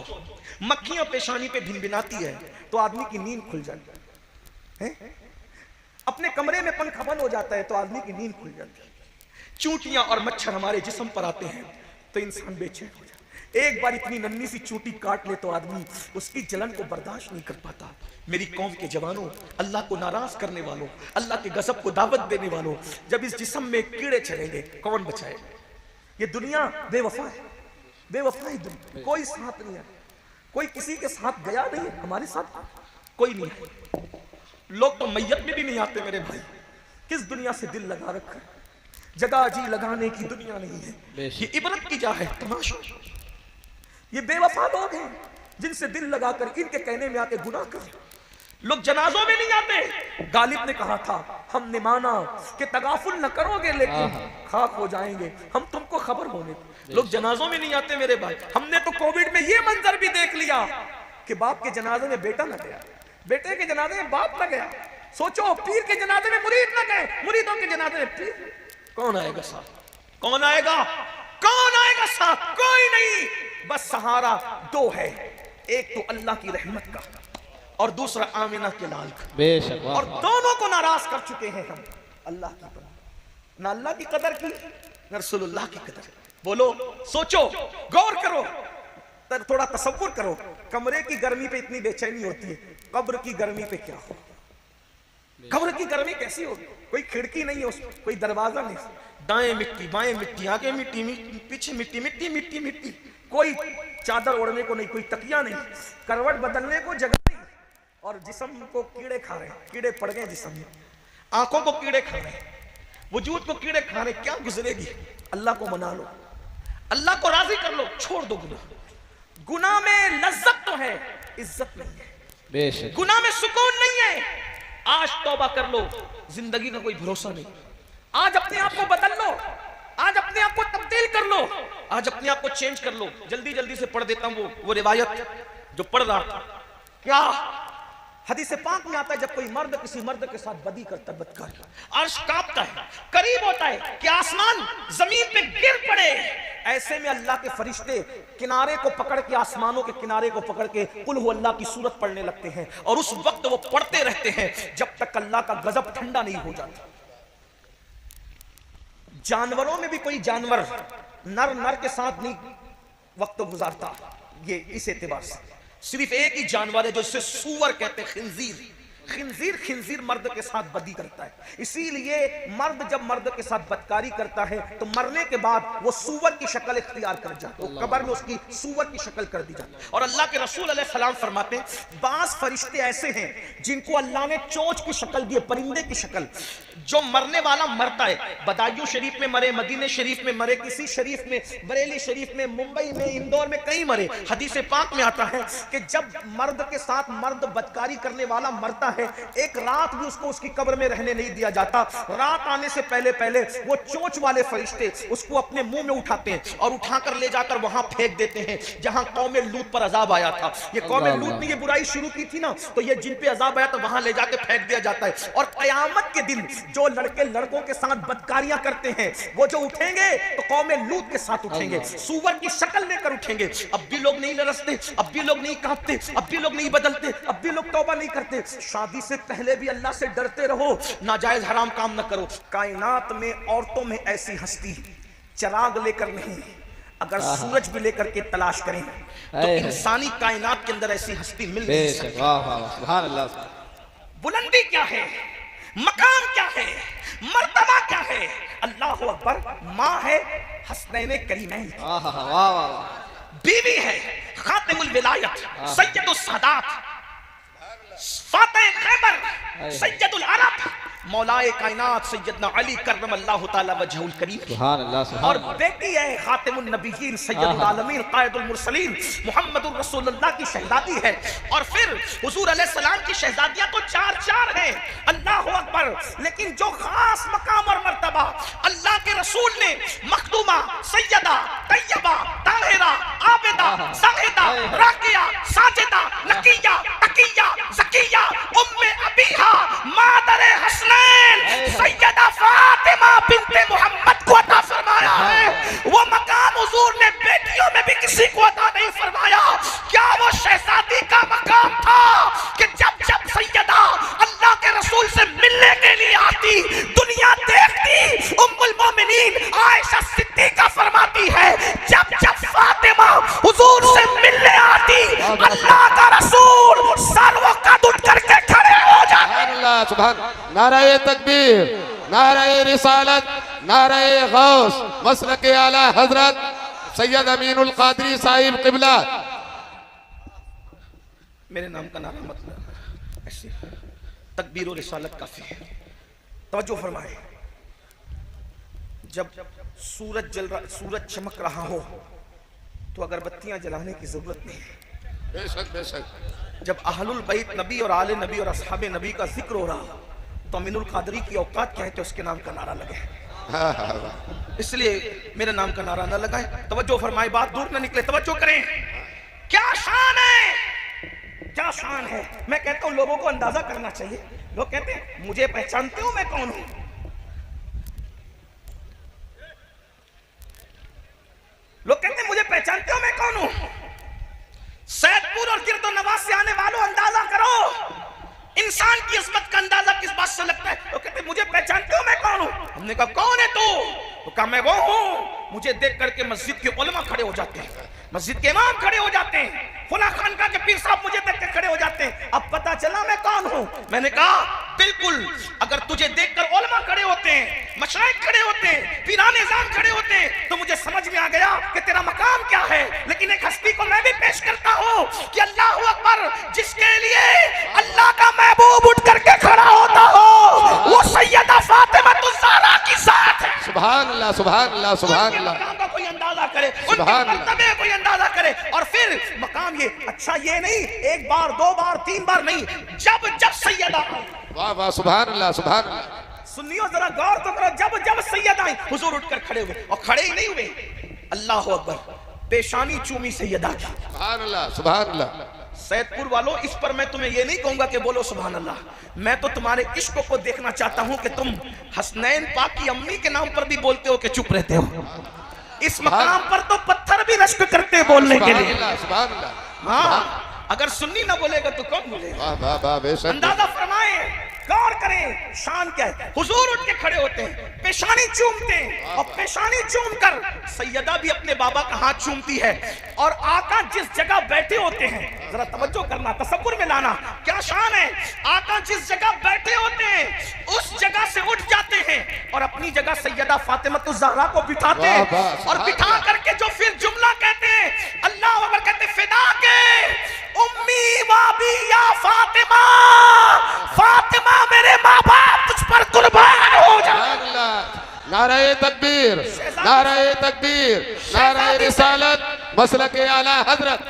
मक्खियां पेशानी पे भिनभिनाती है तो आदमी की नींद खुल जाती है, अपने कमरे में पंखा बंद हो जाता है तो आदमी की नींद खुल जाती है। चूंटियां और मच्छर हमारे जिस्म पर आते हैं तो इंसान बेचैन हो जाता है। एक बार इतनी नन्ही सी चूंटी काट ले तो आदमी उसकी जलन को बर्दाश्त नहीं कर पाता। मेरी कौम के जवानों, अल्लाह को नाराज करने वालों, अल्लाह के गजब को दावत देने वालों, जब इस जिस्म में कीड़े चढ़ेंगे कौन बचाएगा। ये दुनिया बेवफा है, बेवफा ही दुनिया, कोई साथ नहीं है, कोई किसी के साथ गया नहीं है, हमारे साथ कोई नहीं है। लोग तो मैयत में भी नहीं आते मेरे भाई, किस दुनिया से दिल लगा रखा है। जगह जी लगाने की दुनिया नहीं है, ये इबरत की जा है, तमाशा। ये बेवफा लोग हैं जिनसे दिल लगाकर इनके कहने में आके गुनाह कर। लोग जनाजों में नहीं आते। गालिब ने कहा था, हमने माना कि तगाफुल न करोगे लेकिन खाक हो जाएंगे, हम तुमको खबर होने। लोग जनाजों में नहीं आते मेरे भाई। हमने तो कोविड में ये मंजर भी देख लिया कि बाप के जनाजे में बेटा न गया, बेटे के जनाजे में बाप न गया। सोचो, पीर के जनाजे में मुरीद न गए, मुरीदों के जनाजे में पीर। कौन आएगा साथ, कौन आएगा, कौन आएगा साथ? कोई नहीं। बस सहारा दो है, एक तो अल्लाह की रहमत का और दूसरा आमिना के लाल का। बेशक। और दोनों को नाराज कर चुके हैं हम। अल्लाह की कदर ना, अल्लाह की कदर की ना रसूलुल्लाह की कदर। बोलो, सोचो, गौर करो, थोड़ा तसव्वुर करो। कमरे की गर्मी पे इतनी बेचैनी होती है, कब्र की गर्मी पे क्या हो? कब्र की गर्मी कैसी होगी? कोई खिड़की नहीं है उसमें, कोई दरवाजा नहीं, दाएं मिट्टी बाएं मिट्टी, आगे मिट्टी, पीछे मिट्टी, मिट्टी मिट्टी मिट्टी। कोई चादर ओढ़ने को नहीं, कोई तकिया नहीं, करवट बदलने को जगह नहीं। और जिस्म को कीड़े खा रहे हैं, कीड़े पड़ गए जिस्म में, आंखों को कीड़े खा रहे हैं, वजूद को कीड़े खा रहे हैं, क्या गुजरेगी? अल्लाह को मना लो, अल्लाह को राजी कर लो, छोड़ दो गुनाह। गुनाह में लज्जत तो है, इज्जत नहीं है, बेशक गुनाह में सुकून नहीं है। आज तौबा कर लो, जिंदगी का कोई भरोसा नहीं। आज अपने आप को बदल लो, आज अपने आप को तब्दील कर लो, आज अपने आप को चेंज कर लो। जल्दी जल्दी से पढ़ देता हूं वो रिवायत जो पढ़ रहा था। क्या हदीस पाक में आता है, जब कोई मर्द किसी मर्द के साथ बदी करता है, बदकारी, अर्श कांपता है, करीब होता है कि आसमान जमीन पे गिर पड़े। ऐसे में अल्लाह के फरिश्ते किनारे को पकड़ के, आसमानों के किनारे को पकड़ के कुल हु अल्लाह की सूरत पढ़ने लगते हैं, और उस वक्त वो पढ़ते रहते हैं जब तक अल्लाह का गजब ठंडा नहीं हो जाता। जानवरों में भी कोई जानवर नर नर के साथ नहीं वक्त गुजारता, ये इस एतबार से सिर्फ एक ही जानवर है जो इसे सूअर कहते हैं, खिंजीर। खिंजीर खिंजीर मर्द के साथ बदी करता है, इसीलिए मर्द जब मर्द के साथ बदकारी करता है तो मरने के बाद वो सूअर की शक्ल इख्तियार कर जाता है, कब्र में उसकी सूअर की शक्ल कर दी जाती है। और अल्लाह के रसूल अलैहि सलाम फरमाते हैं, बास फरिश्ते ऐसे हैं जिनको अल्लाह ने चोंच की शक्ल दी है, परिंदे की शक्ल। जो मरने वाला मरता है, बदायूं शरीफ में मरे, मदीने शरीफ में मरे, किसी शरीफ में, बरेली शरीफ में, मुंबई में, इंदौर में कई मरे। हदीस पाक में आता है कि जब मर्द के साथ मर्द बदकारी करने वाला मरता है, एक रात भी उसको उसकी कब्र में रहने नहीं दिया जाता। रात आने से पहले पहले वो चोंच वाले फरिश्ते उसको अपने मुंह में उठाते हैं और उठाकर ले जाकर वहां फेंक देते हैं जहां कौमे लूत पर अजाब आया था। ये कौमे लूत ने ये बुराई शुरू की थी ना, तो ये जिन पे अजाब आया तो वहां ले जाकर फेंक दिया जाता है। और कयामत के दिन जो लड़के लड़कों के साथ बदकारियां करते हैं, वो जो उठेंगे तो कौमे लूत के साथ उठेंगे, सूअर की शक्ल लेकर उठेंगे। अब भी लोग नहीं लरसते, अब भी लोग नहीं कांपते, अब भी लोग नहीं बदलते, अब भी लोग तौबा नहीं करते। शादी से पहले भी अल्लाह से डरते रहो, नाजायज हराम काम न करो। कायनात में औरतों में ऐसी हस्ती, चिराग लेकर नहीं, अगर सूरज भी लेकर के तलाश करें तो इंसानी कायनात के अंदर ऐसी हस्ती मिल नहीं सकती। वाह वाह सुभान अल्लाह। बुलंदी क्या है, मकाम क्या है, मर्तबा क्या है? अल्लाह अकबर। माँ है हसनैन करीमैन, वाह वाह वाह। बीवी है खातिमुल विलायत सैयदुस सादात, फातिह खैबर सैयदुल अरब, मौलाए कायनात सैयदना अली करमल्लाहु ताला वजहुल करीम। सुभान अल्लाह सुभान। और बेटी है खातिमुन नबिय्यीन सैयदुल आलमीन कायदुल मुरसलीन मुहम्मदुर रसूलुल्लाह की शहजादी है। और फिर हुजूर अलैहि सलाम की शहजादियां तो चार चार हैं, अल्लाह अकबर। लेकिन जो खास मकाम और मर्तबा अल्लाह के रसूल ने मखदूमा सैयदा तैयबा ताहिरा आबिदा साहिदा राकिया साजिदा नकिया तकिया ज़किया उम्मे अबीहा मादरे हसनैन सैयदा फातिमा बिन्ते मोहम्मद को अता फरमाया है। वो मकाम हुजूर ने बेटियों में भी किसी को अता नहीं फरमाया। क्या वो शहजादी का मकाम था कि जब जब सैयदा अल्लाह के रसूल से मिलने के लिए आती, दुनिया देखती। उम्मुल मोमिनीन आयशा सिद्दीका फरमाती है, जब जब फातिमा हुजूर से मिलने आती, अल्लाह का रसूल सर कद उठ करके खड़े हो जाते। अल्लाह सुभान। नाराए तकबीर, नाराए रिसालत, नाराए गौस, मसलके आला हजरत सैयद अमीनुल कादरी साहिब किबला। मेरे नाम का नारा मतलब ऐसे तकबीर और रिसालत काफी है। तवज्जो फरमाए, जब सूरज जल रहा, सूरज चमक रहा हो तो अगरबत्तियां जलाने की जरूरत नहीं है। बेशक बेशक। जब अहलुल बैत नबी और आले नबी और असहाबे नबी का जिक्र हो रहा तो अमीनुल कादरी की औकात क्या है कि उसके नाम का नारा लगे। इसलिए मेरे नाम का नारा न लगाए। तवज्जो फरमाए, बात दूर न निकले, तवज्जो करें। क्या शान है, क्या शान है। मैं कहता हूं लोगों को अंदाजा करना चाहिए। लोग कहते हैं मुझे पहचानते हो मैं कौन हूं, लोग कहते हैं मुझे पहचानते हो मैं कौन हूं। सैदपुर और गिरदो नवाज से आने वालों अंदाजा करो इंसान की इस्मत का अंदाजा किस बात से लगता है। लोग कहते हैं मुझे पहचानते हो मैं कौन हूं। हमने कहा कौन है तू? तो कहा मैं वो हूं। मुझे देख करके मस्जिद के उलमा खड़े हो जाते हैं, मस्जिद के इमाम खड़े हो जाते हैं, फुला खानका के पीर साहब मुझे देख कर खड़े हो जाते हैं। अब पता चला मैं कौन हूं। मैंने कहा बिल्कुल, अगर तुझे देखकर उलमा खड़े होते हैं, मशाइख खड़े होते हैं, पीराने जाम खड़े होते हैं, तो मुझे समझ में आ गया कि तेरा मकाम क्या है। लेकिन एक हस्ती को मैं भी पेश करता हूँ कि अल्लाह अकबर, जिसके लिए अल्लाह का महबूब उठ करके खड़ा होता हो, वो सैयदा फातिमा ज़हरा की ज़ात है। सुभान अल्लाह, सुभान अल्लाह, सुभान अल्लाह। मकाम का कोई अंदाजा करे, उनके मर्तबे का कोई अंदाजा करे, और फिर मकाम ये अच्छा, ये नहीं एक बार, दो बार, तीन बार नहीं, जब जब सैयदा, वाह वाह, सुभान अल्लाह, सुभान अल्लाह। सुनियो जरा गौर तो करो, जब जब सैयदा आई हुजूर उठकर खड़े हुए, और खड़े ही नहीं हुए, अल्लाह अकबर, पेशानी चूमी सैयदा की। सुभान अल्लाह, सुभान अल्लाह। सैदपुर वालों, इस पर मैं तुम्हें ये नहीं कहूंगा कि बोलो सुभान अल्लाह, मैं तो तुम्हारे इश्क को देखना चाहता हूं कि तुम हसनैन पाक की अम्मी के नाम पर भी बोलते हो कि चुप रहते हो। इस मकाम पर तो पत्थर भी रश्क करते हैं बोलने के लिए। सुभान अल्लाह। हाँ, अगर सुन्नी ना बोलेगा तो कौन बोलेगा? वाह वाह वाह, बेशक। अंदाजा फरमाए, गौर करें, शान क्या है। हुजूर उठ के खड़े होते हैं, पेशानी चूमते हैं, और पेशानी चूम कर सैयदा भी अपने बाबा का हाथ चूमती है, और आका जिस जगह बैठे होते हैं, जरा तवज्जो करना, तसव्वुर में लाना, क्या शान है। आका जिस जगह बैठे होते हैं उस जगह से उठ जाते हैं और अपनी जगह सैयदा फातिमा ज़हरा को बिठाते हैं, और बिठा करके जो फिर जुमला कहते हैं, अल्लाह अकबर कहते हैं, फिदा के उम्मी वाबी या फातिमा, फातिमा मेरे माँ बाप तुझ पर कुर्बान हो जाए। नारे तकबीर, नारे तकबीर, नारे रिसालत, मसलके आला हजरत।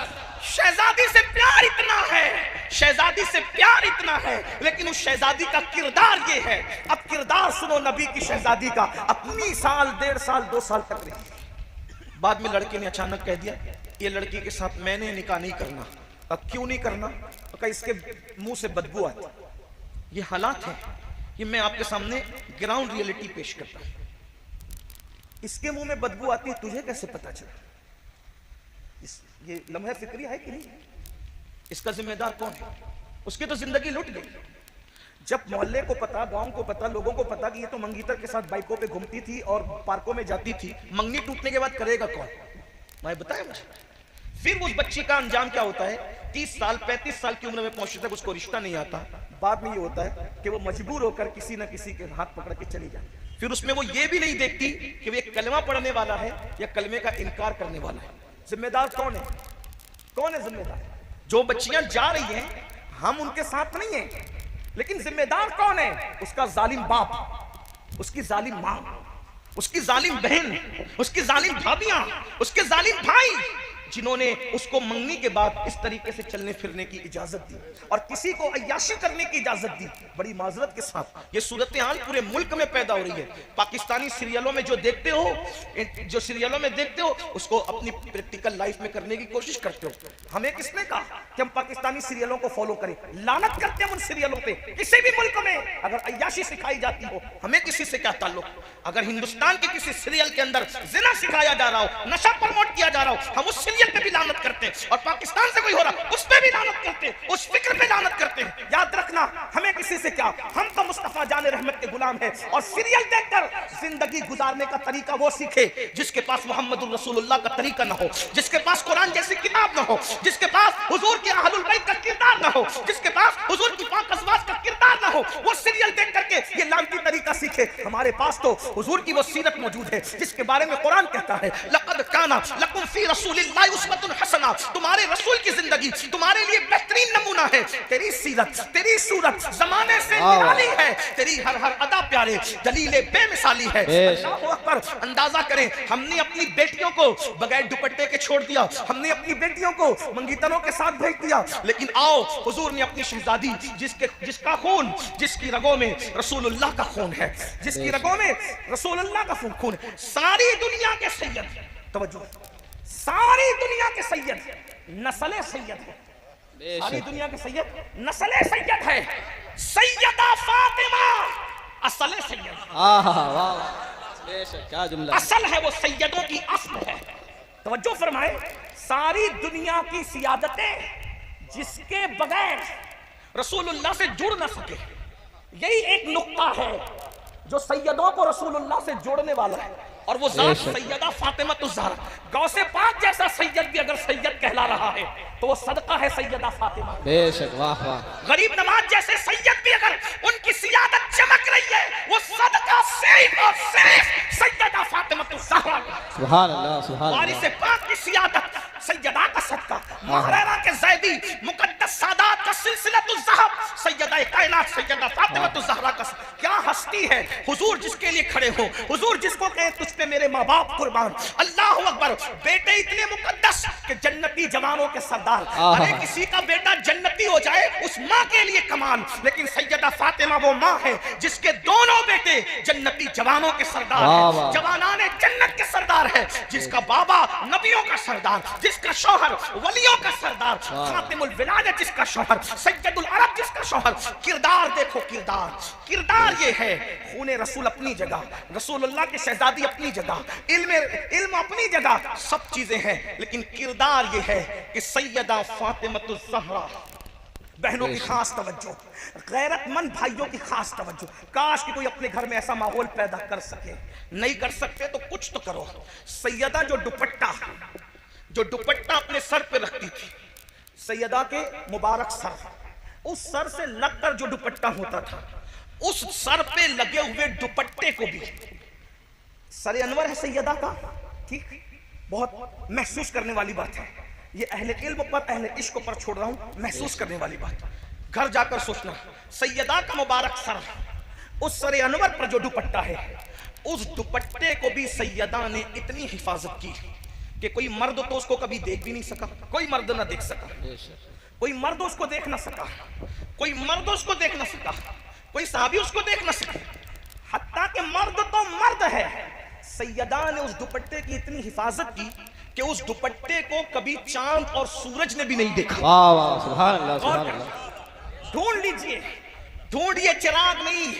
शहजादी से प्यार इतना है, शहजादी से प्यार इतना है, लेकिन उस शहजादी का किरदार ये है। अब किरदार सुनो नबी की शहजादी का। अपनी साल, 1.5 साल, 2 साल तक रही, बाद में लड़के ने अचानक कह दिया, ये लड़की के साथ मैंने निकाह नहीं करना। अब क्यों नहीं करना? तो कहा इसके मुंह से बदबू आती। ये हालात है, ये मैं आपके सामने ग्राउंड रियलिटी पेश करता हूं। इसके मुंह में बदबू आती है, तुझे कैसे पता चला? ये लम्हा फिक्री है कि नहीं? इसका जिम्मेदार कौन है? उसकी तो जिंदगी लुट गई। जब मोहल्ले को पता, गांव को पता, लोगों को पता कि ये तो मंगीतर के साथ बाइकों पे घूमती थी और पार्कों में जाती थी, मंगनी टूटने के बाद करेगा कौन? मैं बताया मुझे। फिर उस बच्ची का अंजाम क्या होता है? 30 साल 35 साल की उम्र में पहुंचने तक उसको रिश्ता नहीं आता। बाद में ये होता है कि वो मजबूर होकर किसी न किसी के हाथ पकड़ के चली जाए। फिर उसमें वो ये भी नहीं देखती कि वो एक कलमा पढ़ने वाला है या कलमे का इनकार करने वाला है। जिम्मेदार कौन है? कौन है जिम्मेदार? जो बच्चियां जा रही हैं, हम उनके साथ नहीं हैं, लेकिन जिम्मेदार कौन है? उसका जालिम बाप, उसकी जालिम मां, उसकी जालिम बहन, उसकी जालिम भाभियां, उसके जालिम भाई, जिन्होंने उसको मंगनी के बाद इस तरीके से चलने फिरने की इजाजत दी और किसी को अय्याशी करने की इजाजत दी। बड़ी माजरत के साथ ये सूरत हाल पूरे मुल्क में पैदा हो रही है। पाकिस्तानी सीरियलों में जो देखते हो, जो सीरियलों में देखते हो, उसको अपनी प्रैक्टिकल लाइफ में करने की कोशिश करते हो। हमें किसने कहा कि हम पाकिस्तानी सीरियलों को फॉलो करें? लानत करते हैं उन सीरियलों पे। किसी भी मुल्क में अगर अय्याशी सिखाई जाती हो, हमें किसी से क्या ताल्लुक? अगर हिंदुस्तान के किसी सीरियल के अंदर जिना सिखाया जा रहा हो, नशा प्रमोट किया जा रहा हो, हम उस पे भी लानत करते हैं, और पाकिस्तान से कोई हो रहा उस पे भी लानत करते हैं, उस फिक्र पे लानत करते हैं। याद रखना, हमें किसी से क्या, हम तो मुस्तफा जाने रहमत के गुलाम हैं। और सीरियल देखकर जिंदगी गुजारने का तरीका वो सीखे जिसके पास मोहम्मदुर रसूलुल्लाह का तरीका ना हो, जिसके पास कुरान जैसी किताब ना हो, जिसके पास हुजूर के अहलुल बैत का किरदार ना हो, जिसके पास हुजूर की पाक अज़वाज का किरदार ना हो। वो सीरियल देख करके ये लानती तरीका सीखे। हमारे पास तो हुजूर की वो सीरत मौजूद है जिसके बारे में कुरान कहता है, लक़द काना लकुम फी रसूलिल्लाहि उस्वतुन हसना। तुम्हारे रसूल की जिंदगी तुम्हारे लिए बेहतरीन नमूना है। तेरी सीरत, तेरी सूरत जमाने से निराली है, तेरी हर हर अदा प्यारे, दलीले बेमिसाली है। अल्लाहु अकबर। अंदाजा करें, हमने अपनी बेटियों को बगैर दुपट्टे के छोड़ दिया, हमने अपनी बेटियों को मंगीतरों के साथ भेज दिया, लेकिन आओ हुजूर ने अपनी शहजादी, जिसका खून, जिसकी रगों में रसूलुल्लाह का खून है, जिसकी रगों में रसूलुल्लाह का खून है, सारी दुनिया के सैयद, तवज्जो, सारी दुनिया के सैयद नस्ले सैयद है, सारी दुनिया के सैयद नस्ले सैयद है। सैयदा फातिमा असले सैयद, क्या जुमला, असल है वो, सैयदों की असल है। तवज्जो फरमाए, सारी दुनिया की सियादतें जिसके बगैर रसूलुल्लाह से जुड़ ना सके, यही एक नुक्ता है जो सैयदों को रसूलुल्लाह से जोड़ने वाला है। और वो जात सैयदा फातिमा ज़हरा, गौसे पाक जैसा सैयद भी अगर सैयद कहला रहा है तो वो सदका है सैयदा फातिमा। बेशक, वाह वाह। गरीब नवाज जैसे सैयद भी अगर उनकी सियादत चमक रही है, वो सदका सुभान अल्लाह, सुभान वारिस अल्लाह। पाक की सियादत, सैयदा का सदका, महरेरा के ज़ैदी, मुक़द्दस सादात का सिलसिलतुल ज़हब, सैयदा कायनात सैयदा फातिमातुज़ ज़हरा का क्या हस्ती है। हुजूर जिसके लिए खड़े हो, हुजूर जिसको कहे तुझ पे मेरे माँ बाप कुर्बान, अल्लाह अकबर। बेटे इतने मुकद्दस कि जन्नती जवानों के सरदार। अरे किसी का बेटा जन्नती हो जाए उस माँ के लिए कमाल, लेकिन सैयदा फातिमा वो माँ है जिसके दोनों बेटे जन्नती जवानों के सरदार हैं, जवानाने जन्नत के सरदार है, जिसका बाबा नबियों का सरदार, जिसका शौहर वलियों का सरदार, खातिमुल विलायत जिसका शौहर, सैयदुल अरब जिसका शौहर। किरदार देखो, किरदार, किरदार ये है। खूने रसूल अपनी जगह, रसूलुल्लाह की शहजादी अपनी जगह, इल्म अपनी जगह, सब चीजें हैं, लेकिन किरदार ये है कि सैयदा फातिमातुज़ ज़हरा, बहनों की खास तवज्जो, गैरतमंद भाइयों की खास तवज्जो। काश कि कोई अपने घर में ऐसा माहौल पैदा कर सके। नहीं कर सकते तो कुछ तो करो। सैयदा जो दुपट्टा अपने सर पे रखती थी, सैयदा के मुबारक सर, उस सर से लगकर जो दुपट्टा होता था, उस सर पे लगे हुए दुपट्टे को भी, सर अनवर है सैयदा का, ठीक, बहुत महसूस करने वाली बात है ये। अहले इल्म पर, अहले इश्क पर छोड़ रहा हूं, महसूस करने वाली बात। घर जाकर सोचना, सैयदा का मुबारक सर, उस सर अनवर पर जो दुपट्टा है, उस दुपट्टे को भी सैयदा ने इतनी हिफाजत की कि कोई मर्द तो उसको कभी देख भी नहीं सका, कोई मर्द ना देख सका, कोई मर्द उसको देख ना सका, कोई मर्द उसको देख ना सका, कोई साहबी उसको देख ना सके। हत्ता कि मर्द तो मर्द है, सैयदा ने उस दुपट्टे की इतनी हिफाजत की कि उस दुपट्टे को कभी चांद और सूरज ने भी नहीं देखा। वाह वाह, सुभान अल्लाह, सुभान अल्लाह। ढूंढ लीजिए, ढूंढिए, चिराग नहीं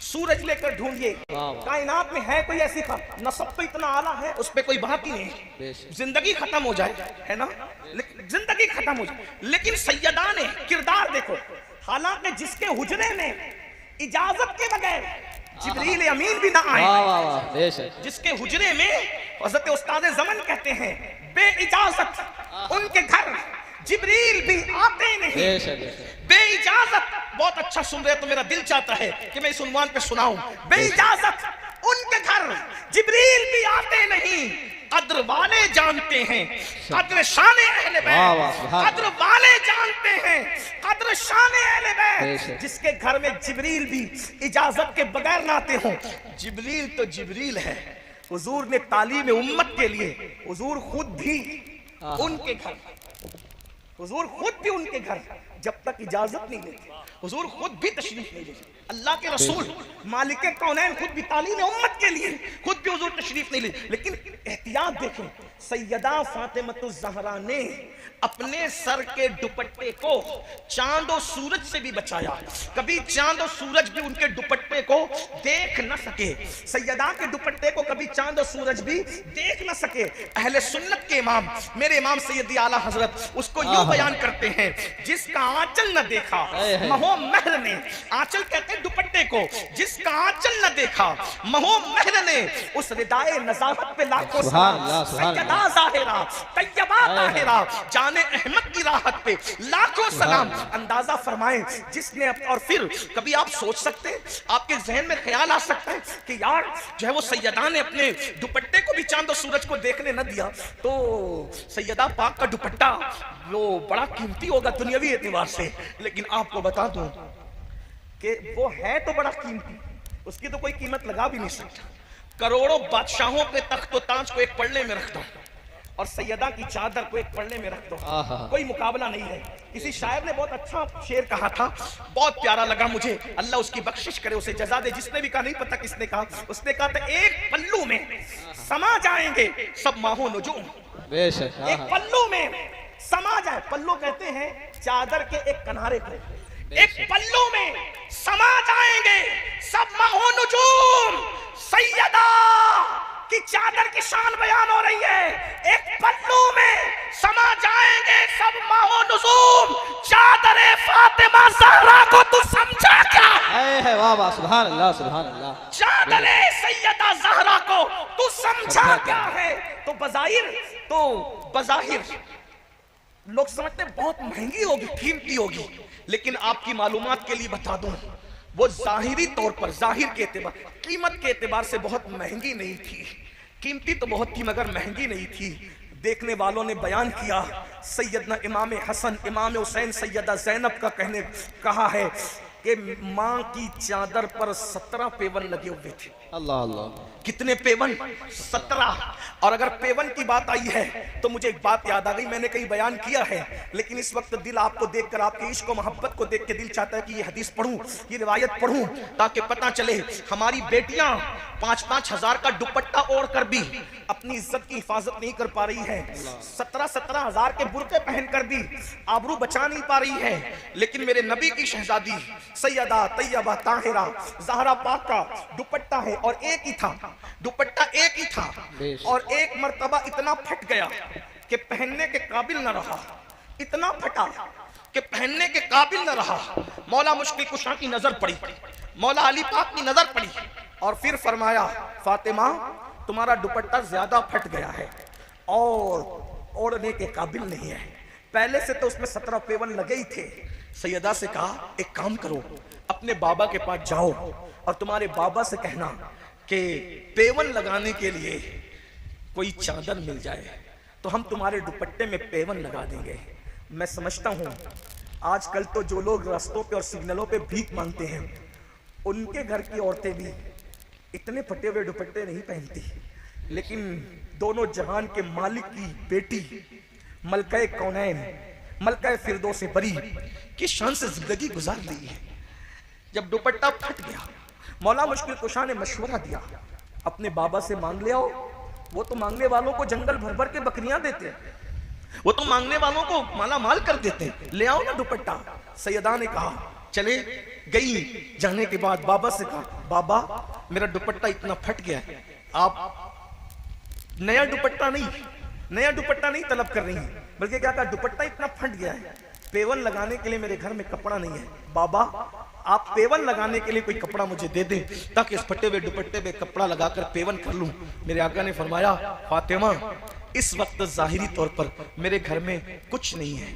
सूरज लेकर ढूंढिए। कायनात में है कोई ऐसी नसब तो इतना आला है, उस पर कोई बात ही नहीं। जिंदगी खत्म हो जाए, है ना, जिंदगी खत्म हो जाए, लेकिन सैयदा ने किरदार देखो। हालांकि जिसके हुजरे में इजाजत के बगैर जिब्रील अमीन भी ना आए, जिसके हुजरे में हज़रत उस्ताद ज़मन कहते हैं बेइजाजत उनके घर जिब्रील भी आते नहीं, बेइजाजत। बहुत अच्छा सुन रहे तो मेरा दिल चाहता है कि मैं इस उन्वान पे सुनाऊं। बेइजाजत उनके घर जिब्रील भी आते नहीं, कद्र वाले जानते हैं कद्र शान अहले बैत, कद्र वाले जानते हैं कद्र शान अहले बैत। जिसके घर में जिब्रील भी इजाजत के बगैर ना आते हो, जिब्रील तो जिब्रील है। हुजूर ने तालीम उम्मत के लिए, हुजूर खुद भी उनके घर, हुजूर खुद भी उनके घर जब तक इजाजत नहीं लेते, हुजूर खुद भी तशरीफ नहीं लेते। अल्लाह के रसूल मालिक कौनैन खुद भी तालीम उम्मत के लिए खुद भी हुजूर तशरीफ नहीं लेते। लेकिन एहतियात देखें, सैयदा फातिमातुज़ ज़हरा ने अपने सर के दुपट्टे को चांद और सूरज से भी बचाया। कभी चांद और सूरज भी उनके दुपट्टे को देख न सके, सैयदा के दुपट्टे को कभी चांद और सूरज भी देख न सके। अहले सुन्नत के इमाम, मेरे इमाम सैयदी आला हजरत उसको यूं बयान करते हैं, जिसका आंचल न देखा महो महर ने, आंचल कहते हैं दुपट्टे को, जिसका आंचल न देखा महो महर ने, उस रिदाए नज़ाकत पे लाखों सलाम। सैयदा ज़ाहिरा तैयबा ताहिरा जाने अहमद की राहत पे लाखों सलाम। अंदाजा फरमाएं जिसने, और फिर कभी आप सोच सकते हैं, आपके जहन में ख्याल आ सकता है कि यार जो है वो सैयदा ने अपने दुपट्टे को भी चांद और सूरज को देखने न दिया, तो सैयदा पाक का दुपट्टा वो बड़ा कीमती होगा दुनियावी एतबार से। लेकिन आपको बता दूं कि वो है तो बड़ा कीमती, उसकी तो कोई कीमत लगा भी नहीं सकता। करोड़ों बादशाहों के तख्त और ताज को एक पल्ले में रख दो और सैयदा की चादर को एक पल्ले में रख दो, कोई मुकाबला नहीं है। किसी शायर ने बहुत अच्छा शेर कहा था, बहुत प्यारा लगा मुझे, अल्लाह उसकी बख्शिश करे, उसे जजा दे। जिसने भी कहा, नहीं पता किसने कहा, उसने कहा था एक पल्लू में समा जाएंगे सब माहो नुजूम, एक पल्लू में समा जाए। पल्लू कहते हैं चादर के एक किनारे को, एक पल्लू में समा जाएंगे सब माहो नुजूम। सैयदा की चादर की शान बयान हो रही है, एक पल्लू में समा जाएंगे सब माहो नुजूम। चादर फातिमा ज़हरा को तू समझा क्या है? वाह वाह, सुभान अल्लाह, सुभान अल्लाह। चादर सैयदा ज़हरा को तू समझा क्या है? तो बज़ाहिर लोग समझते बहुत महंगी होगी, कीमती होगी, लेकिन आपकी मालूमात के लिए बता दूं, वो जाहिरी तौर पर, जाहिर के एतबार, कीमत के एतबार से बहुत महंगी नहीं थी। कीमती तो बहुत थी मगर महंगी नहीं थी। देखने वालों ने बयान किया, सैयदना इमाम हसन, इमाम हुसैन, सैयदा ज़ैनब का कहा है कि माँ की चादर पर 17 पेवन लगे हुए थे। अल्लाह अल्लाह। कितने पेवन? 17। और अगर पेवन की बात आई है तो मुझे एक बात याद आ गई, मैंने कहीं बयान किया है, लेकिन इस वक्त दिल आपको देखकर, आपके इश्क और मोहब्बत को देख के दिल चाहता है कि ये हदीस पढ़ूं, ये रिवायत पढ़ूं, ताकि पता चले हमारी बेटियां 5-5 हजार का दुपट्टा ओढ़ कर भी अपनी इज्जत की हिफाजत नहीं कर पा रही है, 17-17 हजार के बुर्के पहनकर भी आबरू बचा नहीं पा रही है। लेकिन मेरे नबी की शहजादी सैयदा तैयबा ताहिरा ज़हरा पाक का दुपट्टा है, और एक ही था दुपट्टा, एक ही था, और एक मर्तबा इतना फट गया कि पहनने के काबिल न रहा, इतना फटा कि पहनने के काबिल न रहा। मौला मुश्किल कुशा की नजर पड़ी, मौला अली पाक की नजर पड़ी, और फिर फरमाया, फातिमा तुम्हारा दुपट्टा ज्यादा फट गया है और ओढ़ने के काबिल नहीं है। पहले से तो उसमें 17 पेवन लगे ही थे। सैयदा से कहा, एक काम करो, अपने बाबा के पास जाओ और तुम्हारे बाबा से कहना कि पेवन लगाने के लिए कोई चादर मिल जाए तो हम तुम्हारे दुपट्टे में पेवन लगा देंगे। मैं समझता हूँ आजकल तो जो लोग रास्तों पे और सिग्नलों पे भीख मांगते हैं, उनके घर की औरतें भी इतने फटे हुए दुपट्टे नहीं पहनती, लेकिन दोनों जहान के मालिक की बेटी मलका कौनैन, मलका फिरदौस बरी की शान से जिंदगी गुजार ली है। जब दुपट्टा फट गया, मौला मुश्किल कुशा ने मशवरा दिया, अपने बाबा से मांग ले आओ, वो तो मांगने वालों को जंगल भर भर के बकरियां देते हैं, वो तो मांगने वालों को माला माल कर देते हैं, ले आओ ना दुपट्टा। सैयदा ने कहा, चले गई। जाने के बाद बाबा से कहा, बाबा मेरा दुपट्टा इतना फट गया है, आप नया दुपट्टा नहीं तलब कर रही हैं, बल्कि क्या कहा, दुपट्टा इतना फट गया है, पेवन लगाने के लिए मेरे घर में कपड़ा नहीं है, बाबा आप पेवन लगाने के लिए कोई कपड़ा मुझे दे दें ताकि इस फटे हुए दुपट्टे पे कपड़ा लगाकर पेवन कर लूं। मेरे आका ने फरमाया, फातिमा इस वक्त जाहिरी तौर पर मेरे घर में कुछ नहीं है,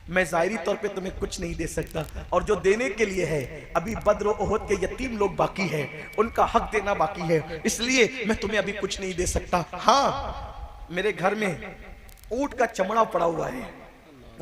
मैं जाहिरी तौर पे तुम्हें कुछ नहीं दे सकता, और जो देने के लिए है अभी बद्र और ओहद के यतीम लोग बाकी है, उनका हक देना बाकी है, इसलिए मैं तुम्हें अभी कुछ नहीं दे सकता। हाँ, मेरे घर में ऊंट का चमड़ा पड़ा हुआ है,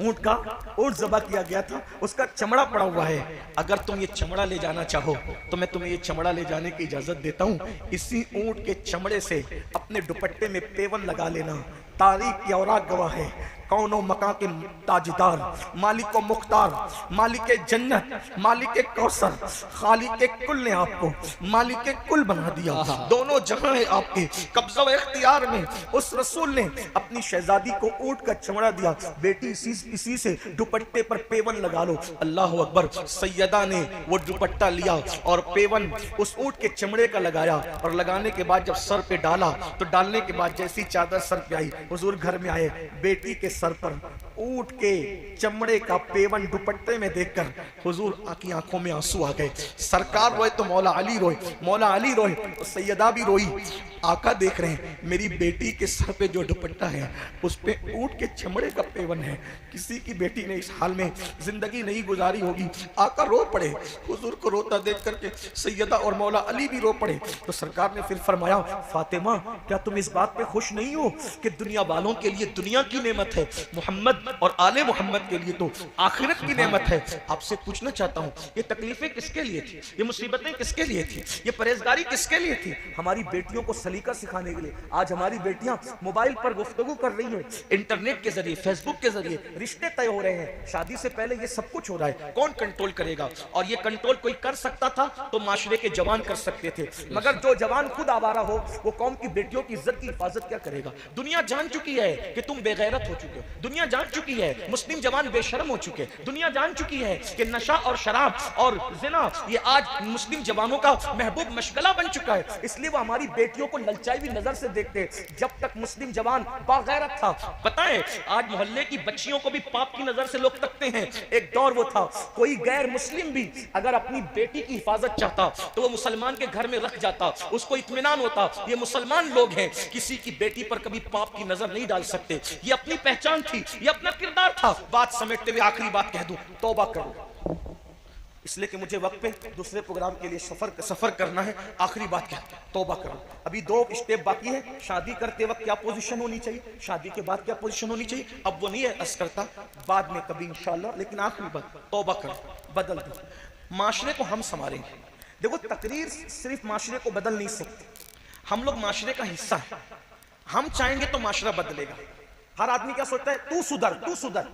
ऊंट ज़बा किया गया था, उसका चमड़ा पड़ा हुआ है, अगर तुम ये चमड़ा ले जाना चाहो तो मैं तुम्हें ये चमड़ा ले जाने की इजाजत देता हूँ। इसी ऊंट के चमड़े से अपने दुपट्टे में पेवन लगा लेना। तारीख की औराक गवाह है, कौनो मकां के ताजदार, मालिक मुख्तार, मालिक जन्नत, मालिक कौसर, खालिक कुल ने आपको मालिक कुल बना दिया, दोनों जहां है आपके कब्जा व इख्तियार में। उस रसूल ने अपनी शहजादी को ऊंट का चमड़ा दिया, बेटी इसी से दुपट्टे पर पेवन लगा लो। अल्लाह अकबर। सैयदा ने वो दुपट्टा लिया और पेवन उस ऊंट के चमड़े का लगाया, और लगाने के बाद जब सर पे डाला तो डालने के बाद जैसी चादर सर पे आई, हुजूर घर में आए, बेटी के सर पर ऊंट के चमड़े का पेवन दुपट्टे में देखकर हुजूर की आंखों में आंसू आ गए। सरकार रोए तो मौला अली रोए, मौला अली रोए तो सैयदा भी रोई। आका देख रहे हैं मेरी बेटी के सर पे जो दुपट्टा है उस पे ऊंट के चमड़े का पेवन है, किसी की बेटी ने इस हाल में जिंदगी नहीं गुजारी होगी। आका रो पड़े, हुजूर को रोता देख करके सैयदा और मौला अली भी रो पड़े। तो सरकार ने फिर फरमाया, फातिमा क्या तुम इस बात पे खुश नहीं हो कि दुनिया वालों के लिए दुनिया की नेमत है, मोहम्मद और आले मोहम्मद के लिए तो आखिरत की नेमत है। आपसे पूछना चाहता हूँ, ये तकलीफें किसके लिए थी, ये मुसीबतें किसके लिए थी, ये परहेजगारी किसके लिए थी? हमारी बेटियों को सलीका सिखाने के लिए। आज हमारी बेटियां मोबाइल पर गुफ्तगू कर रही हैं, इंटरनेट के जरिए, फेसबुक के जरिए रिश्ते तय हो रहे हैं। शादी से पहले ये सब कुछ हो रहा है, कौन कंट्रोल करेगा? और ये कंट्रोल कोई कर सकता था तो माशरे के जवान कर सकते थे, मगर जो जवान खुद आवारा हो वो कौम की बेटियों की इज्जत की हिफाजत क्या करेगा? दुनिया जान चुकी है कि तुम बेगैरत हो चुके हो, दुनिया जान चुकी है मुस्लिम जवान बेशर्म हो चुके, दुनिया जान चुकी है कि नशा और शराब और जिना ये आज मुस्लिम जवानों का महबूब मशगला बन चुका है। इसलिए वो हमारी बेटियों को ललचाई हुई नजर से देखते। जब तक मुस्लिम जवान बागैरत था, पता है आज मोहल्ले की बच्चियों को भी पाप की नजर से लोग तकते हैं। एक दौर वो था, कोई गैर मुस्लिम भी अगर अपनी बेटी की हिफाजत चाहता तो वो मुसलमान के घर में रख जाता, उसको इत्मीनान होता, ये मुसलमान लोग हैं, किसी की बेटी पर कभी पाप की नजर नहीं डाल सकते। ये अपनी पहचान थी, ये अपना किरदार था। बात समेटते हुए आखिरी बात कह दूं, तौबा करो, इसलिए कि मुझे वक्त पे दूसरे प्रोग्राम के लिए सफर करना है। आखिरी बात क्या, तौबा करो। अभी 2 स्टेप बाकी है। शादी करते वक्त क्या पोजीशन होनी चाहिए, शादी के बाद क्या पोजीशन होनी चाहिए, अब वो नहीं है अर्ज करता, बाद में कभी इंशाल्लाह। लेकिन आखिरी बात, तौबा करो, बदल दो। माशरे को हम संभालेंगे। देखो, तकरीर सिर्फ माशरे को बदल नहीं सकती, हम लोग माशरे का हिस्सा है। हम चाहेंगे तो माशरा बदलेगा। हर आदमी क्या सोचता है, तू सुधर, तू सुधर,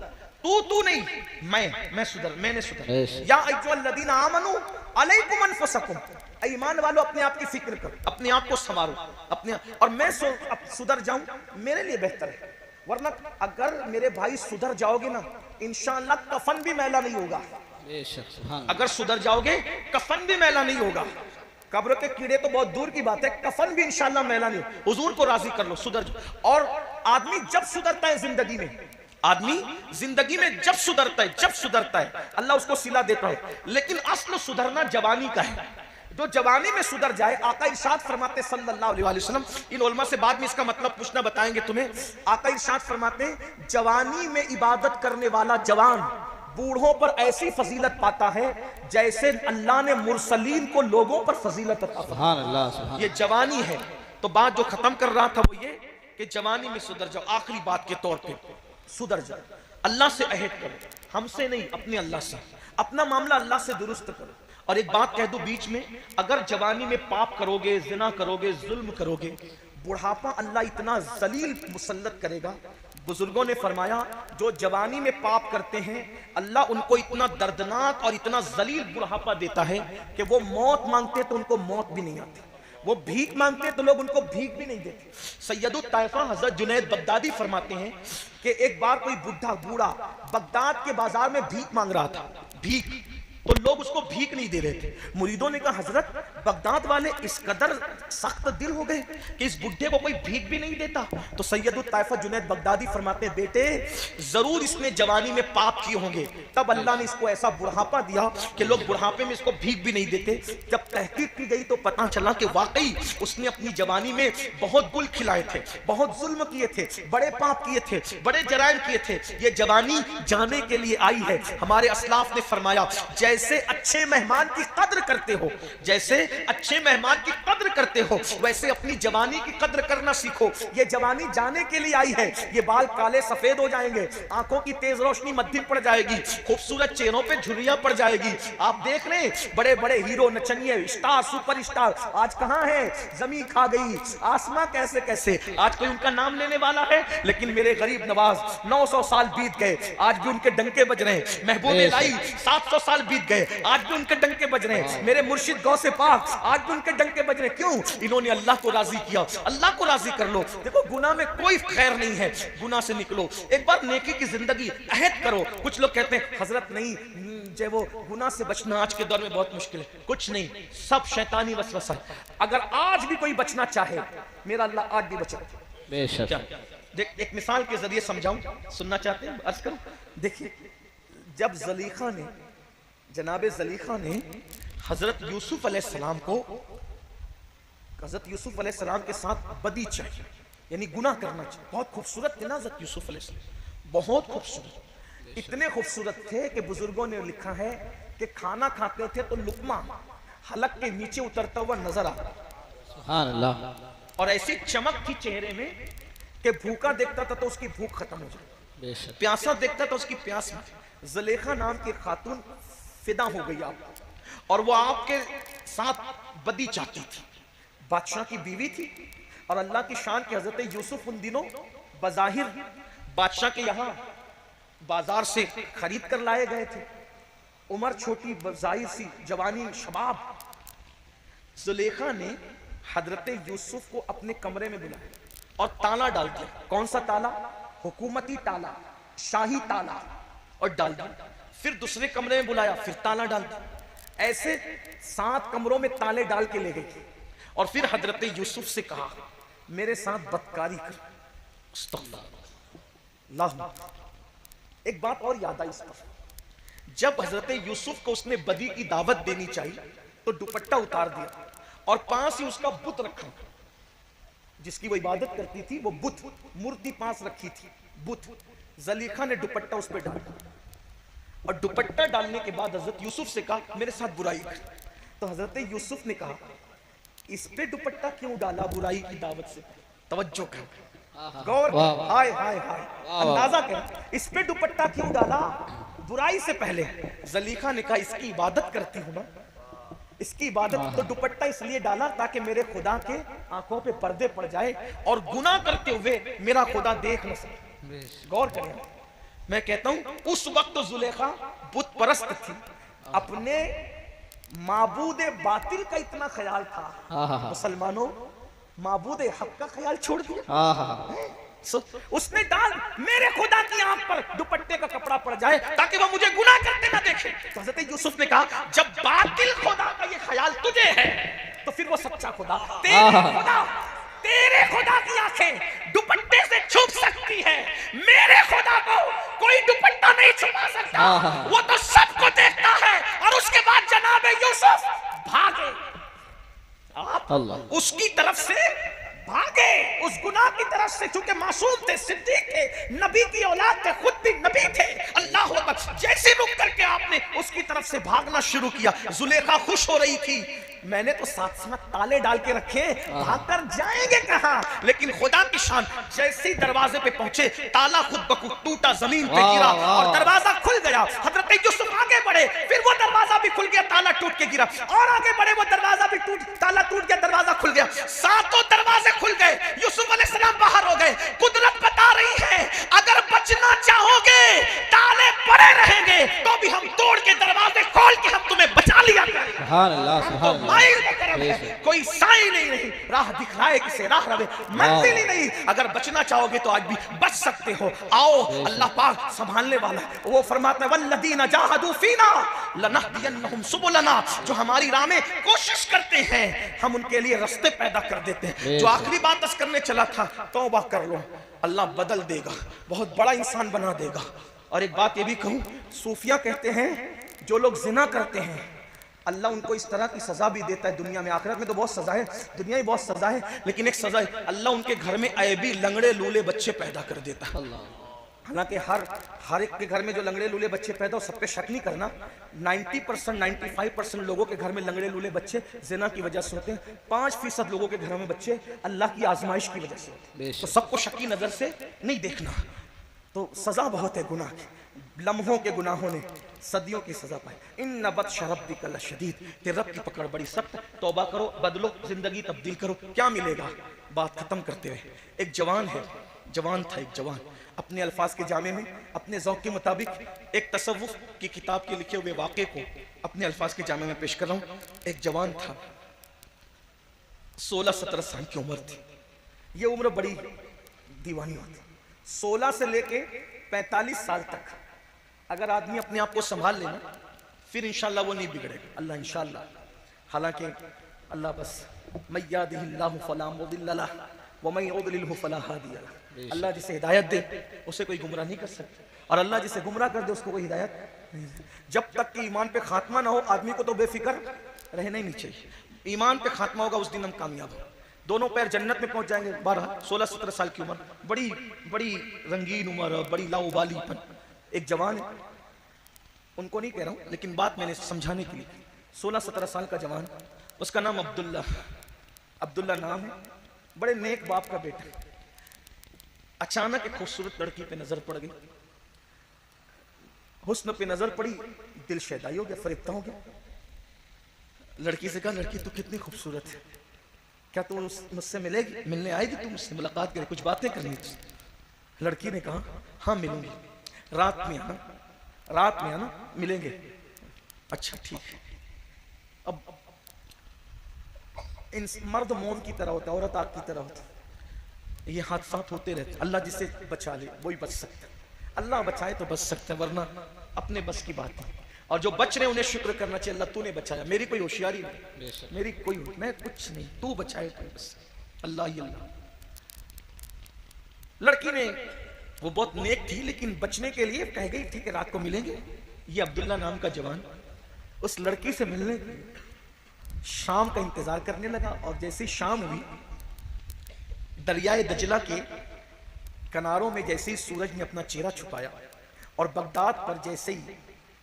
तू नहीं, मैं सुधर, मैंने सुधर। या अय्युहल्लज़ीना आमनू अलैकुम अनफुसकुम, ईमान वालों अपने आप की फिक्र करो, अपने आप को संवारो, अपने और मैं सुधर जाऊं मेरे लिए बेहतर है। वरना अगर मेरे भाई सुधर जाओगे ना, इंशाअल्लाह कफन भी मैला नहीं होगा। अगर सुधर जाओगे कफन भी मैला नहीं होगा। कब्र के कीड़े तो बहुत दूर की बात है, कफन भी इंशाअल्लाह मैला नहीं। हुजूर को राजी कर लो, सुधर जाओ। और आदमी जब सुधरता है जिंदगी में, आदमी जिंदगी में जब सुधरता है अल्लाह उसको सिला देता है। लेकिन असल सुधरना जवानी का है। जो जवानी में सुधर जाए, आका इरशाद फरमाते सल्लल्लाहु अलैहि वसल्लम, इन उलमा से बाद में इसका मतलब पूछना बताएंगे तुम्हें। आका इरशाद फरमाते, जवानी में इबादत करने वाला जवान बूढ़ों पर ऐसी फजीलत पाता है जैसे अल्लाह ने मुरसलीन को लोगों पर फजीलत अता फरमाई। ये जवानी है। तो बात जो खत्म कर रहा था वो ये कि जवानी में सुधर जाओ। आखिरी बात के तौर पे सुधर जाओ, अल्लाह से अहद करो, हमसे नहीं, अपने अल्लाह से। अपना मामला अल्लाह से दुरुस्त करो। और एक बात कह दूं बीच में, अगर जवानी में पाप करोगे, जिना करोगे, जुल्म करोगे, बुढ़ापा अल्लाह इतना जलील मुसल्लत करेगा। बुजुर्गों ने फरमाया, जो जवानी में पाप करते हैं अल्लाह उनको इतना दर्दनाक और इतना जलील बुढ़ापा देता है कि वो मौत मांगते तो उनको मौत भी नहीं आती, वो भीख मांगते तो लोग उनको भीख भी नहीं देते। सैयदुत ताइफा हजरत जुनैद बगदादी फरमाते हैं कि एक बार कोई बूढ़ा बगदाद के बाजार में भीख मांग रहा था, भीख, तो लोग उसको भीख नहीं दे रहे थे। मुरीदों ने कहा, हजरत बगदाद वाले इस कदर सख्त दिल हो गए कि इस बुढ़े को कोई भीख भी नहीं देता। तो सैयदुत ताइफा जुनैद बगदादी फरमाते हैं, बेटे जरूर इसने जवानी में पाप किए होंगे, तब अल्लाह ने इसको ऐसा बुढ़ापा दिया कि लोग बुढ़ापे में इसको भीख भी नहीं देते। जब तहकीक की गई तो पता चला कि वाकई उसने अपनी जवानी में बहुत गुल खिलाए थे, बहुत जुल्म किए थे, बड़े पाप किए थे, बड़े जराइम किए थे। ये जवानी जाने के लिए आई है। हमारे असलाफ ने फरमाया, जैसे अच्छे मेहमान की कद्र करते हो, जैसे अच्छे मेहमान की कद्र करते हो, वैसे अपनी जवानी की कद्र करना सीखो। ये जवानी जाने के लिए आई है। ये बाल काले सफेद हो जाएंगे, आंखों की तेज रोशनी मध्यम पड़ जाएगी, खूबसूरत चेहरों पे झुर्रियां पड़ जाएगी। आप देख रहे हैं बड़े बड़े हीरो, नचनिए, स्टार, सुपर स्टार आज कहां है? जमीन खा गई, आसमां कैसे कैसे, आज कोई उनका नाम लेने वाला है? लेकिन मेरे गरीब नवाज 900 साल बीत गए, आज भी उनके डंके बज रहे हैं। महबूब लाई 700 साल बीत गए, आज भी उनके डंके बज रहे हैं। मेरे मुर्शिद गौसे पाक, आज भी उनके डंके बज रहे हैं। क्यों? इन्होंने अल्लाह को राजी किया। अल्लाह को राजी कर लो। देखो, गुनाह में कोई खैर नहीं है, गुनाह से निकलो। एक बार नेकी की जिंदगी अहद करो। कुछ लोग कहते हैं, हजरत नहीं, जो वो गुनाह से बचना आज के दौर में बहुत मुश्किल है। कुछ नहीं, सब शैतानी वसवसा है। अगर आज भी कोई बचना चाहे, मेरा अल्लाह आज भी बचा। बेशक। देख, एक मिसाल के जरिए समझाऊं, सुनना चाहते हैं? अर्ज करूं। देखिए, जब जनाबे ज़लीखा ने हजरत यूसुफ अलैहिस्सलाम को, हजरत यूसुफ अलैहिस्सलाम के साथ बदी चाहिए, यानी गुनाह करना चाहिए। बहुत खूबसूरत थे ना हजरत यूसुफ अलैहिस्सलाम, बहुत खूबसूरत, इतने खूबसूरत थे कि बुजुर्गों ने लिखा है कि खाना खाते थे तो लुकमा हलक के नीचे उतरता हुआ नजर आता, सुभान अल्लाह। और ऐसी चमक थी चेहरे में कि भूखा देखता था तो उसकी भूख खत्म हो जाती, प्यासा देखता था उसकी प्यास में। ज़ुलेखा नाम की खातून फिदा हो गई आप, और वो आपके साथ बदी चाहती थी। बादशाह की बीवी थी और अल्लाह की शान के हजरत यूसुफ उन दिनों बज़ाहिर बादशाह के यहाँ बाजार से खरीद कर लाए गए थे। उम्र छोटी, जाहिर सी जवानी, शबाब। ज़ुलेखा ने हजरत यूसुफ को अपने कमरे में बुलाया और ताला डाल दिया। कौन सा ताला? हुकूमती ताला, शाही ताला, और डाल दिया। फिर दूसरे कमरे में बुलाया, फिर ताला डाल दिया। ऐसे 7 कमरों में ताले डाल के ले गई और फिर हजरत यूसुफ से कहा, मेरे साथ बदकारी कर। एक बात और याद आई इस पर, जब हजरत यूसुफ को उसने बदी की दावत देनी चाहिए तो दुपट्टा उतार दिया और पास ही उसका बुत रखा, जिसकी वो इबादत करती थी, वो बुत, मूर्ति पास रखी थी, बुत। ज़लीखा ने दुपट्टा उस पर डाला, और दुपट्टा डालने के बाद हजरत यूसुफ से कहा मेरे साथ बुराई कर। तो हजरत यूसुफ ने कहा इस पे दुपट्टा क्यों डाला बुराई की दावत से? तवज्जो कर, गौर, हाय हाय हाय, अंदाजा कर, इस पे दुपट्टा क्यों डाला बुराई से पहले? जलीखा ने कहा इसकी इबादत करती हूं ना, इसकी इबादत, तो दुपट्टा इसलिए डाला ताकि मेरे खुदा के आंखों पे पर्दे पड़ जाए और गुनाह करते हुए मेरा खुदा देख न सके। गौर करें, मैं कहता हूं उस वक्त तो जुलेखा बुत परस्त थी, अपने माबूदे बातिल का इतना ख्याल था, मुसलमानों माबूदे हक का ख्याल छोड़ दिया। उसने डाल मेरे खुदा की आंख पर दुपट्टे का कपड़ा पड़ जाए ताकि वो मुझे गुनाह करते ना देखे। तो हज़रत यूसुफ ने कहा जब बातिल खुदा का ये ख्याल तुझे है तो फिर वो सच्चा खुदा, तेरे खुदा की आंखें दुपट्टे से छुप सकती है, मेरे खुदा को कोई दुपट्टा नहीं छुपा सकता, वो तो सबको देखता है। और उसके बाद जनाब यूसुफ भागे, आप उसकी तरफ से भागे, उस गुनाह की तरफ से, चूंकि मासूम थे, सिद्दीक थे, नबी की औलाद थे, खुद भी नबी थे। अल्लाह अकबर, जैसे रुक करके आपने उसकी तरफ से भागना शुरू किया। जुलेखा खुश हो रही थी, मैंने तो साथ साथ ताले डाल के रखे, भागकर जाएंगे कहां? लेकिन खुदा की शान, जैसे दरवाजे पे पहुंचे ताला खुद बखुद टूटा, जमीन पे गिरा और दरवाजा खुल गया। हजरत यूसुफ आगे बढ़े, फिर वो दरवाजा भी खुल गया, ताला टूट के गिरा, और आगे बढ़े, वो दरवाजा भी ताला टूट गया, दरवाजा खुल गया, सातों दरवाजे खुल गए। यूसुफ अलैहिस्सलाम बाहर हो गए। कुदरत बता रही है अगर बचना चाहोगे ताले पड़े रहेंगे तो भी हम तोड़ के दरवाजे खोल के हम तुम्हें बचा लिया करेंगे। सुभान अल्लाह, सुभान अल्लाह। कोई साई नहीं, राह दिखलाए किसे राह रवे मंजिल ही नहीं। अगर बचना चाहोगे तो आज भी बच सकते हो। आओ, अल्लाह पाक संभालने वाला है। वो फरमाता है वल्लदीना जाहदू फीना लनहदियन्नहुम सुबुलना, जो हमारी राह में कोशिश करते हैं हम उनके लिए रास्ते पैदा कर देते हैं। जो आखिरी बात दस करने चला था, तौबा कर लो, अल्लाह बदल देगा, बहुत बड़ा इंसान बना देगा। और एक बात ये भी कहूं, सूफिया कहते हैं जो लोग जिना करते हैं अल्लाह उनको इस तरह की सजा भी देता है दुनिया में। आखिरत में तो बहुत सजा है, दुनिया में बहुत सजा है, लेकिन एक सजा है, अल्लाह उनके घर में ऐबी लंगड़े लूले बच्चे पैदा कर देता है। हालांकि हर एक के घर में जो लंगड़े लूले बच्चे पैदा हो, सब पे शक नहीं करना, 90% 95% लोगों के घर में लंगड़े लूले बच्चे जिना की वजह से होते हैं, 5% लोगों के घरों में बच्चे अल्लाह की आजमाइश की वजह से होते हैं। तो सबको शकी नजर से नहीं देखना। तो सजा बहुत है गुनाह की, लम्हों के गुनाहों ने सदियों की सजा पाई। इन बत्श रब्बिक लशदीद, तेरे रब की पकड़ बड़ी सख्त। तौबा करो, बदलो, जिंदगी तब्दील करो, क्या मिलेगा? बात खत्म करते हुए, एक जवान है, जवान था एक जवान, अपने अल्फाज के जामे में अपने ज़ौक़ के मुताबिक एक तसव्वुफ़ की किताब के लिखे हुए वाक़े को अपने अल्फाज के जामे में पेश कर रहा हूँ। एक जवान था, 16-17 साल की उम्र थी। ये उम्र बड़ी दीवानी होती, 16 से लेके 45 साल तक अगर आदमी अपने आप को संभाल लेना फिर इंशाल्लाह वो नहीं बिगड़ेगा, अल्लाह इंशाल्लाह। हालांकि अल्लाह बस मय्यादिहिल्लाहु फला मुदिल्ल लहु व मय युद्लिलहु फला हादिय लहु, अल्लाह जिसे हिदायत दे उसे कोई गुमराह नहीं कर सकता, और अल्लाह जिसे गुमराह कर दे उसको कोई हिदायत नहीं दे। जब तक कि ईमान पे खात्मा ना हो आदमी को तो बेफिक्र रहना ही नहीं चाहिए। ईमान पे खात्मा होगा उस दिन हम कामयाब हो, दोनों पैर जन्नत में पहुंच जाएंगे। 16-17 साल की उम्र, बड़ी बड़ी रंगीन उम्र, बड़ी लाउबालीपन। एक जवान, उनको नहीं कह रहा हूं लेकिन बात मैंने समझाने के लिए, 16-17 साल का जवान, उसका नाम अब्दुल्ला नाम है, बड़े नेक बाप का बेटा। अचानक एक खूबसूरत लड़की पे नजर पड़ गई, हुस्न पे नजर पड़ी, दिल शैदाई हो गया, फरिश्ता हो गया। लड़की से कहा लड़की तू कितनी खूबसूरत है, क्या तू मुझसे मिलेगी, मिलने आएगी, तू मुझसे मुलाकात करे, कुछ बातें करनी तुझसे। लड़की ने कहा हाँ मिलूंगी, रात में आना मिलेंगे। अच्छा ठीक है। अब इन मर्द मौत की तरह होता है, औरत आग की तरह होता है, ये हादसात होते रहते। अल्लाह जिसे बचा ले वही बच सकता है, अल्लाह बचाए तो बच सकता है, वरना अपने बस की बात है। और जो बच रहे उन्हें शुक्र करना चाहिए, अल्लाह तूने बचाया, मेरी कोई होशियारी नहीं, मेरी कोई, मैं कुछ नहीं, तू बचाए तो बस, अल्लाह ही अल्लाह। लड़की ने, वो बहुत नेक थी लेकिन बचने के लिए कह गई ठीक है रात को मिलेंगे। ये अब्दुल्ला नाम का जवान उस लड़की से मिलने के लिए शाम का इंतजार करने लगा, और जैसे शाम हुई, दरियाए दजला के किनारों में जैसे ही सूरज ने अपना चेहरा छुपाया और बगदाद पर जैसे ही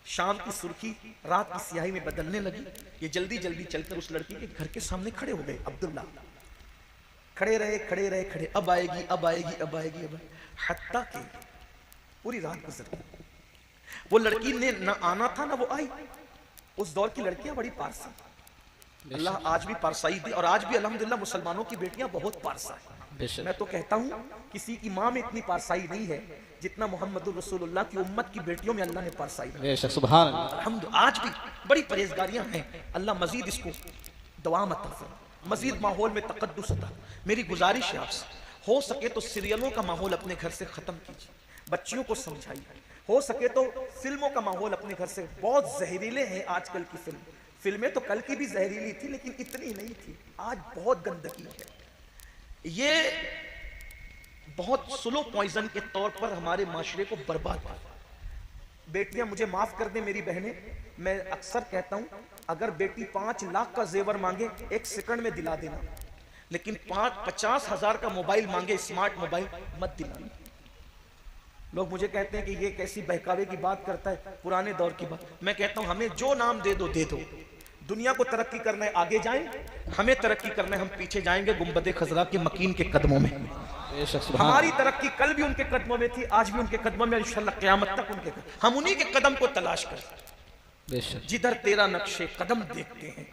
शाम की सुर्खी रात की स्याही में बदलने लगी। ये जल्दी जल्दी चलकर उस लड़की के घर के सामने खड़े हो गए। अब्दुल्ला खड़े रहे, अब आएगी, अब आएगी, अब आएगी, अब आएगी, हत्ता कि पूरी रात गुजर गई। वो लड़की ने ना आना था ना वो आई। उस दौर की लड़कियां बड़ी पारसा, अल्लाह आज भी पारसाई दी, और आज भी अल्हम्दुलिल्लाह मुसलमानों की बेटियां बहुत पारसा है। मैं तो कहता हूँ किसी की माँ में इतनी पारसाई नहीं है जितना मोहम्मद रसूलुल्लाह की उम्मत की बेटियों में अल्लाह ने पारसाई दी। बेशक, सुभान अल्लाह। अल्हम्दुलिल्लाह आज भी बड़ी परहेजगारियां हैं। अल्लाह मजीद इसको दवाम अता फरमाए, मजीद माहौल में तकद्दुस अता। मेरी गुजारिश है आपसे, हो सके तो सीरियलों का माहौल अपने घर से खत्म कीजिए, बच्चियों को समझाइए। हो सके तो फिल्मों का माहौल अपने घर से, बहुत जहरीले हैं आजकल की फिल्में तो कल की भी जहरीली थी लेकिन इतनी नहीं थी, आज बहुत गंदगी है। ये बहुत स्लो पॉइजन के तौर पर हमारे माशरे को बर्बाद कर। बेटियां मुझे माफ कर दें मेरी बहनें, मैं अक्सर कहता हूं अगर बेटी 5 लाख का जेवर मांगे 1 सेकंड में दिला देना, लेकिन 50,000 का मोबाइल मांगे, स्मार्ट मोबाइल, मत दिलाना। लोग मुझे कहते हैं कि ये कैसी बहकावे की बात करता है, पुराने दौर की बात। मैं कहता हूं हमें जो नाम दे दो दे दो। दुनिया को तरक्की करना है आगे जाएं, हमें तरक्की करना है हम पीछे जाएंगे गुंबद खजरा के मकीन के कदमों में। हमारी तरक्की कल भी उनके कदमों में थी, आज भी उनके कदमों में, इंशाअल्लाह क़यामत तक उनके, हम उन्हीं के कदम को तलाश कर। जिधर तेरा नक्शे कदम देखते हैं,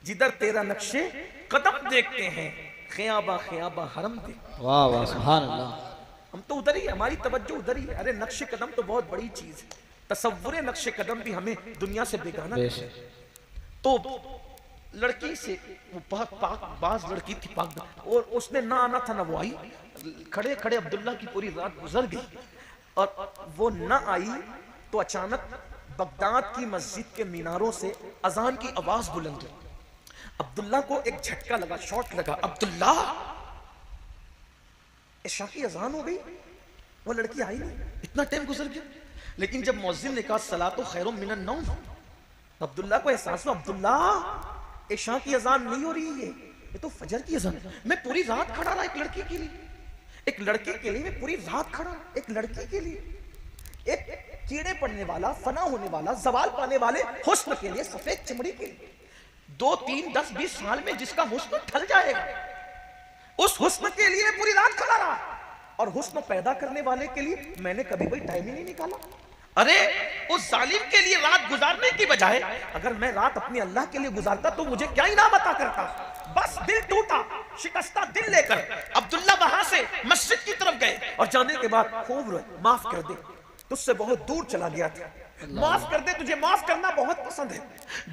जिधर तेरा नक्शे कदम देखते हैं, ख़याबा ख़याबा हरम देखते। वाह वाह, सुभान अल्लाह। हम तो उधर ही है, हमारी तवज्जो उधर ही है। अरे नक्शे कदम तो बहुत बड़ी चीज है, तसव्वुरे नक्शे कदम भी हमें दुनिया से बेगाना है। तो लड़की से वो बाज लड़की थी पाक, और उसने ना आना था ना वो आई। खड़े खड़े अब्दुल्ला की पूरी रात गुजर गई और वो ना आई तो अचानक बगदाद की मस्जिद के मीनारों से अजान की आवाज बुलंद हुई। अब्दुल्ला को एक झटका लगा, शॉट लगा। अब्दुल्ला, इशा की अजान हो गई, वो लड़की आई नहीं, इतना टाइम गुजर गया। लेकिन जब मुअज्जिन ने कहा सलातो खैरुम मिनन नौम, अब्दुल्ला को एहसास हुआ अब्दुल्ला इशा की अजान नहीं हो रही है, ये तो फजर की अजान है। मैं पूरी रात खड़ा रहा एक लड़की के लिए, एक लड़के के लिए मैं पूरी रात खड़ा, एक लड़की के लिए, एक कीड़े पड़ने वाला, फना होने वाला, जवाल पाने वाले हुस्न के लिए, सफेद चमड़ी के लिए, 2, 3, 10, 20 साल में जिसका हुस्न ढल जाएगा, उस हुस्न के लिए पूरी रात खड़ा रहा। और हुस्न पैदा करने वाले के लिए मैंने कभी कोई टाइम ही नहीं निकाला। अरे उस जालिम के लिए रात गुजारने की बजाय अगर मैं रात अपने अल्लाह के लिए गुजारता तो मुझे क्या इनाम अता करता। बस दिल टूटा, शिकस्ता दिल लेकर अब्दुल्ला वहां से मस्जिद की तरफ गए और जाने के बाद खूब रोए, माफ कर दे, तुझसे बहुत दूर चला गया था, माफ कर दे, तुझे माफ करना बहुत पसंद है,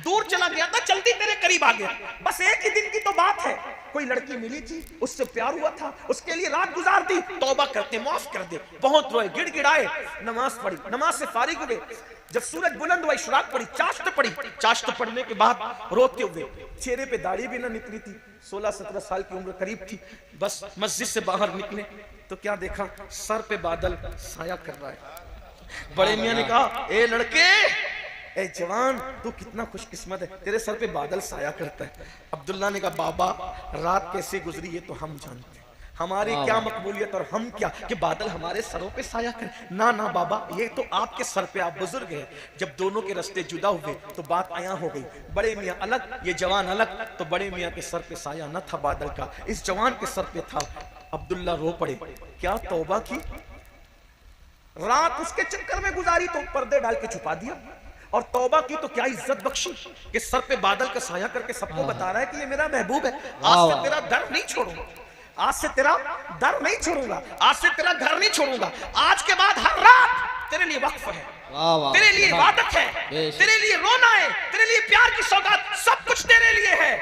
दूर चला गया था, जल्दी तेरे करीब आ गया। बस एक ही दिन की तो बात है, कोई लड़की मिली थी, उससे प्यार हुआ था, उसके लिए रात गुजार दी, तौबा करते, माफ कर दे। बहुत रोए, गिड़गिड़ाए, नमाज पढ़ी, नमाज से फारिग हुए। जब सूरज बुलंद हुआ, इशराक पड़ी, चाश्त पड़ी, चाश्त पढ़ने के बाद रोते हुए, चेहरे पे दाढ़ी भी ना निकली थी, 16-17 साल की उम्र करीब थी। बस मस्जिद से बाहर निकले तो क्या देखा, सर पे बादल साया कर रहा है। बड़े मियां ने कहा, ए लड़के, ए जवान, तू कितना खुशकिस्मत है, तेरे सर पे बादल साया करता है। अब्दुल्ला ने कहा, बाबा रात कैसे गुजरी ये तो हम जानते हैं, हमारी क्या मकबूलियत और हम क्या कि बादल हमारे सरों पे साया करे। ना ना बाबा, ये तो आपके सर पे, आप बुजुर्ग हैं। जब दोनों के रास्ते जुदा हुए तो बात आया हो गई, बड़े मियां अलग, ये जवान अलग। तो बड़े मियां के सर पे साया न था बादल का, इस जवान के सर पे था। अब्दुल्ला रो पड़े, क्या तौबा की, रात उसके चक्कर में गुजारी तो पर्दे डाल के छुपा दिया, और तौबा की तो क्या इज्जत बख्शी कि सर पे बादल का साया करके सबको बता रहा है कि ये मेरा महबूब है। आज से तेरा दर नहीं छोड़ूंगा, आज से तेरा दर नहीं छोड़ूंगा, आज से तेरा घर नहीं छोड़ूंगा, आज के बाद हर रात तेरे लिए वक्फ है, तेरे लिए इबादत है, तेरे लिए रोना है, तेरे लिए प्यार की सौगात, सब कुछ तेरे लिए है।